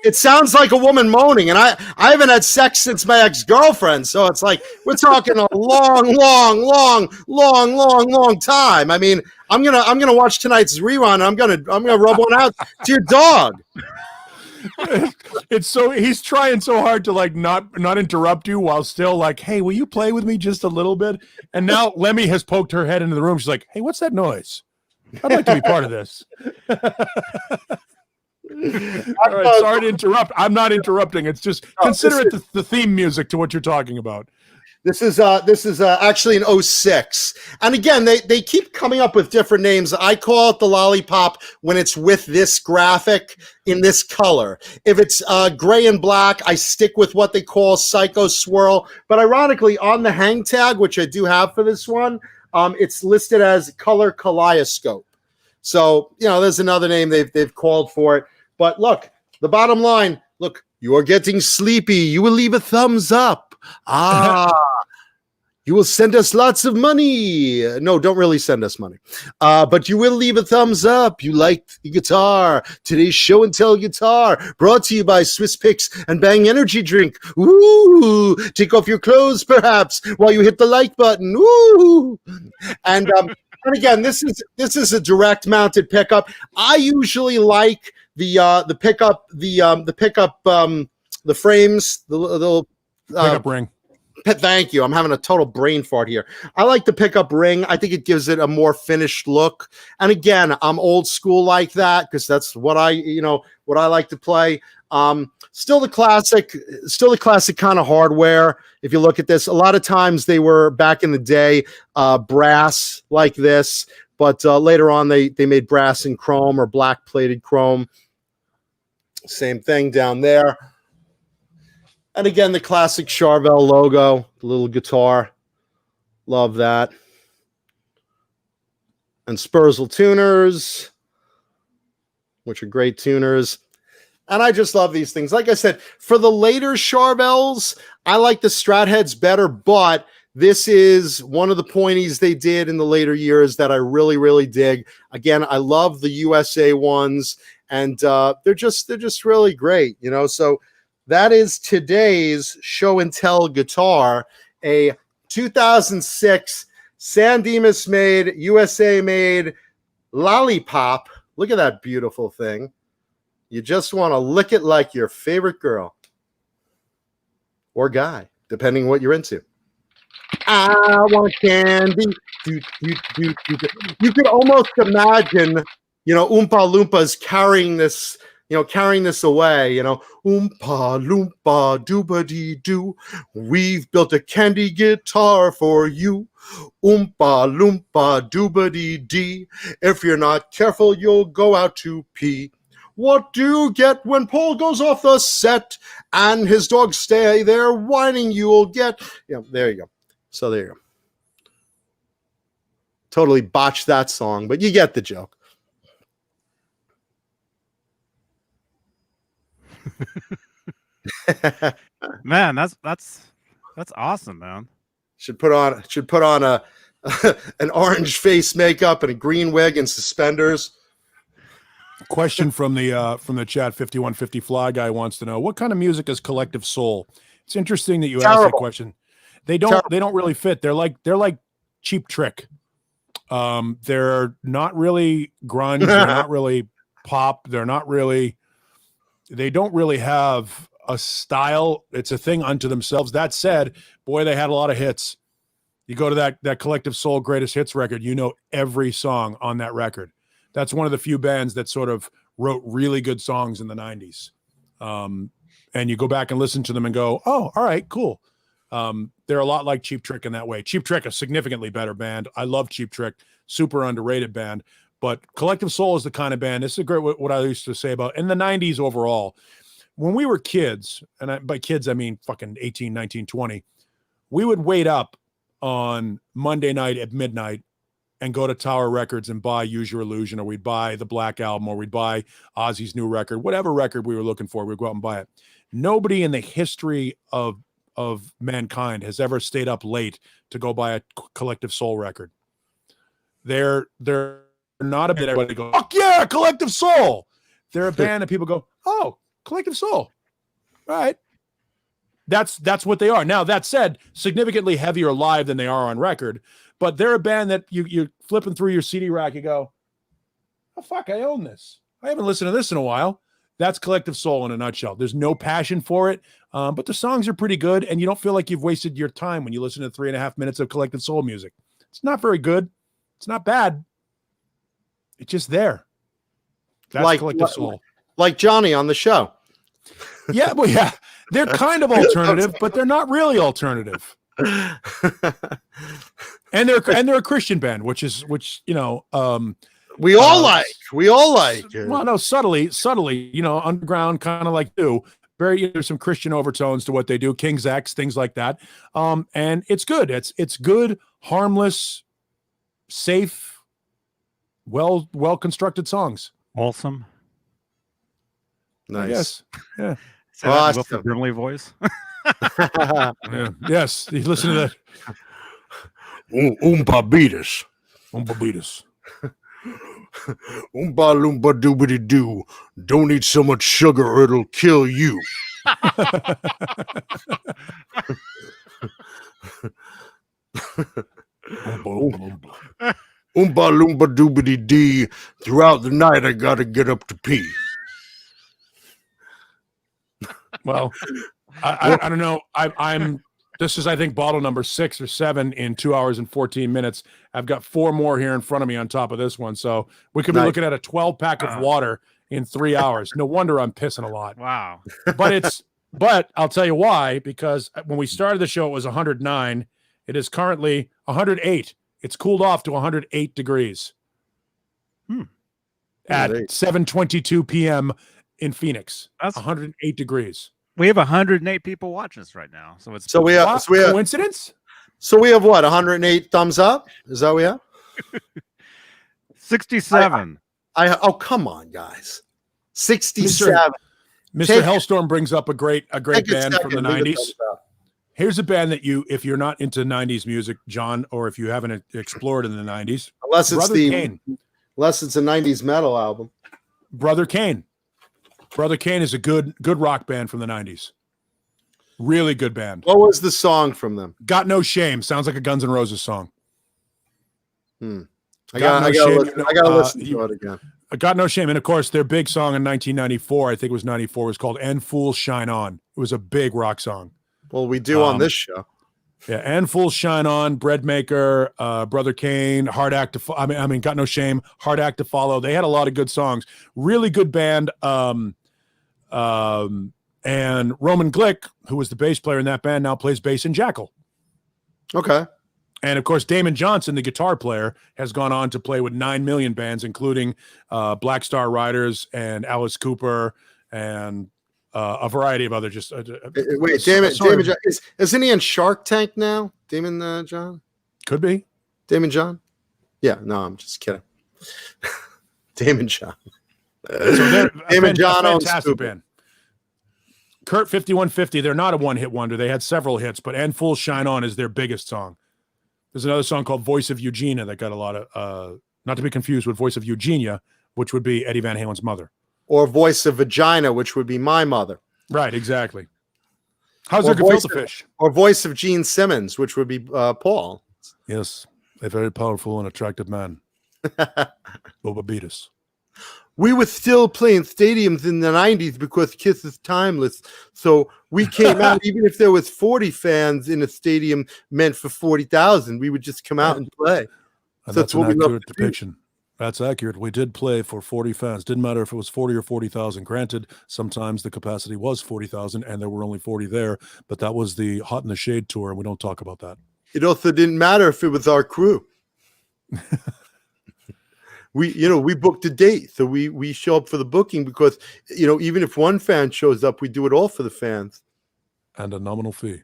It sounds like a woman moaning, and I haven't had sex since my ex-girlfriend, so it's like we're talking a long time. I mean, I'm gonna watch tonight's rerun. I'm gonna rub one out to your dog.
It's so he's trying so hard to like not interrupt you while still like, hey, will you play with me just a little bit? And now Lemmy has poked her head into the room. She's like, hey, what's that noise? I'd like to be part of this. All right, sorry to interrupt. I'm not interrupting. It's just consider it the theme music to what you're talking about.
This is actually an 06. And again, they keep coming up with different names. I call it the lollipop when it's with this graphic in this color. If it's gray and black, I stick with what they call Psycho Swirl. But ironically, on the hang tag, which I do have for this one, it's listed as color kaleidoscope. So, there's another name they've called for it. But look, the bottom line, look, you are getting sleepy. You will leave a thumbs up. You will send us lots of money. No, don't really send us money. But you will leave a thumbs up. You liked the guitar. Today's show and tell guitar brought to you by Swiss Picks and Bang Energy Drink. Ooh, take off your clothes perhaps while you hit the like button. Ooh. And again, this is a direct mounted pickup. I usually like the pickup, the frames, the
pickup ring.
Thank you. I'm having a total brain fart here. I like the pickup ring. I think it gives it a more finished look. And again, I'm old school like that because that's what I like to play. Still the classic kind of hardware. If you look at this, a lot of times they were back in the day brass like this, but later on they made brass and chrome or black plated chrome. Same thing down there. And again, the classic Charvel logo, the little guitar. Love that. And Spurzl tuners, which are great tuners. And I just love these things. Like I said, for the later Charvels, I like the Strat heads better, but this is one of the pointies they did in the later years that I really, really dig. Again, I love the USA ones, and they're just really great, So that is today's show and tell guitar, a 2006 San Dimas made, USA made lollipop. Look at that beautiful thing. You just want to lick it like your favorite girl or guy, depending what you're into. I want candy. You could almost imagine, Oompa Loompas carrying this, carrying this away, oompa loompa dooba dee doo. We've built a candy guitar for you. Oompa loompa dooba dee dee. If you're not careful, you'll go out to pee. What do you get when Paul goes off the set and his dogs stay there whining? You'll get. There you go. So there you go. Totally botched that song, but you get the joke.
Man, that's awesome, man.
Should put on a an orange face makeup and a green wig and suspenders.
Question from the chat. 5150 Fly Guy wants to know, what kind of music is Collective Soul? It's interesting that you asked that question. They don't really fit. They're like Cheap Trick. They're not really grunge. They're not really pop. They don't really have a style. It's a thing unto themselves. That said, boy, they had a lot of hits. You go to that Collective Soul greatest hits record, every song on that record. That's one of the few bands that sort of wrote really good songs in the 90s. And you go back and listen to them and go, oh, all right, cool. They're a lot like Cheap Trick in that way. Cheap Trick, a significantly better band. I love Cheap Trick, super underrated band. But Collective Soul is the kind of band, this is great what I used to say about in the 90s overall. When we were kids, and by kids, I mean fucking 18, 19, 20, we would wait up on Monday night at midnight and go to Tower Records and buy Use Your Illusion, or we'd buy the Black Album, or we'd buy OZZY's new record, whatever record we were looking for, we'd go out and buy it. Nobody in the history of mankind has ever stayed up late to go buy a Collective Soul record. They're not a bit everybody go, fuck yeah, Collective Soul. They're a band that people go, oh, Collective Soul. All right. That's what they are. Now, that said, significantly heavier live than they are on record, but they're a band that you're flipping through your CD rack, you go, oh, fuck, I own this. I haven't listened to this in a while. That's Collective Soul in a nutshell. There's no passion for it, but the songs are pretty good, and you don't feel like you've wasted your time when you listen to 3.5 minutes of Collective Soul music. It's not very good. It's not bad. It's just there. That's Collective Soul.
Like Johnny on the show.
Yeah, well, yeah. They're kind of alternative, but they're not really alternative. And they're a Christian band, which we all like.
Well,
no, subtly, underground, kind of like you. There's some Christian overtones to what they do. King's X, things like that. And it's good. It's good, harmless, safe, well constructed songs.
Awesome.
Nice.
Yes. Yeah.
WILFORD BRIMLEY voice.
Yeah. Yes. You listen to that.
Oompa beatus.
Oompa beatus.
Oompa loompa doobity doo. Don't eat so much sugar or it'll kill you. Oompa loompa doobity dee. Throughout the night I gotta get up to pee.
Well, I don't know. This is, I think, bottle number 6 or 7 in 2 hours and 14 minutes. I've got 4 more here in front of me on top of this one. So we could be looking at a 12-pack of water in 3 hours. No wonder I'm pissing a lot.
Wow.
But I'll tell you why, because when we started the show, it was 109. It is currently 108. It's cooled off to 108 degrees at 7:22 p.m. in Phoenix. That's 108 degrees.
We have 108 people watching us right now. So
we have
coincidence?
So we have what, 108 thumbs up? Is that what we have?
67.
Oh, come on, guys. 67.
Mr. Hellstorm brings up a great band from the 90s. Here's a band that if you're not into 90s music, John, or if you haven't explored in the 90s,
unless it's a 90s metal album.
Brother Kane. Brother Kane is a good rock band from the 90s. Really good band.
What was the song from them?
Got No Shame. Sounds like a Guns N' Roses song.
I gotta listen to it again.
Got No Shame. And of course, their big song in 1994, I think it was 94, was called And Fools Shine On. It was a big rock song.
Well, we do on this show.
Yeah, And Fools Shine On, Breadmaker, Brother Kane, Hard Act to Got No Shame, Hard Act to Follow. They had a lot of good songs. Really good band. And Roman Glick, who was the bass player in that band, now plays bass in Jackal.
Okay.
And of course, Damon Johnson, the guitar player, has gone on to play with 9 million bands, including Black Star Riders and Alice Cooper and a variety of other
wait, Damon John, isn't he in Shark Tank now? Damon John?
Could be.
Damon John? Yeah, no, I'm just kidding. Damon John.
So
Damon John owns
fantastic band. Kurt 5150, they're not a one-hit wonder. They had several hits, but And Full Shine On is their biggest song. There's another song called Voice of Eugenia that got a lot of, not to be confused with Voice of Eugenia, which would be Eddie Van Halen's mother.
Or Voice of Vagina, which would be my mother.
Right, exactly. How's their gefilte fish?
Or Voice of Gene Simmons, which would be Paul.
Yes, a very powerful and attractive man. Boba Beatus.
We were still playing stadiums in the 90s because Kiss is timeless. So we came out, even if there was 40 fans in a stadium meant for 40,000, we would just come out and play.
And so that's an accurate depiction. That's accurate. We did play for 40 fans. Didn't matter if it was 40 or 40,000. Granted, sometimes the capacity was 40,000 and there were only 40 there, but that was the Hot in the Shade tour, and we don't talk about that.
It also didn't matter if it was our crew. We booked a date, so we show up for the booking because, even if one fan shows up, we do it all for the fans.
And a nominal fee.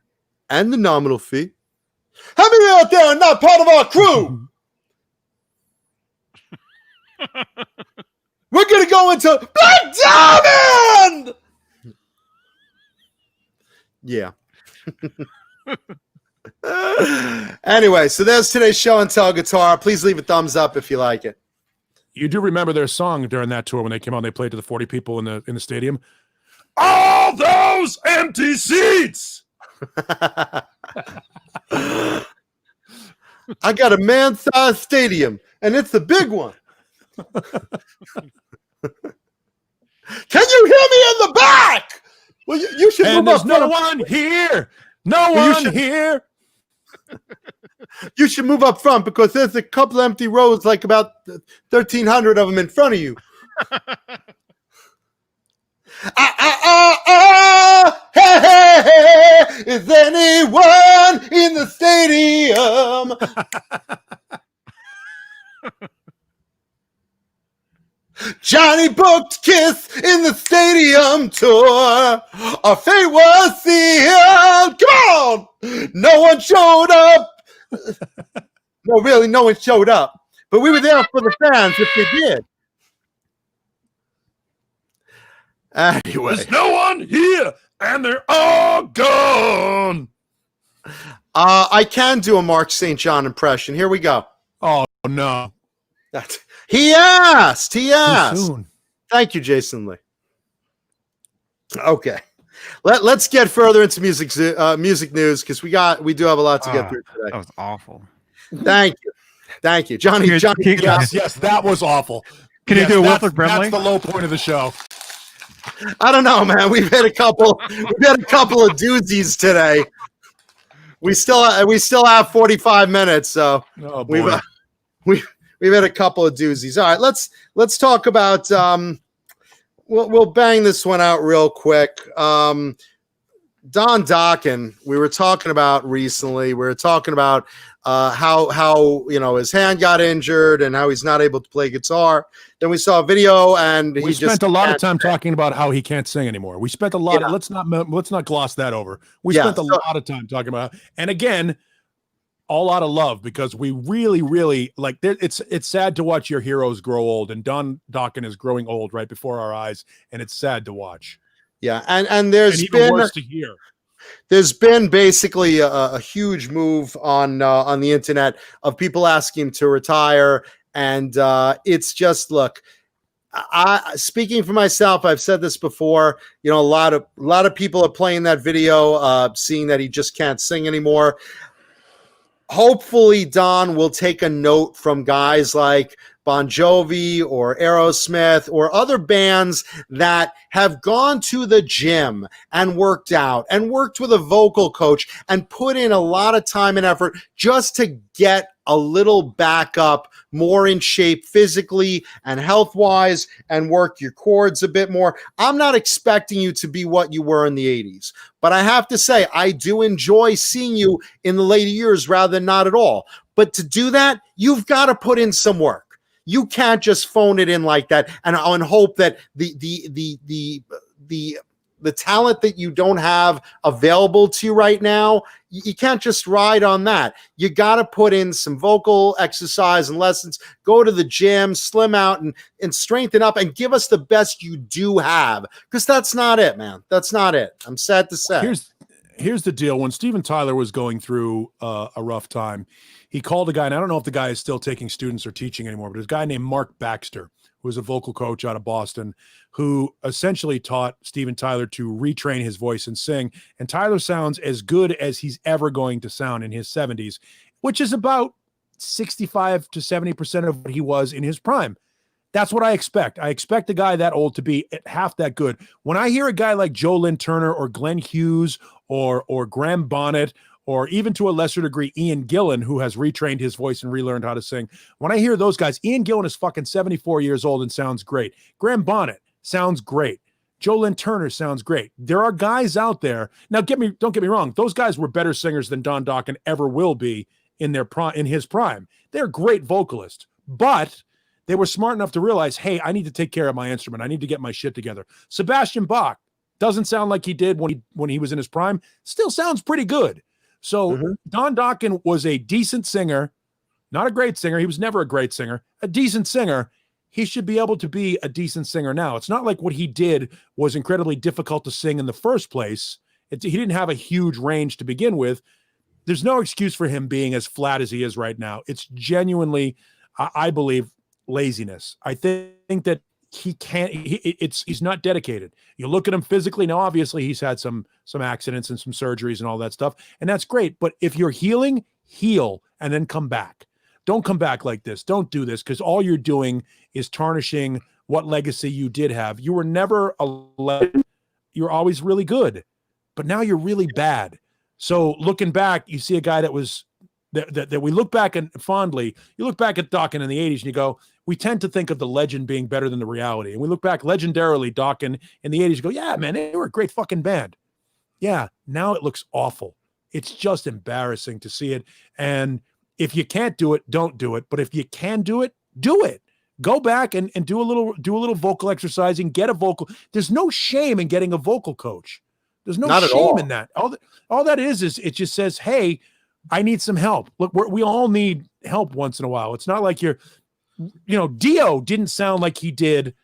And the nominal fee. How many out there are not part of our crew? We're going to go into Black Diamond! Yeah. Anyway, so there's today's show and tell guitar. Please leave a thumbs up if you like it.
You do remember their song during that tour when they came out and they played to the 40 people in the stadium? All those empty seats!
I got a man-sized stadium, and it's a big one. Can you hear me in the back? Well, you should.
And there's no one here. No one here.
You should move up front because there's a couple empty rows, like about 1,300 of them in front of you. Hey, is anyone in the stadium? Johnny booked Kiss in the stadium tour. Our fate was sealed. Come on! No one showed up. No, really, no one showed up. But we were there for the fans if they did. Anyway.
There's no one here, and they're all gone.
I can do a Mark St. John impression. Here we go.
Oh, no.
He asked.
Soon.
Thank you, Jason Lee. Okay. Let's get further into music news because we do have a lot to get through today.
That was awful.
Thank you, Johnny.
Yes, that was awful.
Can you do a WILFORD BRIMLEY?
That's the low point of the show.
I don't know, man. We've had a couple of doozies today. We still have 45 minutes, so we've had a couple of doozies. All right, let's talk about. We'll bang this one out real quick. Don Dokken, we were talking about recently. We were talking about how his hand got injured and how he's not able to play guitar. Then we saw a video, and
we spent a lot of time talking about how he can't sing anymore. We spent a lot. Let's not gloss that over. We spent a lot of time talking about, and again, all out of love, because we really, really like. It's sad to watch your heroes grow old, and Don Dokken is growing old right before our eyes, and it's sad to watch.
Yeah, and there's
even worse to hear.
There's been basically a huge move on the internet of people asking him to retire, and it's just, look. Speaking for myself, I've said this before. A lot of people are playing that video, seeing that he just can't sing anymore. Hopefully, Don will take a note from guys like Bon Jovi or Aerosmith or other bands that have gone to the gym and worked out and worked with a vocal coach and put in a lot of time and effort just to get a little back up, more in shape physically and health-wise, and work your chords a bit more. I'm not expecting you to be what you were in the 80s, but I have to say, I do enjoy seeing you in the later years rather than not at all. But to do that, you've got to put in some work. You can't just phone it in like that and hope that the talent that you don't have available to you right now, you can't just ride on that. You got to put in some vocal exercise and lessons, go to the gym, slim out and strengthen up and give us the best you do have. Because that's not it, man. That's not it. I'm sad to say.
Here's the deal. When Steven Tyler was going through a rough time, he called a guy, and I don't know if the guy is still taking students or teaching anymore, but there's a guy named Mark Baxter, who was a vocal coach out of Boston, who essentially taught Steven Tyler to retrain his voice and sing. And Tyler sounds as good as he's ever going to sound in his 70s, which is about 65 to 70% of what he was in his prime. That's what I expect. I expect a guy that old to be half that good. When I hear a guy like Joe Lynn Turner or Glenn Hughes or Graham Bonnet, or even to a lesser degree, Ian Gillan, who has retrained his voice and relearned how to sing. When I hear those guys, Ian Gillan is fucking 74 years old and sounds great. Graham Bonnet sounds great. Joe Lynn Turner sounds great. There are guys out there. Now, don't get me wrong. Those guys were better singers than Don Dokken ever will be in his prime. They're great vocalists, but they were smart enough to realize, hey, I need to take care of my instrument. I need to get my shit together. Sebastian Bach doesn't sound like he did when he was in his prime. Still sounds pretty good. So Don Dokken was a decent singer, not a great singer. He was never a great singer, a decent singer. He should be able to be a decent singer now. It's not like what he did was incredibly difficult to sing in the first place. He didn't have a huge range to begin with. There's no excuse for him being as flat as he is right now. It's genuinely, I believe, laziness. I think that he can't, he's not dedicated. You look at him physically. Now, obviously he's had some accidents and some surgeries and all that stuff. And that's great. But if you're healing, heal and then come back. Don't come back like this. Don't do this, because all you're doing is tarnishing what legacy you did have. You were never a legend. You're always really good, but now you're really bad. So looking back, you see a guy that was that we look back and fondly. You look back at Dokken in the 80s and you go, we tend to think of the legend being better than the reality. And we look back legendarily, Dokken in the 80s, you go, yeah, man, they were a great fucking band. Yeah, now it looks awful. It's just embarrassing to see it. And if you can't do it, don't do it. But if you can do it, do it. Go back and do a little vocal exercising, get a vocal. There's no shame in getting a vocal coach. There's no shame in that. All that is it just says, hey, I need some help. Look, we all need help once in a while. It's not like Dio didn't sound like he did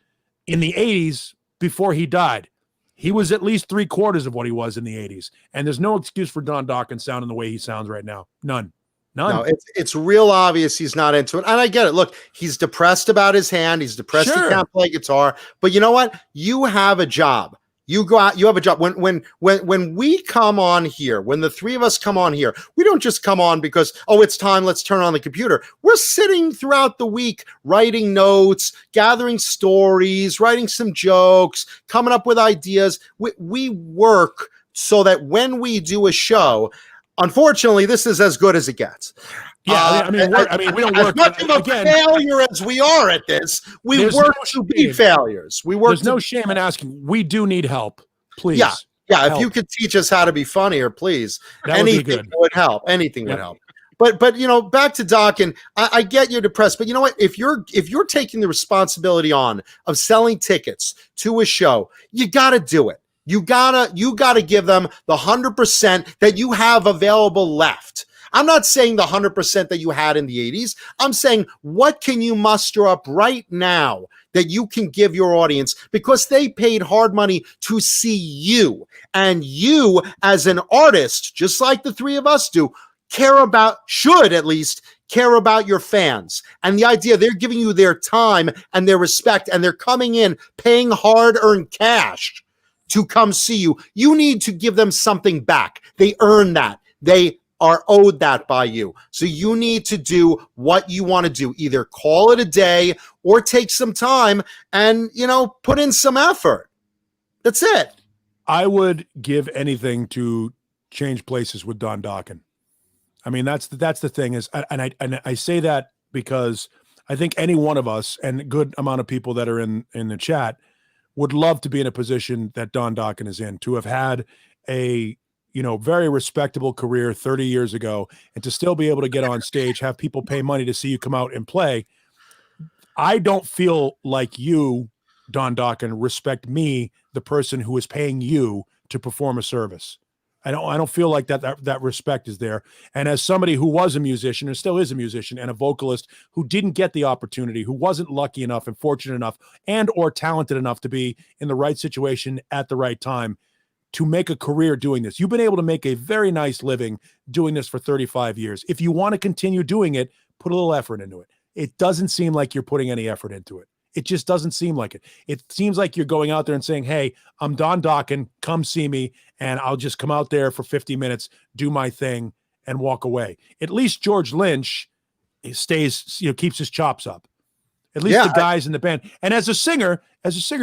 in the 80s before he died. He was at least 3/4 of what he was in the 80s. And there's no excuse for Don Dokken sounding the way he sounds right now. None.
No, it's real obvious he's not into it. And I get it. Look, he's depressed about his hand. He's depressed he can't play guitar. But you know what? You have a job. You go out, you have a job. When we come on here, when the three of us come on here, we don't just come on because, oh, it's time, let's turn on the computer. We're sitting throughout the week writing notes, gathering stories, writing some jokes, coming up with ideas. We work so that when we do a show, unfortunately, this is as good as it gets.
Yeah, we don't work.
As much of a failure as we are at this, we work to be failures. There's
no shame in asking. We do need help, please.
Yeah. If you could teach us how to be funnier, please. Anything would help. Anything would help. But back to Dokken. I get you're depressed, but you know what? If you're taking the responsibility on of selling tickets to a show, you got to do it. You gotta give them the 100% that you have available left. I'm not saying the 100% that you had in the 80s. I'm saying, what can you muster up right now that you can give your audience, because they paid hard money to see you, and you as an artist, just like the three of us do, should at least care about your fans. And the idea they're giving you their time and their respect, and they're coming in paying hard-earned cash to come see you. You need to give them something back. They earn that. They are owed that by you. So you need to do what you want to do. Either call it a day or take some time and, put in some effort. That's it.
I would give anything to change places with Don Dokken. I mean, that's the thing is, and I say that because I think any one of us and a good amount of people that are in the chat would love to be in a position that Don Dokken is in, to have had a very respectable career 30 years ago, and to still be able to get on stage, have people pay money to see you come out and play. I don't feel like you, Don Dokken, respect me, the person who is paying you to perform a service. I don't feel like that respect is there. And as somebody who was a musician and still is a musician and a vocalist who didn't get the opportunity, who wasn't lucky enough and fortunate enough and or talented enough to be in the right situation at the right time to make a career doing this. You've been able to make a very nice living doing this for 35 years. If you want to continue doing it, put a little effort into it. It doesn't seem like you're putting any effort into it. It just doesn't seem like it. It seems like you're going out there and saying, hey, I'm Don Dokken, come see me, and I'll just come out there for 50 minutes, do my thing, and walk away. At least George Lynch stays, keeps his chops up. At least the guys in the band. And as a singer,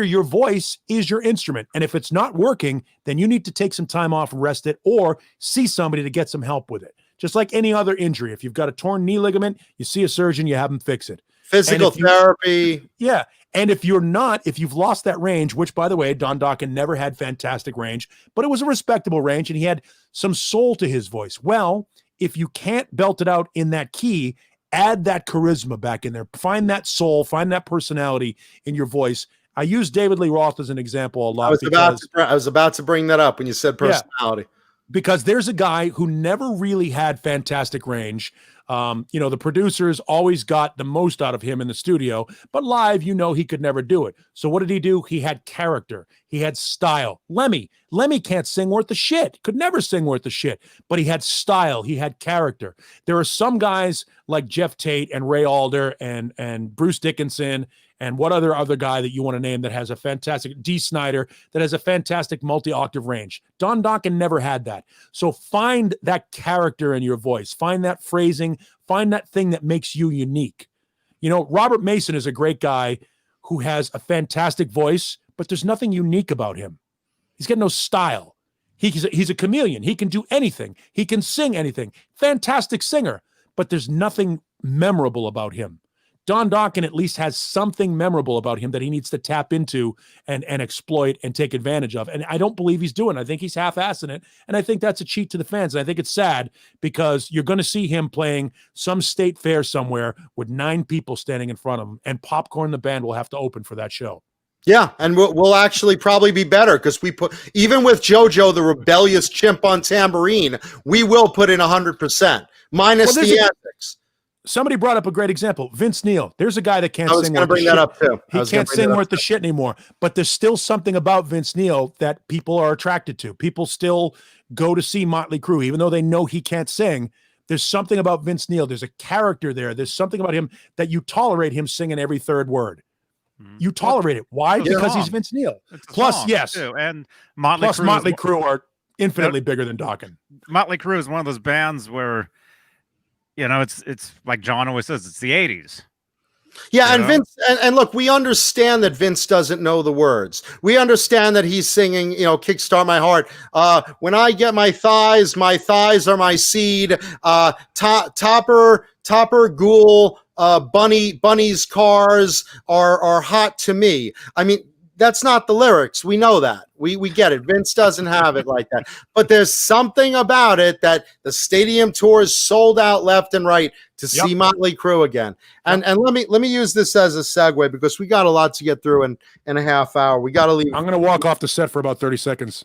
your voice is your instrument. And if it's not working, then you need to take some time off and rest it, or see somebody to get some help with it. Just like any other injury. If you've got a torn knee ligament, you see a surgeon, you have him fix it.
Physical therapy.
Yeah. And if you've lost that range, which, by the way, Don Dokken never had fantastic range, but it was a respectable range and he had some soul to his voice. Well, if you can't belt it out in that key, add that charisma back in there. Find that soul, find that personality in your voice. I use David Lee Roth as an example a lot.
I was about to bring that up when you said personality.
Yeah, because there's a guy who never really had fantastic range. The producers always got the most out of him in the studio, but live, he could never do it. So what did he do? He had character. He had style. Lemmy can't sing worth the shit. Could never sing worth the shit, but he had style. He had character. There are some guys like Jeff Tate and Ray Alder and Bruce Dickinson and what other guy that you want to name that has a fantastic, Dee Snider, that has a fantastic multi-octave range. Don Dokken never had that. So find that character in your voice. Find that phrasing. Find that thing that makes you unique. Robert Mason is a great guy who has a fantastic voice, but there's nothing unique about him. He's got no style. He's a chameleon. He can do anything. He can sing anything. Fantastic singer, but there's nothing memorable about him. Don Dokken at least has something memorable about him that he needs to tap into and exploit and take advantage of. And I don't believe he's doing it. I think he's half-assing it. And I think that's a cheat to the fans. And I think it's sad because you're going to see him playing some state fair somewhere with 9 people standing in front of him, and Popcorn the band will have to open for that show.
Yeah, and we'll actually probably be better because even with JoJo, the rebellious chimp on tambourine, we will put in 100%, minus the ethics.
Somebody brought up a great example. Vince Neil. There's a guy that can't sing.
I was going to bring that up too.
He can't sing worth the shit anymore. But there's still something about Vince Neil that people are attracted to. People still go to see Motley Crue, even though they know he can't sing. There's something about Vince Neil. There's a character there. There's something about him that you tolerate him singing every third word. You tolerate it. Why? Because he's Vince Neil. Plus, yes.
Too. And Motley
Crue are infinitely bigger than Dokken.
Motley Crue is one of those bands where, it's like John always says, it's the 80s.
Yeah, and Vince, and look, we understand that Vince doesn't know the words. We understand that he's singing, Kickstart My Heart. When I get my thighs are my seed. Topper, Ghoul, Bunny's cars are hot to me. I mean, that's not the lyrics. We know that. We get it. Vince doesn't have it like that. But there's something about it that the stadium tours sold out left and right to see Motley Crue again. And let me use this as a segue because we got a lot to get through in a half hour. We got to leave.
I'm going to walk off the set for about 30 seconds.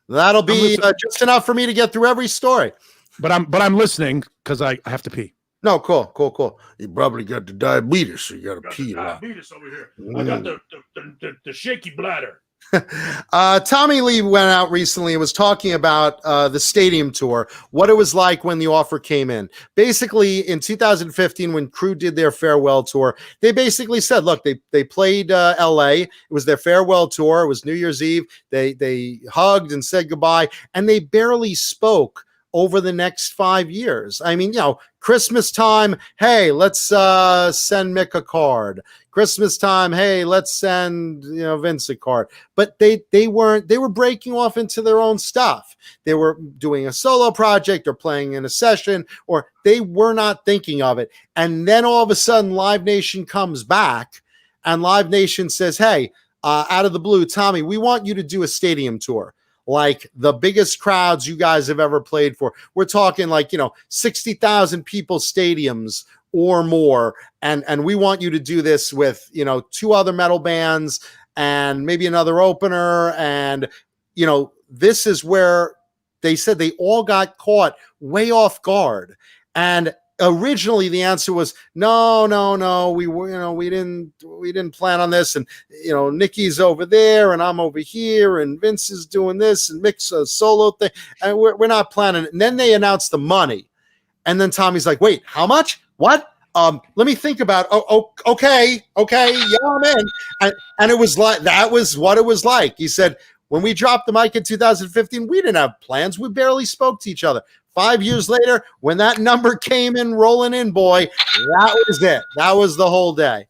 That'll be just enough for me to get through every story.
But I'm listening because I have to pee.
No, cool. You probably got the diabetes, so you got to pee a lot.
Diabetes over here. I got the shaky bladder.
Tommy Lee went out recently and was talking about the stadium tour, what it was like when the offer came in. Basically, in 2015, when Crue did their farewell tour, they basically said, look, they played LA. It was their farewell tour. It was New Year's Eve. They hugged and said goodbye, and they barely spoke over the next 5 years. I mean, Christmas time, hey, let's send Mick a card. Christmas time, hey, let's send Vince a card. But they were breaking off into their own stuff. They were doing a solo project or playing in a session, or they were not thinking of it. And then all of a sudden Live Nation comes back, and Live Nation says, hey, out of the blue, Tommy, we want you to do a stadium tour, like the biggest crowds you guys have ever played for. We're talking like 60,000 people stadiums or more, and we want you to do this with 2 other metal bands and maybe another opener. And this is where they said they all got caught way off guard. And originally the answer was no, we didn't plan on this, and Nikki's over there and I'm over here and Vince is doing this and Mick's a solo thing, and we're not planning it. And then they announced the money, and then Tommy's like, wait, how much? What? Let me think about. Okay, yeah, I'm in. And it was like, that was what it was like. He said, when we dropped the mic in 2015, we didn't have plans. We barely spoke to each other. 5 years later, when that number came in rolling in, boy, that was it. That was the whole day.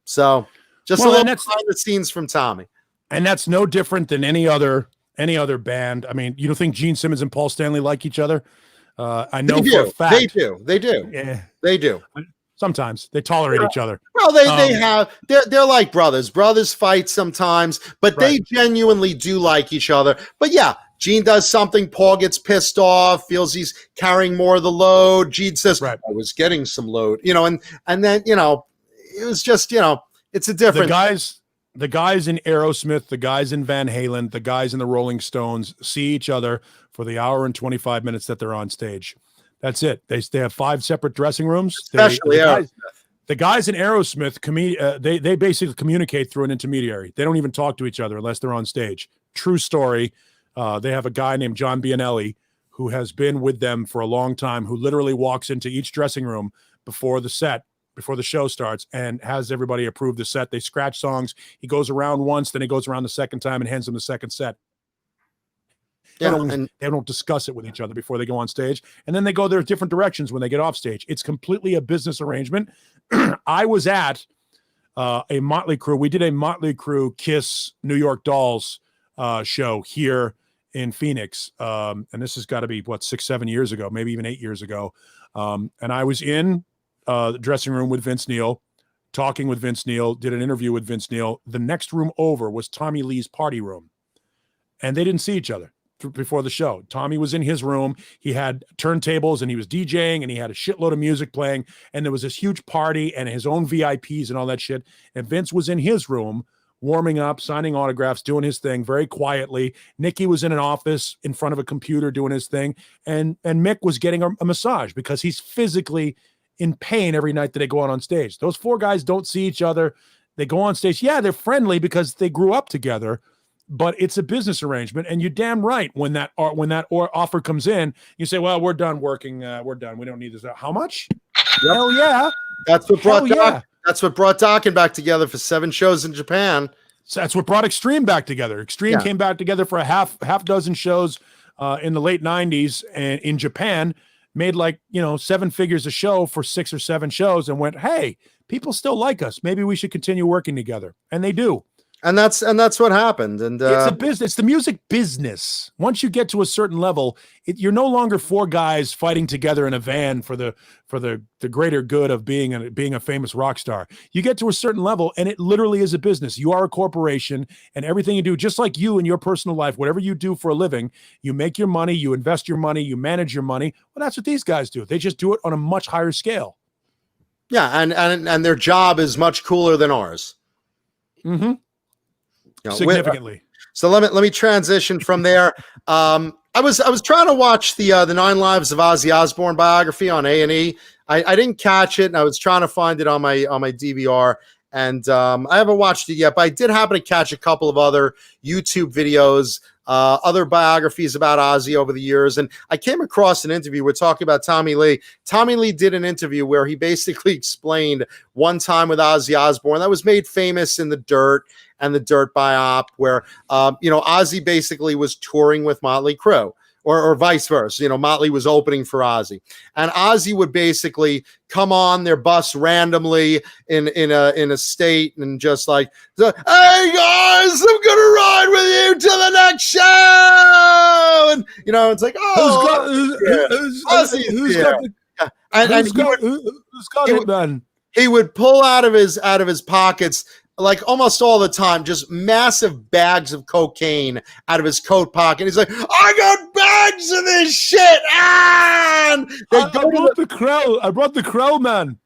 So just a little behind the scenes from Tommy.
And that's no different than any other band. I mean, you don't think Gene Simmons and Paul Stanley like each other? I know for a fact.
They do.
Yeah.
They do.
Sometimes they tolerate each other.
Well, they're like brothers. Brothers fight sometimes, but they genuinely do like each other. But yeah, Gene does something, Paul gets pissed off, feels he's carrying more of the load. Gene says, I was getting some load, and then, it was just, it's a different.
The guys in Aerosmith, the guys in Van Halen, the guys in the Rolling Stones see each other for the hour and 25 minutes that they're on stage. That's it. They have 5 separate dressing rooms.
Especially
the guys in Aerosmith, they basically communicate through an intermediary. They don't even talk to each other unless they're on stage. True story. They have a guy named John Bianelli who has been with them for a long time, who literally walks into each dressing room before the show starts, and has everybody approve the set. They scratch songs. He goes around once, then he goes around the second time and hands them the second set. They don't discuss it with each other before they go on stage, and then they go their different directions when they get off stage. It's completely a business arrangement. I was at a Motley Crue. We did a Motley Crue Kiss New York Dolls show here in Phoenix, and this has got to be 6-7 years ago, maybe even 8 years ago. And I was in the dressing room with Vince Neil, talking with Vince Neil, did an interview with Vince Neil. The next room over was Tommy Lee's party room, and they didn't see each other before the show. Tommy was in his room. He had turntables and he was DJing and he had a shitload of music playing, and there was this huge party and his own VIPs and all that shit. And Vince was in his room warming up, signing autographs, doing his thing very quietly. Nicky was in an office in front of a computer doing his thing. And Mick was getting a massage because he's physically in pain every night that they go out on stage. Those 4 guys don't see each other. They go on stage. Yeah, they're friendly because they grew up together, but it's a business arrangement. And you're damn right. When that offer comes in, you say, well, we're done working. We're done. We don't need this. How much? Yep. Hell yeah.
That's what brought Dokken back together for 7 shows in Japan.
So that's what brought Extreme back together. Extreme came back together for a half dozen shows in the late 90s and in Japan, made 7 figures a show for 6 or 7 shows, and went, hey, people still like us. Maybe we should continue working together. And they do.
And that's what happened. And
it's a business. It's the music business. Once you get to a certain level, you're no longer 4 guys fighting together in a van for the greater good of being a famous rock star. You get to a certain level, and it literally is a business. You are a corporation, and everything you do, just like you in your personal life, whatever you do for a living, you make your money, you invest your money, you manage your money. Well, that's what these guys do. They just do it on a much higher scale.
Yeah, and their job is much cooler than ours.
Mm-hmm. Significantly.
So let me transition from there. I was trying to watch the 9 Lives of Ozzy Osbourne biography on A&E. I didn't catch it, and I was trying to find it on my DVR, and I haven't watched it yet. But I did happen to catch a couple of other YouTube videos, other biographies about Ozzy over the years, and I came across an interview. We're talking about Tommy Lee. Tommy Lee did an interview where he basically explained one time with Ozzy Osbourne that was made famous in The Dirt and The Dirt biop, where Ozzy basically was touring with Motley Crue, or vice versa. You know, Motley was opening for Ozzy, and Ozzy would basically come on their bus randomly in a state and just like, hey guys, I'm gonna ride with you to the next show, and you know, it's like, Ozzy's here. Who's got it, man? He would pull out of his pockets, like almost all the time, just massive bags of cocaine out of his coat pocket. He's like, I got bags of this shit. I brought the crow, man.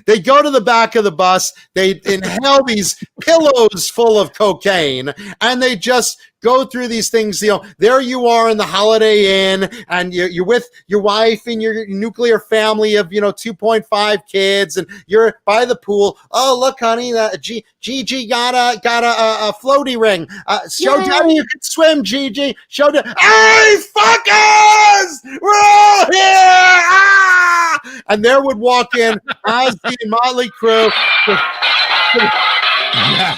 They go to the back of the bus. They inhale these pillows full of cocaine, and they just go through these things. You know, there you are in the Holiday Inn, and you're with your wife and your nuclear family of 2.5 kids, and you're by the pool. Oh, look, honey, Gigi got a floaty ring. Show Daddy you can swim, Gigi. Show Daddy. Hey, fuckers! We're all here! Ah! And there would walk in Ozzy and Motley Crue to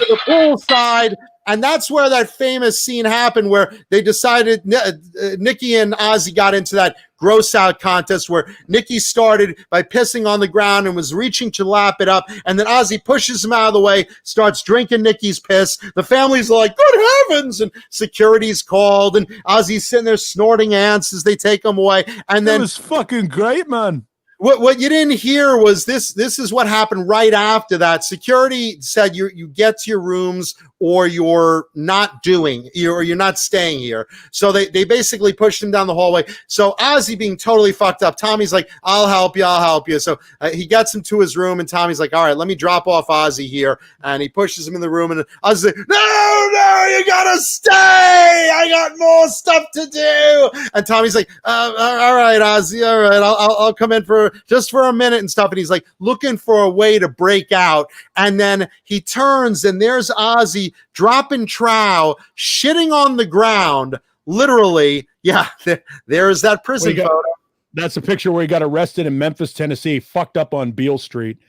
the poolside. And that's where that famous scene happened, where they decided Nikki and Ozzy got into that gross out contest where Nikki started by pissing on the ground and was reaching to lap it up. And then Ozzy pushes him out of the way, starts drinking Nikki's piss. The family's like, good heavens. And security's called, and Ozzy's sitting there snorting ants as they take him away. And then
it was fucking great, man.
What you didn't hear was this is what happened right after that. Security said you get to your rooms or you're not staying here. So they basically pushed him down the hallway. So Ozzy being totally fucked up, Tommy's like, I'll help you. So he gets him to his room, and Tommy's like, all right, let me drop off Ozzy here. And he pushes him in the room, and Ozzy's like, no, you gotta stay. I got more stuff to do. And Tommy's like, all right, Ozzy, all right, I'll come in for a minute and stuff. And he's like looking for a way to break out. And then he turns, and there's Ozzy dropping trow, shitting on the ground, literally. Yeah, there's that prison photo.
That's a picture where he got arrested in Memphis, Tennessee, fucked up on Beale Street.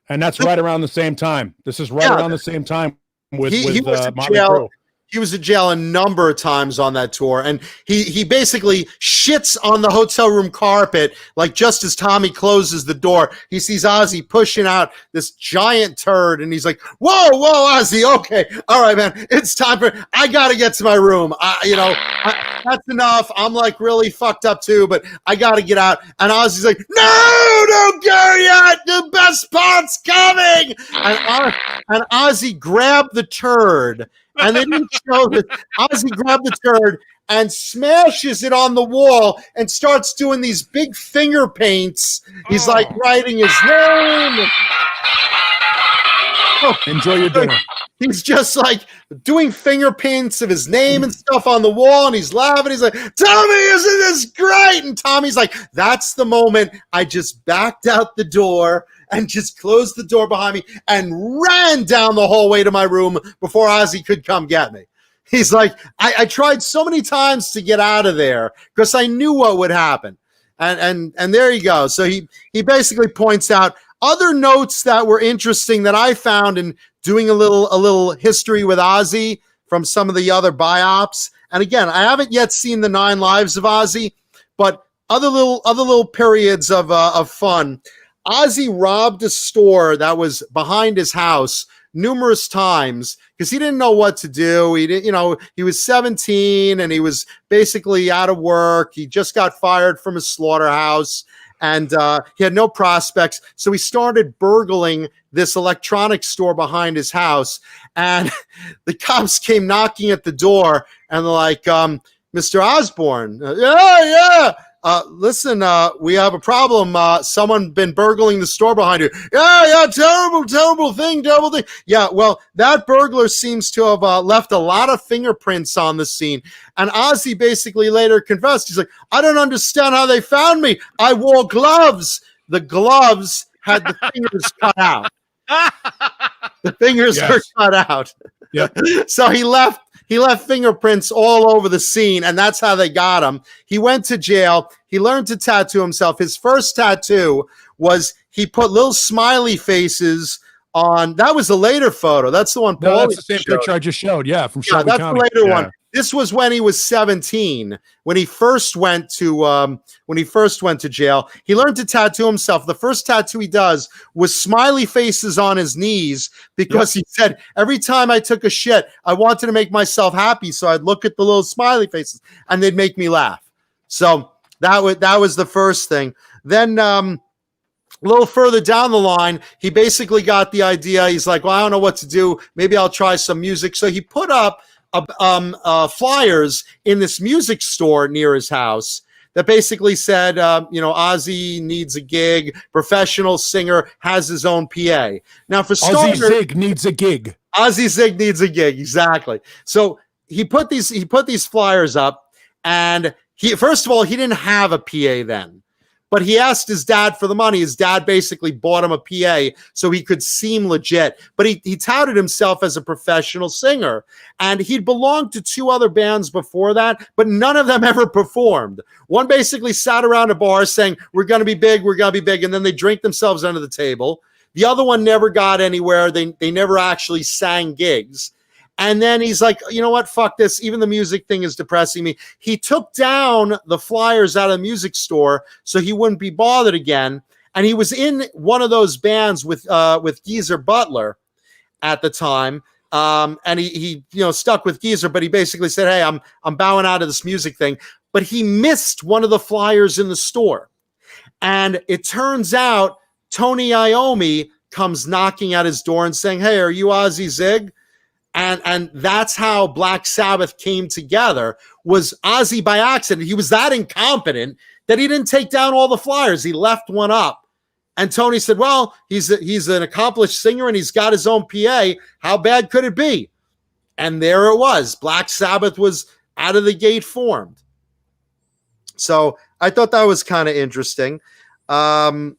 And that's right around the same time. This is right around the same time with Motley Crue.
He was in jail a number of times on that tour, and he basically shits on the hotel room carpet, like just as Tommy closes the door. He sees Ozzy pushing out this giant turd, and he's like, whoa, Ozzy, okay, all right, man, it's time I gotta get to my room. That's enough. I'm like really fucked up too, but I gotta get out. And Ozzy's like, no, don't go yet. The best part's coming. And Ozzy grabbed the turd. And they didn't show that Ozzy grabbed the turd and smashes it on the wall and starts doing these big finger paints. He's like writing his name.
Enjoy your dinner.
He's just like doing finger paints of his name and stuff on the wall, and he's laughing. He's like, Tommy, isn't this great? And Tommy's like, that's the moment I just backed out the door and just closed the door behind me and ran down the hallway to my room before Ozzy could come get me. He's like, I tried so many times to get out of there because I knew what would happen. And there you go. So he basically points out other notes that were interesting that I found in doing a little history with Ozzy from some of the other biops. And again, I haven't yet seen the 9 Lives of Ozzy, but other little periods of fun. Ozzy robbed a store that was behind his house numerous times because he didn't know what to do. He didn't, he was 17 and he was basically out of work. He just got fired from his slaughterhouse, and he had no prospects. So he started burgling this electronics store behind his house, and the cops came knocking at the door, and they're like, Mr. Osborne, yeah. Listen, we have a problem. Someone been burgling the store behind you. Yeah, terrible thing. Yeah, well, that burglar seems to have left a lot of fingerprints on the scene. And Ozzy basically later confessed. He's like, I don't understand how they found me. I wore gloves. The gloves had the fingers cut out. The fingers were cut out.
Yeah.
So he left fingerprints all over the scene, and that's how they got him. He went to jail. He learned to tattoo himself. His first tattoo was he put little smiley faces on. That was the later photo. That's the one.
No, that's the same picture I just showed. Yeah, from Shelby
that's
County.
The later one. This was when he was 17. When he first went to jail, he learned to tattoo himself. The first tattoo he does was smiley faces on his knees because he said every time I took a shit, I wanted to make myself happy, so I'd look at the little smiley faces and they'd make me laugh. So that was the first thing. Then a little further down the line, he basically got the idea. He's like, well, I don't know what to do. Maybe I'll try some music. So he put up flyers in this music store near his house that basically said, OZZY needs a gig. Professional singer, has his own PA. Now, for starters,
OZZY Zig needs a gig.
OZZY Zig needs a gig. Exactly. So he put these flyers up, and first of all, he didn't have a PA then. But he asked his dad for the money. His dad basically bought him a PA so he could seem legit. But he touted himself as a professional singer. And he'd belonged to 2 other bands before that, but none of them ever performed. One basically sat around a bar saying, we're going to be big, we're going to be big. And then they drink themselves under the table. The other one never got anywhere. They never actually sang gigs. And then he's like, you know what? Fuck this. Even the music thing is depressing me. He took down the flyers out of the music store so he wouldn't be bothered again. And he was in one of those bands with Geezer Butler at the time. And he stuck with Geezer, but he basically said, hey, I'm bowing out of this music thing. But he missed one of the flyers in the store. And it turns out Tony Iommi comes knocking at his door and saying, hey, are you OZZY Zig? And that's how Black Sabbath came together, was OZZY by accident. He was that incompetent that he didn't take down all the flyers. He left one up. And Tony said, well, he's an accomplished singer and he's got his own PA. How bad could it be? And there it was. Black Sabbath was out of the gate formed. So I thought that was kind of interesting. And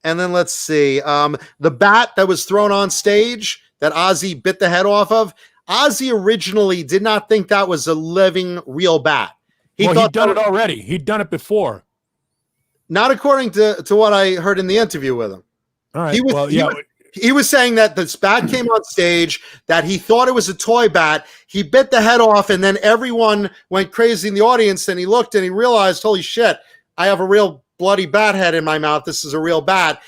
then let's see. The bat that was thrown on stage that OZZY bit the head off of, OZZY originally did not think that was a living, real bat.
He'd done it already. He'd done it before.
Not according to what I heard in the interview with him.
All right.
He was saying that this bat came on stage, that he thought it was a toy bat. He bit the head off, and then everyone went crazy in the audience, and he looked and he realized, holy shit, I have a real bloody bat head in my mouth. This is a real bat.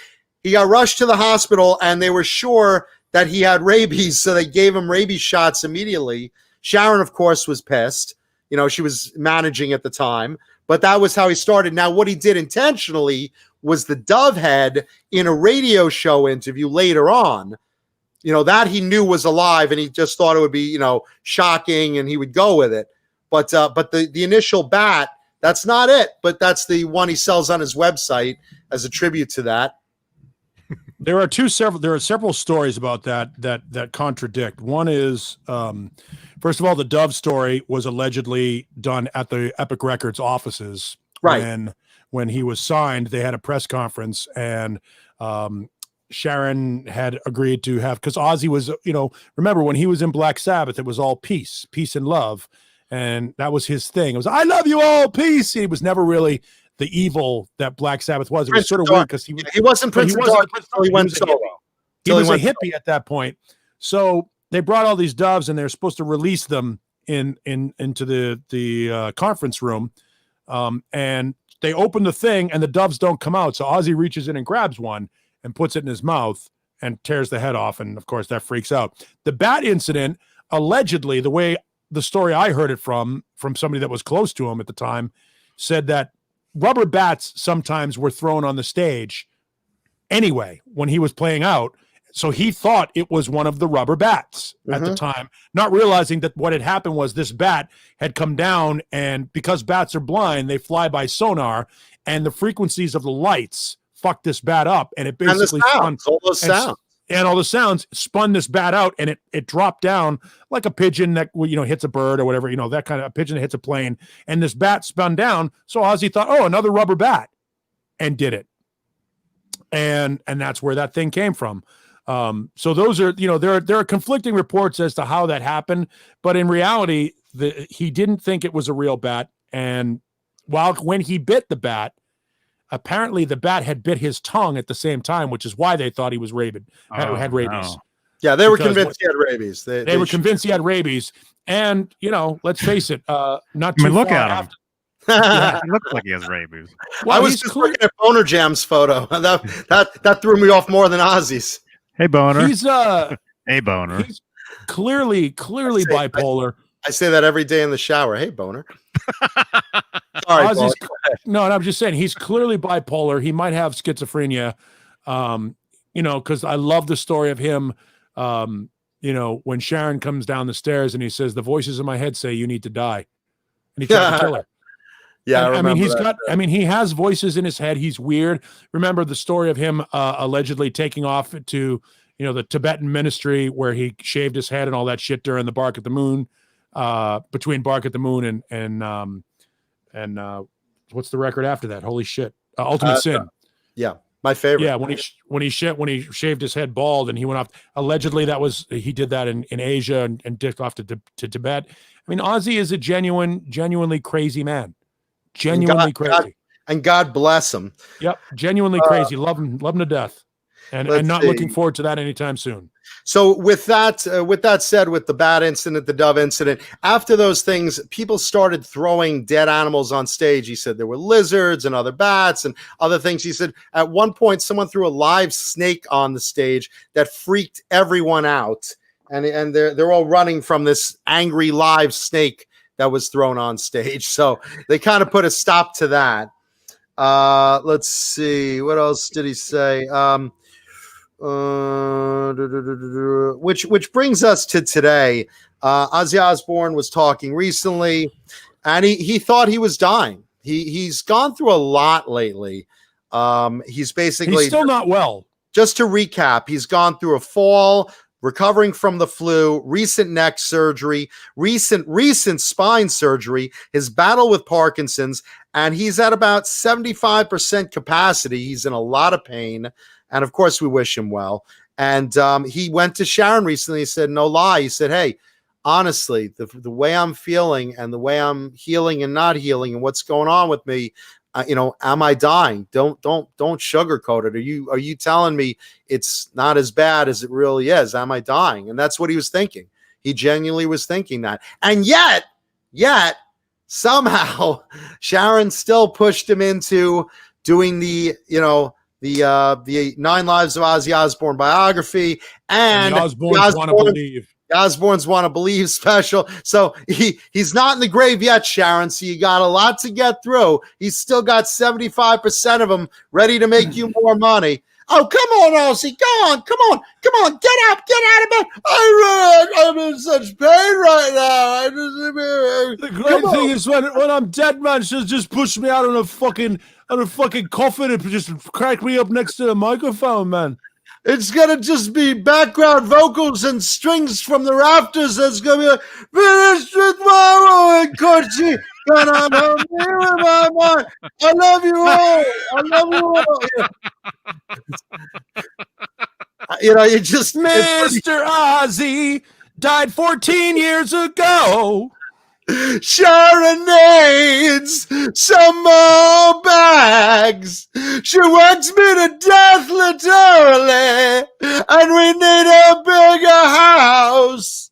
He got rushed to the hospital, and they were sure that he had rabies, so they gave him rabies shots immediately. Sharon, of course, was pissed. She was managing at the time, but that was how he started. Now, what he did intentionally was the dove head in a radio show interview later on. That he knew was alive, and he just thought it would be, shocking, and he would go with it. But the initial bat, that's not it, but that's the one he sells on his website as a tribute to that.
There are several stories about that contradict. One is, first of all, the Dove story was allegedly done at the Epic Records offices. Right. When he was signed, they had a press conference, and Sharon had agreed to have, because OZZY was, remember when he was in Black Sabbath, it was all peace and love, and that was his thing. It was, I love you all, peace. He was never really the evil that Black Sabbath was. It was sort of weird because he wasn't Prince of Dark until he went solo. He was a hippie at that point. So they brought all these doves, and they're supposed to release them into the conference room, and they open the thing, and the doves don't come out. So OZZY reaches in and grabs one and puts it in his mouth and tears the head off, and of course that freaks out. The bat incident, allegedly, the way the story I heard it from somebody that was close to him at the time, said that rubber bats sometimes were thrown on the stage anyway when he was playing out. So he thought it was one of the rubber bats at the time, not realizing that what had happened was this bat had come down, and because bats are blind, they fly by sonar, and the frequencies of the lights fucked this bat up, and it basically spun all those sounds. And all the sounds spun this bat out, and it dropped down like a pigeon that hits a bird or whatever, that kind of a pigeon that hits a plane. And this bat spun down. So OZZY thought, oh, another rubber bat, and did it. And that's where that thing came from. So those are, there are conflicting reports as to how that happened, but in reality, he didn't think it was a real bat. And when he bit the bat, apparently the bat had bit his tongue at the same time, which is why they thought he was rabid, had rabies.
Yeah, they were
Because
convinced he had rabies.
They were convinced he had rabies. And, you know, let's face it, not
I
too
mean, look
far
at him.
after.
Yeah, he looks like he has rabies.
Well,
I was
he's
just looking at Boner Jam's photo. That threw me off more than Ozzy's.
Hey, Boner.
He's
Hey, Boner.
he's clearly bipolar.
I say that every day in the shower. Hey, Boner. All right,
Ozzy's, no, and I'm just saying he's clearly bipolar. He might have schizophrenia. You know, because I love the story of him. You know, when Sharon comes down the stairs and he says, "The voices in my head say you need to die," and he tried to kill her.
Yeah,
I mean, he's
that.
got. I mean, he has voices in his head. He's weird. Remember the story of him allegedly taking off to, you know, the Tibetan ministry where he shaved his head and all that shit during the Bark at the Moon, between Bark at the Moon and what's the record after that? Holy shit, Ultimate Sin.
Yeah, my favorite.
Yeah, when he shaved his head bald and he went off. Allegedly, he did that in Asia and dicked off to Tibet. I mean, Ozzy is a genuinely crazy man. Genuinely crazy.
And God bless him.
Yep, genuinely crazy. Love him to death, and not looking forward to that anytime soon.
So with that said, with the bat incident, the dove incident, after those things, people started throwing dead animals on stage. He said there were lizards and other bats and other things. He said at one point someone threw a live snake on the stage that freaked everyone out, and they're all running from this angry live snake that was thrown on stage. So they kind of put a stop to that. Let's see. What else did he say? Which brings us to today. Ozzy Osbourne was talking recently, and he thought he was dying. He's gone through a lot lately. He's
still not well.
Just to recap, he's gone through a fall, recovering from the flu, recent neck surgery, recent spine surgery, his battle with Parkinson's, and he's at about 75% capacity. He's in a lot of pain. And of course, we wish him well. And he went to Sharon recently. He said, no lie. He said, hey, honestly, the way I'm feeling and the way I'm healing and not healing and what's going on with me, you know, am I dying? Don't sugarcoat it. Are you telling me it's not as bad as it really is? Am I dying? And that's what he was thinking. He genuinely was thinking that. And yet somehow Sharon still pushed him into doing the 9 Lives of Ozzy Osbourne biography and
the Osbournes Want to Believe.
The Osbournes Want to Believe special. So he's not in the grave yet, Sharon. So you got a lot to get through. He's still got 75% of them ready to make you more money. Oh, come on, Ozzy. Come on. Get out of bed. I'm in such pain right now.
The great thing is when I'm dead, man, she'll just push me out on a fucking coffin and just crack me up next to the microphone, man.
It's gonna just be background vocals and strings from the rafters. That's gonna be like, finished with my and Coachy. And I'm here with my mind. I love you all. You know, you just
Mr. Ozzy died 14 years ago.
Sharon needs some more bags. She works me to death, literally, and we need a bigger house.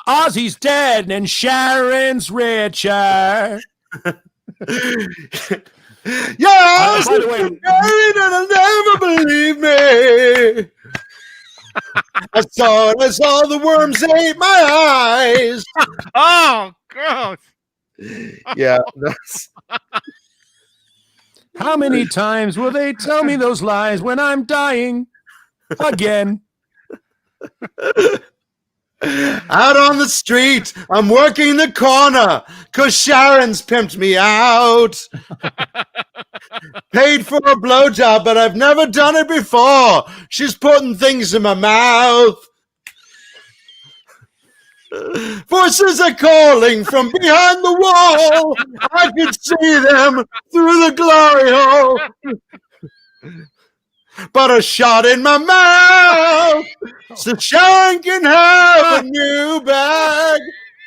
Ozzy's dead and Sharon's richer.
Yeah,
by the way,
married and I'll never believe me. I saw the worms ate my eyes.
Oh, gross.
Yeah.
How many times will they tell me those lies when I'm dying again?
Out on the street, I'm working the corner because Sharon's pimped me out. Paid for a blowjob, but I've never done it before. She's putting things in my mouth. Voices are calling from behind the wall. I can see them through the glory hole. But a shot in my mouth so Sharon can have a new bag.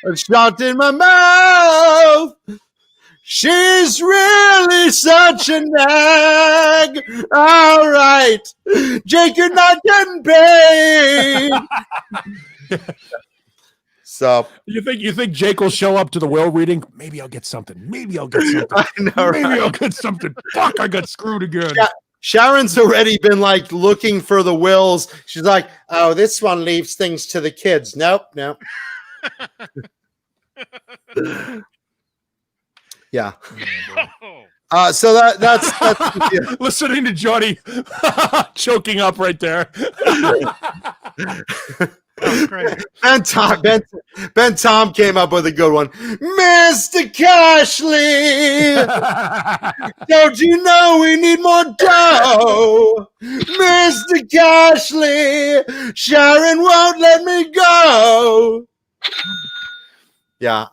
A shot in my mouth. She's really such a nag. All right. Jake, you're not getting paid. So
you think Jake will show up to the will reading? Maybe I'll get something.
I know,
Maybe
right?
I'll get something. Fuck, I got screwed again.
Yeah. Sharon's already been like looking for the wills. She's like, oh, this one leaves things to the kids. Nope. Yeah. So that's yeah.
Listening to Johnny choking up right there.
Oh, great.
Ben Tom came up with a good one. Mr. Cashley, don't you know we need more dough? Mr. Cashley, Sharon won't let me go. Yeah.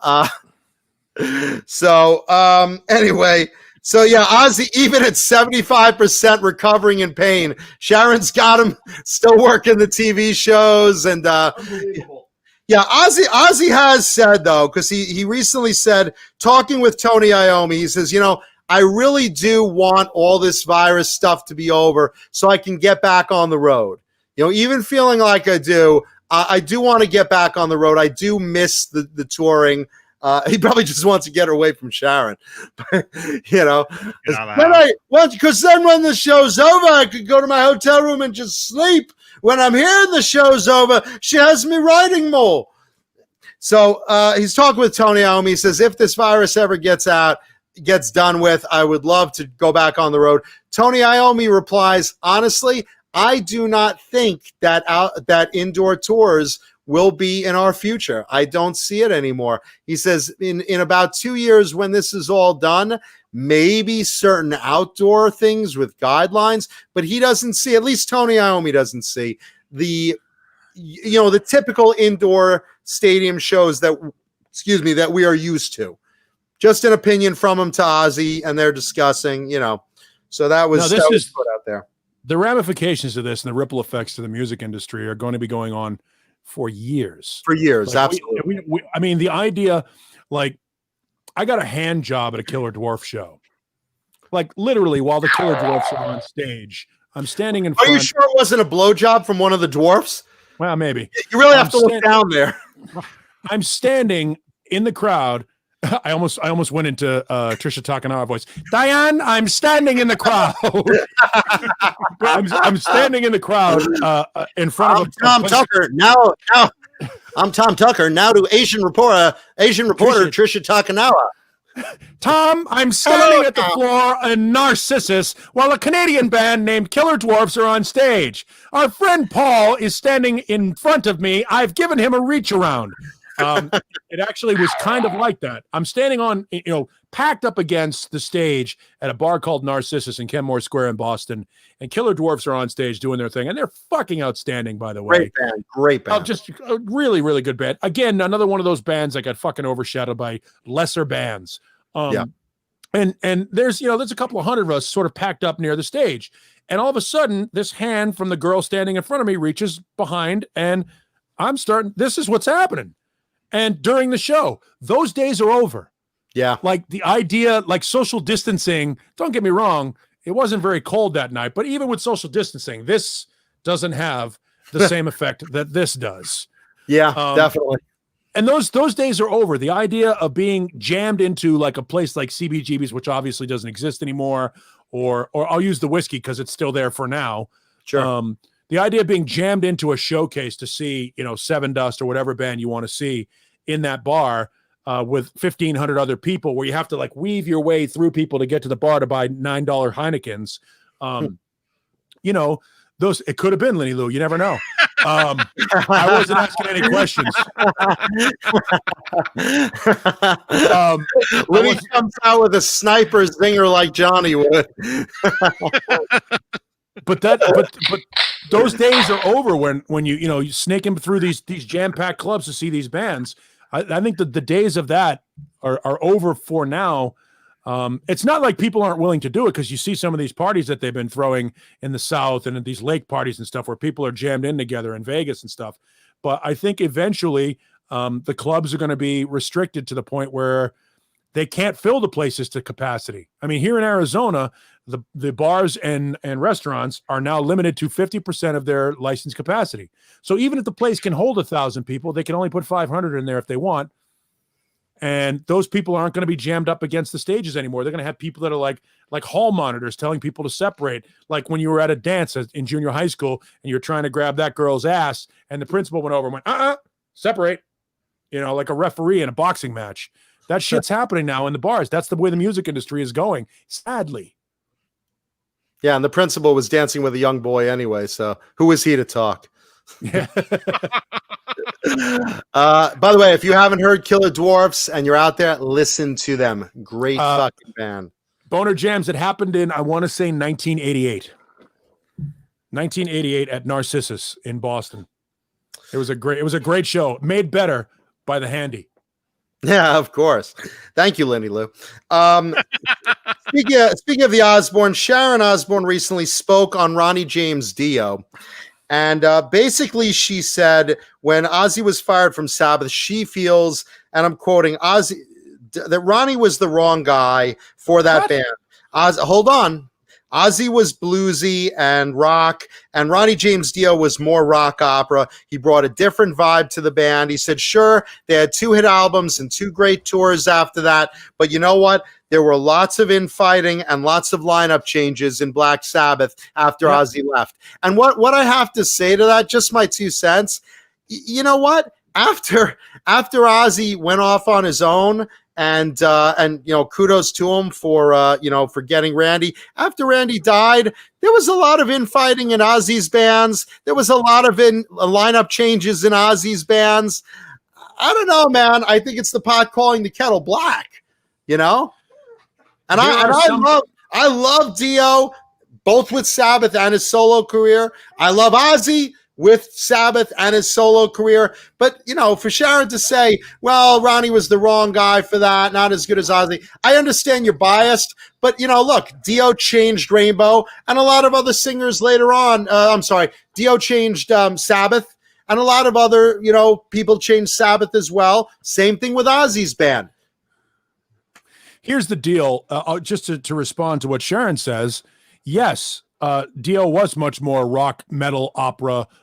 Anyway. So yeah, Ozzy, even at 75% recovering in pain, Sharon's got him still working the TV shows, and yeah, Ozzy has said though, because he recently said, talking with Tony Iommi, he says, I really do want all this virus stuff to be over so I can get back on the road. Even feeling like I do want to get back on the road. I do miss the touring. He probably just wants to get her away from Sharon, because then when the show's over, I could go to my hotel room and just sleep. When I'm here and the show's over, she has me writing more. So he's talking with Tony Iommi. He says, if this virus ever gets done with, I would love to go back on the road. Tony Iommi replies, honestly, I do not think that indoor tours will be in our future. I don't see it anymore. He says in about 2 years when this is all done, maybe certain outdoor things with guidelines, but he doesn't see, at least Tony Iommi doesn't see the typical indoor stadium shows that we are used to. Just an opinion from him to Ozzy, and they're discussing, so that was put out there.
The ramifications of this and the ripple effects to the music industry are going to be going on for years.
Absolutely.
I mean, the idea, like, I got a hand job at a Killer Dwarf show. Like, literally, while the Killer Dwarfs are on stage, I'm standing in front.
Are you sure it wasn't a blowjob from one of the dwarfs?
Well, maybe.
You really have to look down there.
I'm standing in the crowd. I almost went into Trisha Takanawa voice. Diane, I'm standing in the crowd. I'm standing in the crowd in front of
Tom Tucker. Now I'm Tom Tucker. Now to Asian reporter Trisha Takanawa.
Tom, I'm standing at the floor in Narcissus while a Canadian band named Killer Dwarfs are on stage. Our friend Paul is standing in front of me. I've given him a reach around. It actually was kind of like that. I'm standing on, packed up against the stage at a bar called Narcissus in Kenmore Square in Boston, and Killer Dwarfs are on stage doing their thing, and they're fucking outstanding, by the way.
Great band.
Just a really, really good band. Again, another one of those bands that got fucking overshadowed by lesser bands. And there's a couple of hundred of us sort of packed up near the stage, and all of a sudden, this hand from the girl standing in front of me reaches behind, and this is what's happening. And during the show, those days are over.
Yeah.
Like the idea, like social distancing, don't get me wrong, it wasn't very cold that night, but even with social distancing, this doesn't have the same effect that this does.
Yeah, definitely.
And those days are over. The idea of being jammed into like a place like CBGB's, which obviously doesn't exist anymore, or I'll use the whiskey because it's still there for now.
Sure.
The idea of being jammed into a showcase to see, Seven Dust or whatever band you want to see in that bar with 1,500 other people, where you have to like weave your way through people to get to the bar to buy $9 Heinekens. Those, it could have been Lenny Lou. You never know. I wasn't asking any questions.
Lenny comes out with a sniper zinger like Johnny would.
But those days are over when you snake in through these jam-packed clubs to see these bands. I think that the days of that are over for now. It's not like people aren't willing to do it, because you see some of these parties that they've been throwing in the South and at these lake parties and stuff where people are jammed in together in Vegas and stuff. But I think eventually the clubs are going to be restricted to the point where They can't fill the places to capacity. I mean, here in Arizona, the bars and restaurants are now limited to 50% of their licensed capacity. So even if the place can hold 1,000 people, they can only put 500 in there if they want. And those people aren't going to be jammed up against the stages anymore. They're going to have people that are like hall monitors telling people to separate. Like when you were at a dance in junior high school and you're trying to grab that girl's ass and the principal went over and went, separate, like a referee in a boxing match. That shit's happening now in the bars. That's the way the music industry is going, sadly.
Yeah, and the principal was dancing with a young boy anyway, so who is he to talk?
Yeah.
By the way, if you haven't heard Killer Dwarfs and you're out there, listen to them. Great fucking band.
Boner Jams, it happened in, I want to say 1988. 1988 at Narcissus in Boston. It was a great show, made better by the Handy.
Yeah, of course. Thank you, Lindy Lou. Speaking of the Osbourne, Sharon Osbourne recently spoke on Ronnie James Dio. And basically she said when Ozzy was fired from Sabbath, she feels, and I'm quoting, Ozzy, that Ronnie was the wrong guy for that band. Hold on. Ozzy was bluesy and rock, and Ronnie James Dio was more rock opera. He brought a different vibe to the band. He said, sure, they had 2 hit albums and 2 great tours after that, but you know what? There were lots of infighting and lots of lineup changes in Black Sabbath after Ozzy left. And what I have to say to that, just my 2 cents, you know what? After Ozzy went off on his own, and kudos to him for getting Randy. After Randy died, there was a lot of infighting in Ozzy's bands. There was a lot of lineup changes in Ozzy's bands. I don't know, man. I think it's the pot calling the kettle black, And I love Dio, both with Sabbath and his solo career. I love Ozzy with Sabbath and his solo career. But, for Sharon to say, well, Ronnie was the wrong guy for that, not as good as Ozzy. I understand you're biased, but, look, Dio changed Rainbow, and a lot of other singers later on, Dio changed Sabbath, and a lot of other, people changed Sabbath as well. Same thing with Ozzy's band.
Here's the deal, just to respond to what Sharon says, yes, Dio was much more rock, metal,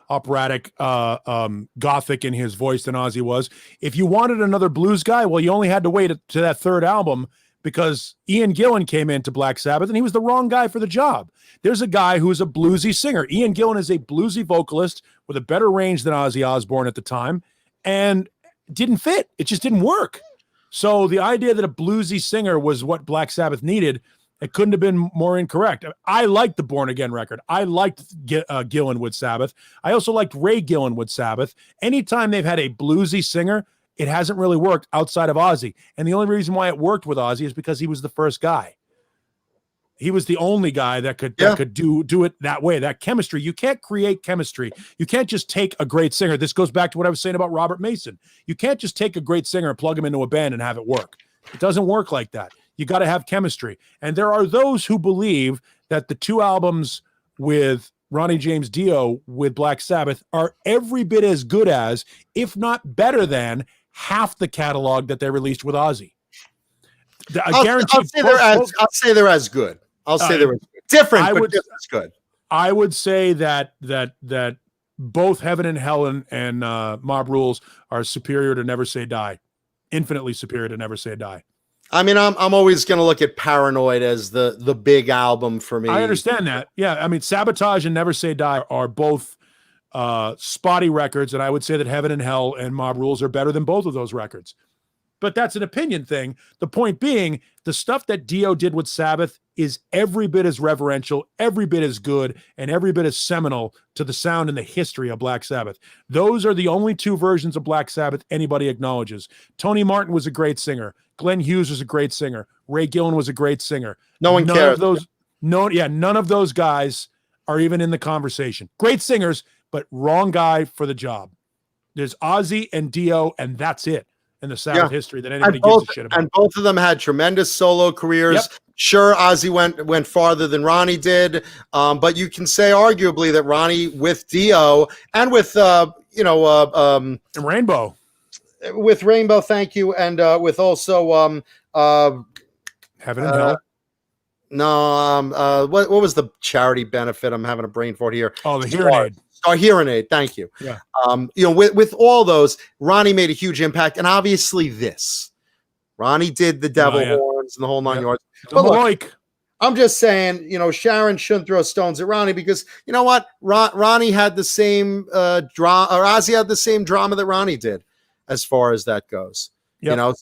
operatic, gothic in his voice than Ozzy was. If you wanted another blues guy, well, you only had to wait to that 3rd album because Ian Gillan came into Black Sabbath and he was the wrong guy for the job. There's a guy who's a bluesy singer. Ian Gillan is a bluesy vocalist with a better range than Ozzy Osbourne at the time and didn't fit. It just didn't work. So the idea that a bluesy singer was what Black Sabbath needed, it couldn't have been more incorrect. I liked the Born Again record. I liked Gillan with Sabbath. I also liked Ray Gillan with Sabbath. Anytime they've had a bluesy singer, it hasn't really worked outside of Ozzy. And the only reason why it worked with Ozzy is because he was the first guy. He was the only guy that could do it that way, that chemistry. You can't create chemistry. You can't just take a great singer. This goes back to what I was saying about Robert Mason. You can't just take a great singer and plug him into a band and have it work. It doesn't work like that. You got to have chemistry. And there are those who believe that the 2 albums with Ronnie James Dio with Black Sabbath are every bit as good as, if not better than, half the catalog that they released with Ozzy. I guarantee.
I'll say they're as good. I'll say they were different, but just as good.
I would say that both Heaven and Hell and Mob Rules are superior to Never Say Die, infinitely superior to Never Say Die.
I mean, I'm always going to look at Paranoid as the big album for me.
I understand that. Yeah, I mean, Sabotage and Never Say Die are both spotty records, and I would say that Heaven and Hell and Mob Rules are better than both of those records. But that's an opinion thing. The point being, the stuff that Dio did with Sabbath is every bit as reverential, every bit as good, and every bit as seminal to the sound and the history of Black Sabbath. Those are the only 2 versions of Black Sabbath anybody acknowledges. Tony Martin was a great singer. Glenn Hughes was a great singer. Ray Gillan was a great singer.
No one cares.
None of those guys are even in the conversation. Great singers, but wrong guy for the job. There's Ozzy and Dio, and that's it in the Sabbath history that anybody gives a shit about.
And both of them had tremendous solo careers.
Yep.
Sure, Ozzy went farther than Ronnie did, but you can say arguably that Ronnie with Dio and with
and Rainbow.
With Rainbow, thank you, and with also
Heaven and Hell.
No, what was the charity benefit? I'm having a brain fart here.
Oh, the hearing aid.
Star Hearing Aid. Thank you.
Yeah.
With all those, Ronnie made a huge impact, and obviously this. Ronnie did the devil horns and the whole 9 yards.
The Maloik.
I'm just saying, Sharon shouldn't throw stones at Ronnie because you know what? Ronnie had the same drama, or OZZY had the same drama that Ronnie did, as far as that goes. Yep.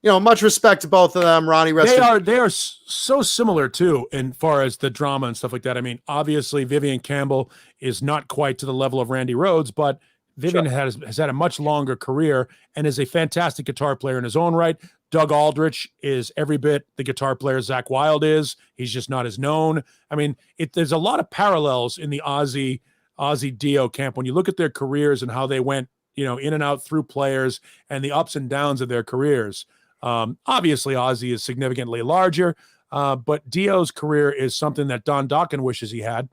Much respect to both of them. Ronnie, they
are so similar too, in far as the drama and stuff like that. I mean, obviously, Vivian Campbell is not quite to the level of Randy Rhoads, but Vivian has had a much longer career and is a fantastic guitar player in his own right. Doug Aldrich is every bit the guitar player Zakk Wylde is. He's just not as known. I mean, there's a lot of parallels in the OZZY Dio camp when you look at their careers and how they went, in and out through players and the ups and downs of their careers. Obviously, OZZY is significantly larger, but Dio's career is something that Don Dokken wishes he had.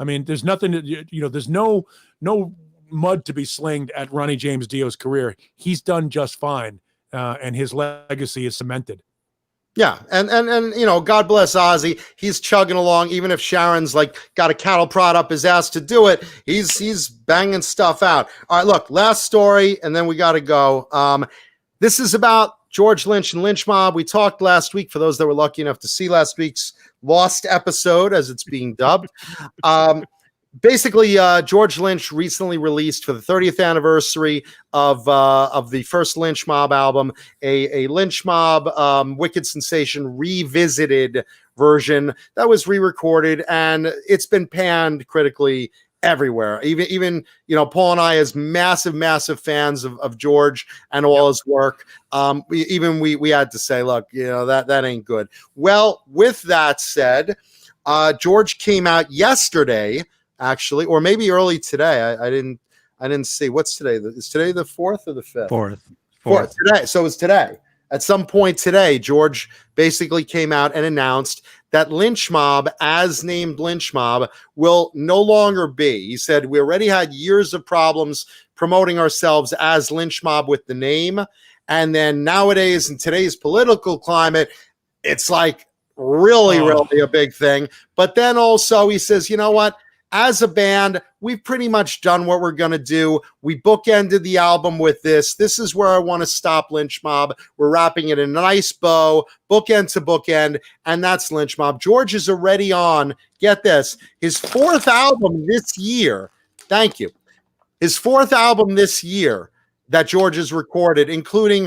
I mean, there's nothing, there's no mud to be slinged at Ronnie James Dio's career. He's done just fine. And his legacy is cemented.
Yeah, and God bless OZZY. He's chugging along, even if Sharon's got a cattle prod up his ass to do it. He's banging stuff out. All right, look, last story, and then we got to go. This is about George Lynch and Lynch Mob. We talked last week, for those that were lucky enough to see last week's Lost episode, as it's being dubbed. Basically, George Lynch recently released for the 30th anniversary of the first Lynch Mob album, a Lynch Mob Wicked Sensation revisited version that was re-recorded, and it's been panned critically everywhere. Even Paul and I, as massive fans of George and all his work, we had to say, look, that ain't good. Well, with that said, George came out yesterday. Actually, or maybe early today. I didn't see. What's today? Is today the 4th or the 5th?
4th.
Today. So it's today. At some point today, George basically came out and announced that Lynch Mob, as named Lynch Mob, will no longer be. He said, we already had years of problems promoting ourselves as Lynch Mob with the name. And then nowadays, in today's political climate, it's really a big thing. But then also he says, you know what? As a band, we've pretty much done what we're going to do. We bookended the album with this. This is where I want to stop Lynch Mob. We're wrapping it in a nice bow, bookend to bookend, and that's Lynch Mob. George is already on, get this, his 4th album this year. Thank you. His 4th album this year that George has recorded, including,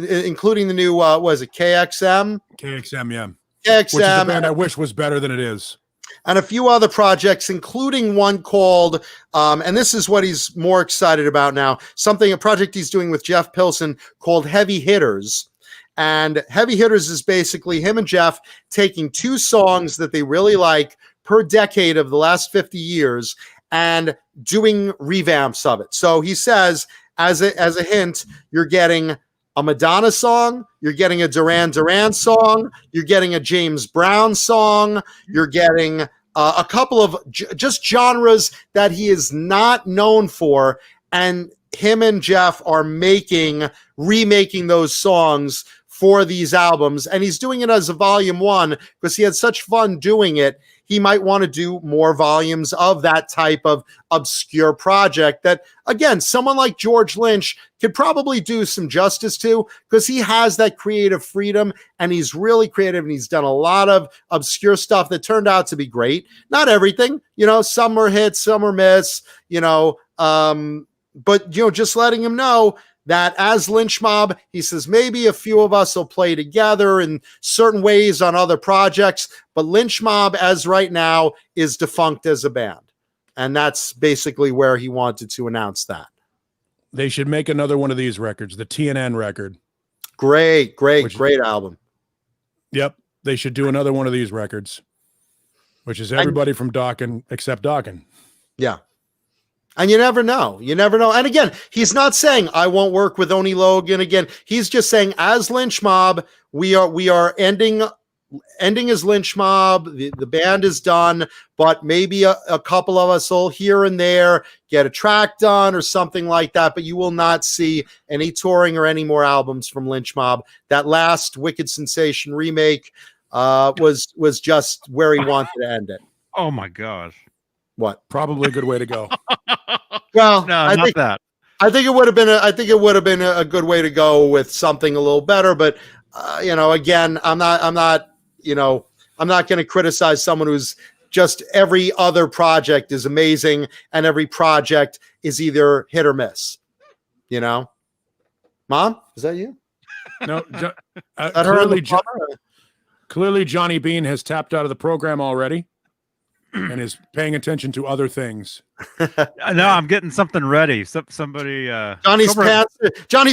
including the new, KXM?
KXM, yeah.
KXM.
Which is a band I wish was better than it is.
And a few other projects, including one called, and this is what he's more excited about now, a project he's doing with Jeff Pilson called Heavy Hitters. And Heavy Hitters is basically him and Jeff taking 2 songs that they really like per decade of the last 50 years and doing revamps of it. So he says, as a hint, you're getting a Madonna song, you're getting a Duran Duran song, you're getting a James Brown song, you're getting a couple of just genres that he is not known for, and him and Jeff are remaking those songs for these albums, and he's doing it as a volume 1 because he had such fun doing it. He might want to do more volumes of that type of obscure project that, again, someone like George Lynch could probably do some justice to because he has that creative freedom and he's really creative and he's done a lot of obscure stuff that turned out to be great. Not everything, some were hits, some were miss, but, just letting him know that as Lynch Mob, he says maybe a few of us will play together in certain ways on other projects, but Lynch Mob as right now is defunct as a band. And that's basically where he wanted to announce that.
They should make another one of these records, the TNN record.
Great album.
Yep. They should do another one of these records, which is everybody from Dokken except Dokken. Yeah.
And you never know. And again, he's not saying I won't work with Oni Logan again. He's just saying as Lynch Mob, we are ending ending his lynch mob. The band is done, but maybe a couple of us will here and there get a track done or something like that. But you will not see any touring or any more albums from Lynch Mob. That last Wicked Sensation remake was just where he wanted to end it.
Oh my gosh.
What?
Probably a good way to go.
Well,
No,
I
not
think
that.
I think it would have been a good way to go with something a little better. But again, I'm not going to criticize someone who's just every other project is amazing and every project is either hit or miss. Mom, is that you?
No,
That
clearly Johnny Beane has tapped out of the program already and is paying attention to other things.
No, I'm getting something ready. Somebody.
Johnny's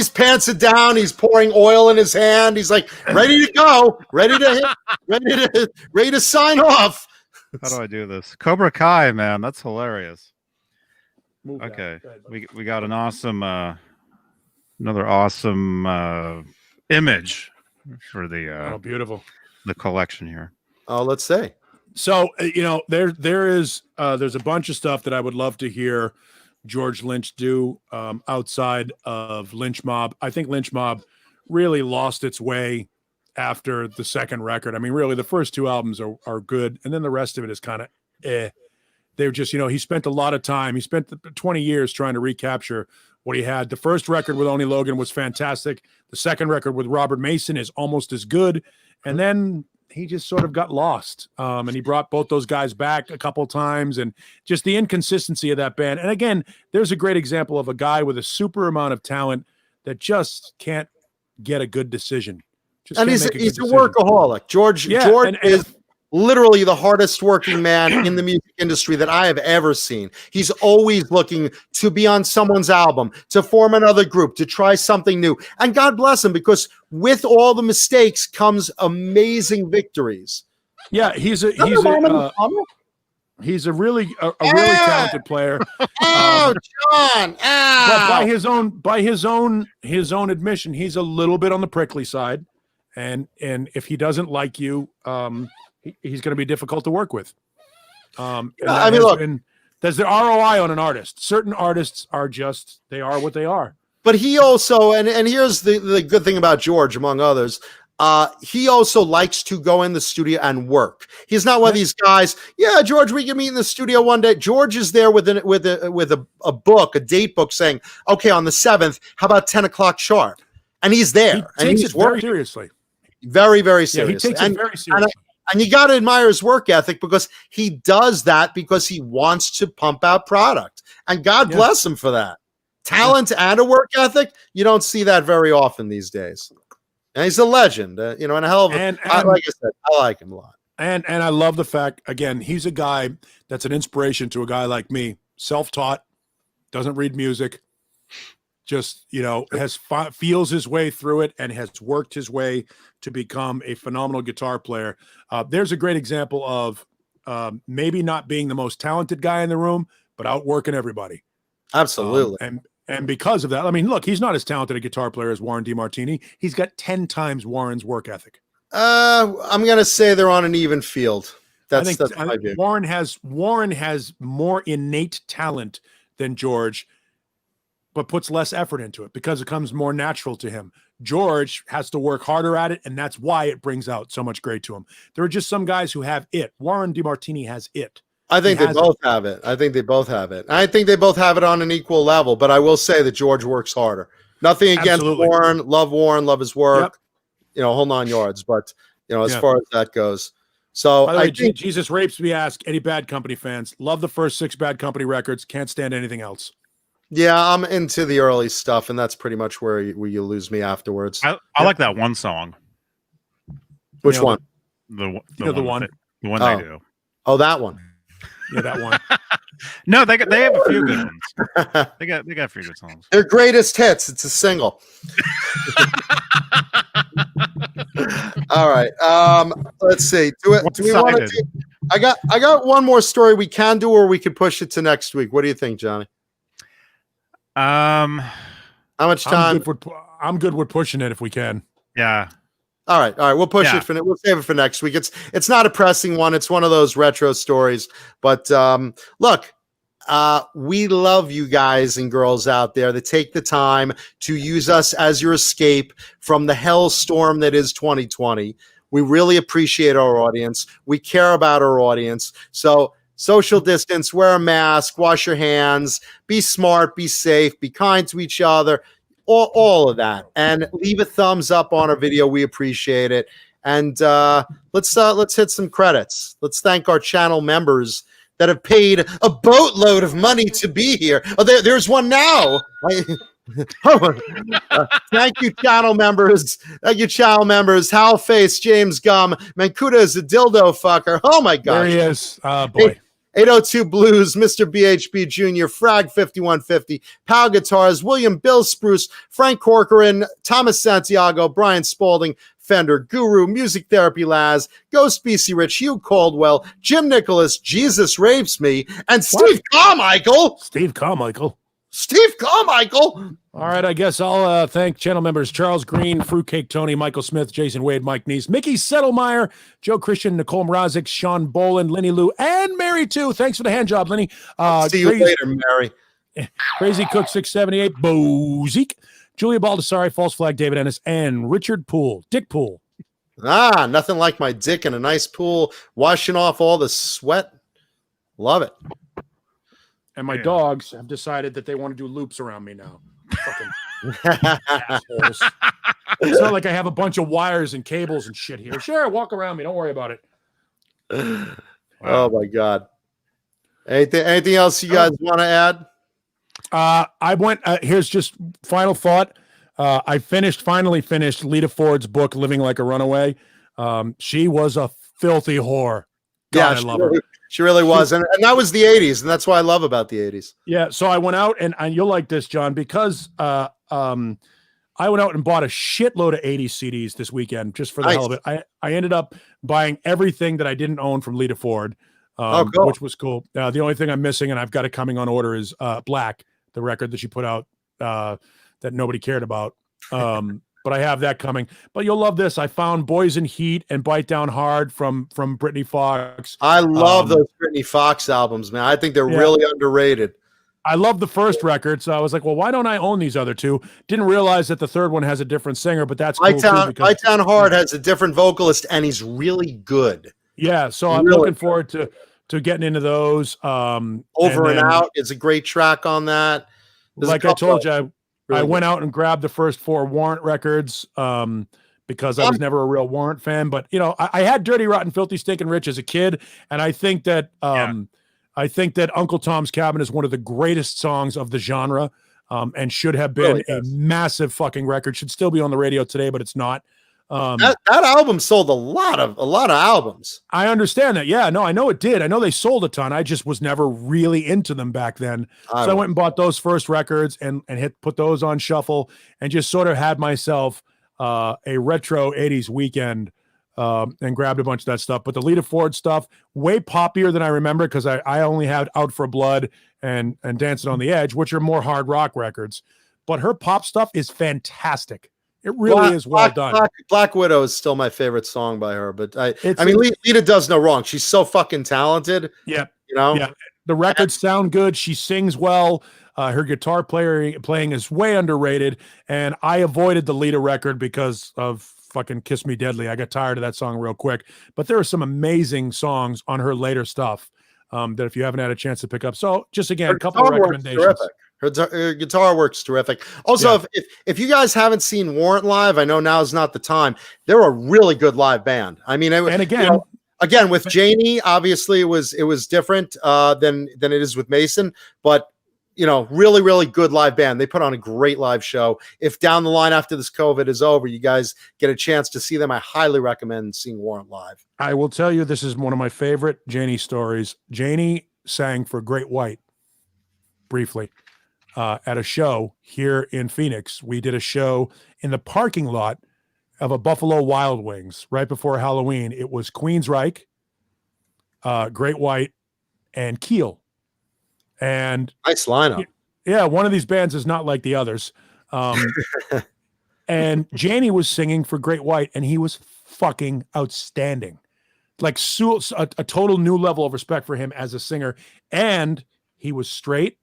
pants are down. He's pouring oil in his hand. He's like ready to go, ready to sign off.
How do I do this? Cobra Kai, man, that's hilarious.
Move that.
Okay, we got an awesome, another awesome image for the
beautiful
the collection here.
Oh, let's say.
So there's a bunch of stuff that I would love to hear George Lynch do outside of Lynch Mob. I think Lynch Mob really lost its way after the second record. I mean, really, the first two albums are good, and then the rest of it is kind of eh. They're just, he spent a lot of time. He spent 20 years trying to recapture what he had. The first record with Only Logan was fantastic. The second record with Robert Mason is almost as good, and then he just sort of got lost. And he brought both those guys back a couple times, and just the inconsistency of that band. And again, there's a great example of a guy with a super amount of talent that just can't get a good decision.
And he's a workaholic. George is literally the hardest working man in the music industry that I have ever seen. He's always looking to be on someone's album, to form another group, to try something new. And God bless him, because with all the mistakes comes amazing victories.
Yeah, he's a really talented player.
Oh, John!
But by his own admission, he's a little bit on the prickly side, and if he doesn't like you, he's going to be difficult to work with. There's the ROI on an artist. Certain artists are they are what they are.
But he also, and here's the good thing about George, among others, he also likes to go in the studio and work. He's not one of these guys. Yeah, George, we can meet in the studio one day. George is there with a book, a date book, saying, "Okay, on the 7th, how about 10 o'clock sharp?" And he's there.
He takes it very seriously.
Very, very seriously.
Yeah, he takes it very seriously.
And you got to admire his work ethic, because he does that because he wants to pump out product. And God bless him for that. Talent and a work ethic, you don't see that very often these days. And he's a legend, and a hell of a, like I said, I like him a lot.
And I love the fact, again, he's a guy that's an inspiration to a guy like me, self-taught, doesn't read music, just, feels his way through it and has worked his way to become a phenomenal guitar player. There's a great example of maybe not being the most talented guy in the room, but outworking everybody.
Absolutely.
And because of that, I mean, look, he's not as talented a guitar player as Warren DeMartini. He's got 10 times Warren's work ethic.
I'm going to say they're on an even field.
I think Warren has more innate talent than George, but puts less effort into it because it comes more natural to him. George has to work harder at it, and that's why it brings out so much great to him. There are just some guys who have it. Warren DeMartini has it.
I think they both have it. I think they both have it on an equal level, but I will say that George works harder. Nothing against Warren. Love his work. Yep. Whole 9 yards. But, as far as that goes. So
by the way, Jesus Rapes me ask any Bad Company fans. Love the first 6 Bad Company records. Can't stand anything else.
Yeah, I'm into the early stuff, and that's pretty much where you lose me afterwards.
I like that one song.
Which one?
The one
they
do.
Oh, that one.
Yeah, that one.
No, they have a few good ones. They got a few good songs.
Their greatest hits. It's a single. All right. Let's see. Do we want to? I got one more story we can do, or we could push it to next week. What do you think, Johnny?
How
much time?
I'm good with pushing it if we can.
Yeah.
All right. We'll push it for. We'll save it for next week. It's not a pressing one. It's one of those retro stories. But look, we love you guys and girls out there that take the time to use us as your escape from the hellstorm that is 2020. We really appreciate our audience. We care about our audience. So social distance, wear a mask, wash your hands, be smart, be safe, be kind to each other. All of that, and leave a thumbs up on our video. We appreciate it. And let's hit some credits. Let's thank our channel members that have paid a boatload of money to be here. Oh, there's one now. Thank you, channel members. Thank you, channel members. Hal Face, James Gum, Mancuda is a dildo fucker. Oh my God,
there he is. Boy.
802 Blues, Mr. BHB Jr., Frag 5150, Pal Guitars, William Bill Spruce, Frank Corcoran, Thomas Santiago, Brian Spalding, Fender, Guru, Music Therapy Laz, Ghost BC Rich, Hugh Caldwell, Jim Nicholas, Jesus Rapes Me, and Steve Carmichael.
Steve Carmichael.
All
right, I guess I'll thank channel members Charles Green, Fruitcake Tony, Michael Smith, Jason Wade, Mike Neese, Mickey Settlemeyer, Joe Christian, Nicole Mrazek, Sean Boland, Lenny Lou, and Mary too. Thanks for the hand job, Lenny.
See you later, Mary.
Crazy Cook 678, Bozique, Julia Baldessari, False Flag, David Ennis, and Richard Poole, Dick Poole.
Nothing like my dick in a nice pool, washing off all the sweat. Love it.
And my dogs have decided that they want to do loops around me now. Fucking assholes. It's not like I have a bunch of wires and cables and shit here. Sure, walk around me. Don't worry about it.
Oh my God. Anything else you guys want to add?
I went. Here's just final thought. I finally finished Lita Ford's book, Living Like a Runaway. She was a filthy whore. God, I love her.
She really was. And that was the 80s. And that's what I love about the 80s.
Yeah. So I went out and you'll like this, John, because I went out and bought a shitload of 80s CDs this weekend just for the hell of it. I ended up buying everything that I didn't own from Lita Ford,
cool.
which was cool. The only thing I'm missing, and I've got it coming on order, is Black, the record that she put out that nobody cared about. But I have that coming. But you'll love this. I found Boys in Heat and Bite Down Hard from Britney Fox.
I love those Britney Fox albums, man. I think they're really underrated.
I love the first record, so I was like, well, why don't I own these other two? Didn't realize that the third one has a different singer, but that's cool too.
Bite Down Hard has a different vocalist, and he's really good.
Yeah, so I'm looking forward to getting into those.
Over and Out is a great track on that.
Like I told you, I went out and grabbed the first 4 Warrant records because I was never a real Warrant fan. But, you know, I had Dirty, Rotten, Filthy, Stinking Rich as a kid. And I think that Uncle Tom's Cabin is one of the greatest songs of the genre and should have been a massive fucking record. Should still be on the radio today, but it's not.
That album sold a lot of albums.
I understand that. Yeah, no, I know it did. I know they sold a ton. I just was never really into them back then. So I went and bought those first records and put those on shuffle and just sort of had myself a retro 80s weekend and grabbed a bunch of that stuff. But the Lita Ford stuff, way poppier than I remember because I only had Out for Blood and Dancing on the Edge, which are more hard rock records. But her pop stuff is fantastic. It really is well done.
Black Widow is still my favorite song by her, but I mean, Lita does no wrong. She's so fucking talented.
Yeah,
you know.
Yeah, the records sound good. She sings well. Her guitar playing is way underrated. And I avoided the Lita record because of fucking Kiss Me Deadly. I got tired of that song real quick. But there are some amazing songs on her later stuff that if you haven't had a chance to pick up. So just again, a couple of recommendations.
Her guitar work's terrific. Also, if you guys haven't seen Warrant live, I know now's not the time. They're a really good live band. I mean, and again, with Janie, obviously it was different than it is with Mason, but you know, really, really good live band. They put on a great live show. If down the line after this COVID is over, you guys get a chance to see them, I highly recommend seeing Warrant live.
I will tell you, this is one of my favorite Janie stories. Janie sang for Great White briefly. At a show here in Phoenix. We did a show in the parking lot of a Buffalo Wild Wings right before Halloween. It was Queensryche, Great White, and Keel. And
nice lineup.
Yeah, one of these bands is not like the others. And Janie was singing for Great White, and he was fucking outstanding. Like a total new level of respect for him as a singer. And he was straight,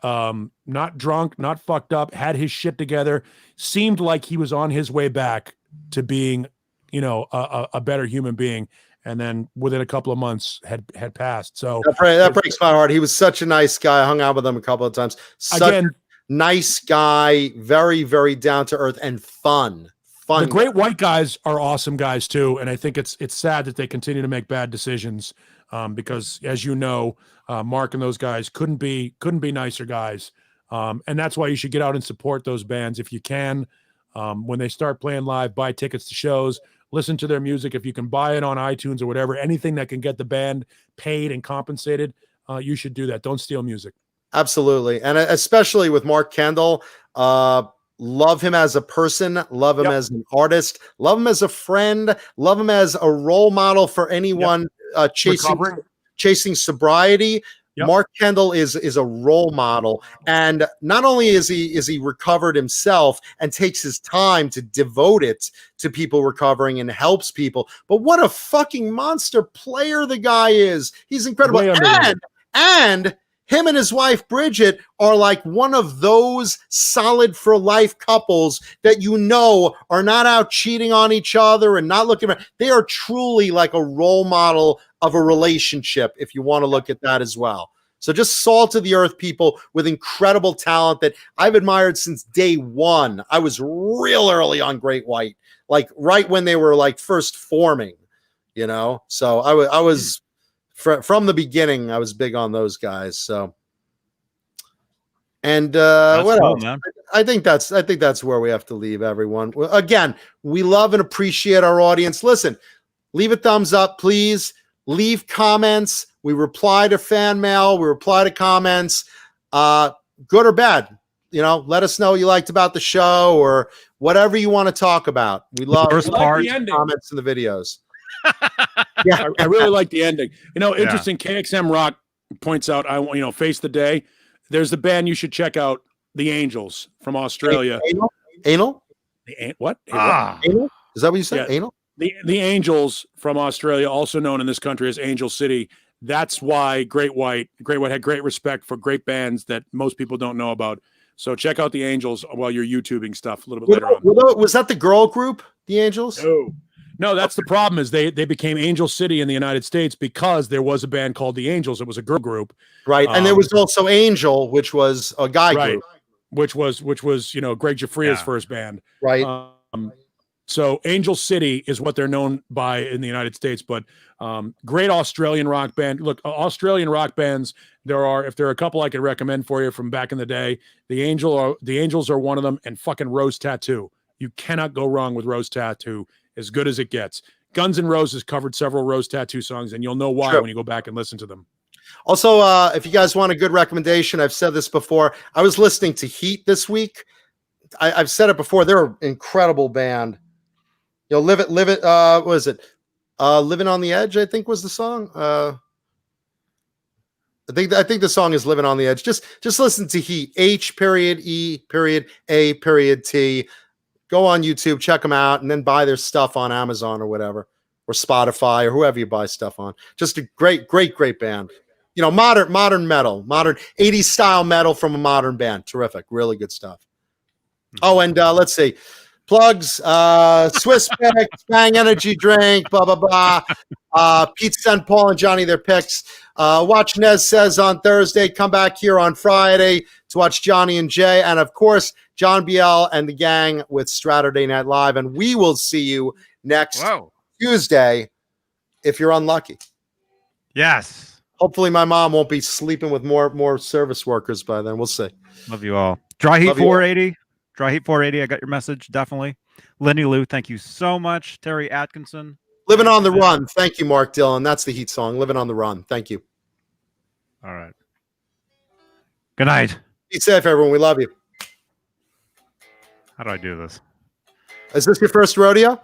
not drunk, not fucked up, had his shit together, seemed like he was on his way back to being, a better human being. And then within a couple of months had passed. So
that breaks my heart. He was such a nice guy. I hung out with him a couple of times. Such a nice guy, very, very down to earth and fun.
The Great White guys are awesome guys too, and I think it's sad that they continue to make bad decisions because, as you know, Mark and those guys couldn't be nicer guys, and that's why you should get out and support those bands if you can. When they start playing live, buy tickets to shows, listen to their music. If you can buy it on iTunes or whatever, anything that can get the band paid and compensated, you should do that. Don't steal music.
Absolutely, and especially with Mark Kendall. Love him as a person, love him as an artist, love him as a friend, love him as a role model for anyone chasing sobriety. Yep. Mark Kendall is a role model, and not only is he recovered himself and takes his time to devote it to people recovering and helps people, but what a fucking monster player the guy is. He's incredible, and him and his wife, Bridget, are like one of those solid for life couples that are not out cheating on each other and not looking. They are truly like a role model of a relationship, if you want to look at that as well. So just salt of the earth people with incredible talent that I've admired since day one. I was real early on Great White, like right when they were like first forming, So I was. From the beginning, I was big on those guys. So, and what else? Man. I think that's where we have to leave everyone. Again, we love and appreciate our audience. Listen, leave a thumbs up, please. Leave comments. We reply to fan mail. We reply to comments, good or bad. Let us know what you liked about the show or whatever you want to talk about. We love the comments in the videos.
Yeah, I really like the ending. Interesting. KXM Rock points out, Face the Day. There's the band you should check out, The Angels from Australia.
Anal?
What?
Anal? Is that what you said? Yeah. Anal?
The Angels from Australia, also known in this country as Angel City. That's why Great White had great respect for great bands that most people don't know about. So check out The Angels while you're YouTubing stuff a little bit later on.
Was that the girl group, The Angels?
No, that's the problem is they became Angel City in the United States because there was a band called The Angels. It was a girl group.
Right. And there was also Angel, which was a guy group.
Which was Greg Giuffria's first band.
Right.
So Angel City is what they're known by in the United States, but great Australian rock band. Look, Australian rock bands, if there are a couple I could recommend for you from back in the day, the Angels are one of them, and fucking Rose Tattoo. You cannot go wrong with Rose Tattoo. As good as it gets. Guns N' Roses covered several Rose Tattoo songs, and you'll know why when you go back and listen to them.
Also, if you guys want a good recommendation, I've said this before. I was listening to Heat this week. I've said it before. They're an incredible band. Live it. What is it? Living on the Edge, I think was the song. I think the song is Living on the Edge. Just listen to Heat. H.E.A.T. Go on YouTube, check them out, and then buy their stuff on Amazon or whatever, or Spotify or whoever you buy stuff on. Just a great band. Modern metal, modern 80s style metal from a modern band. Terrific, really good stuff. Oh, and let's see. Plugs, Swiss Picks, Bang Energy Drink, blah, blah, blah. Pete sent Paul and Johnny their picks. Watch Nez Says on Thursday. Come back here on Friday to watch Johnny and Jay. And, of course, John Biel and the gang with Saturday Night Live. And we will see you next Tuesday if you're unlucky.
Yes.
Hopefully my mom won't be sleeping with more service workers by then. We'll see.
Love you all. Dry Heat 480. Dry Heat 480. I got your message. Definitely. Lenny Lou, thank you so much. Terry Atkinson.
Living on the Run. Thank you, Mark Dillon. That's the Heat song. Living on the Run. Thank you.
All right. Good night.
Be safe, everyone. We love you.
How do I do this?
Is this your first rodeo?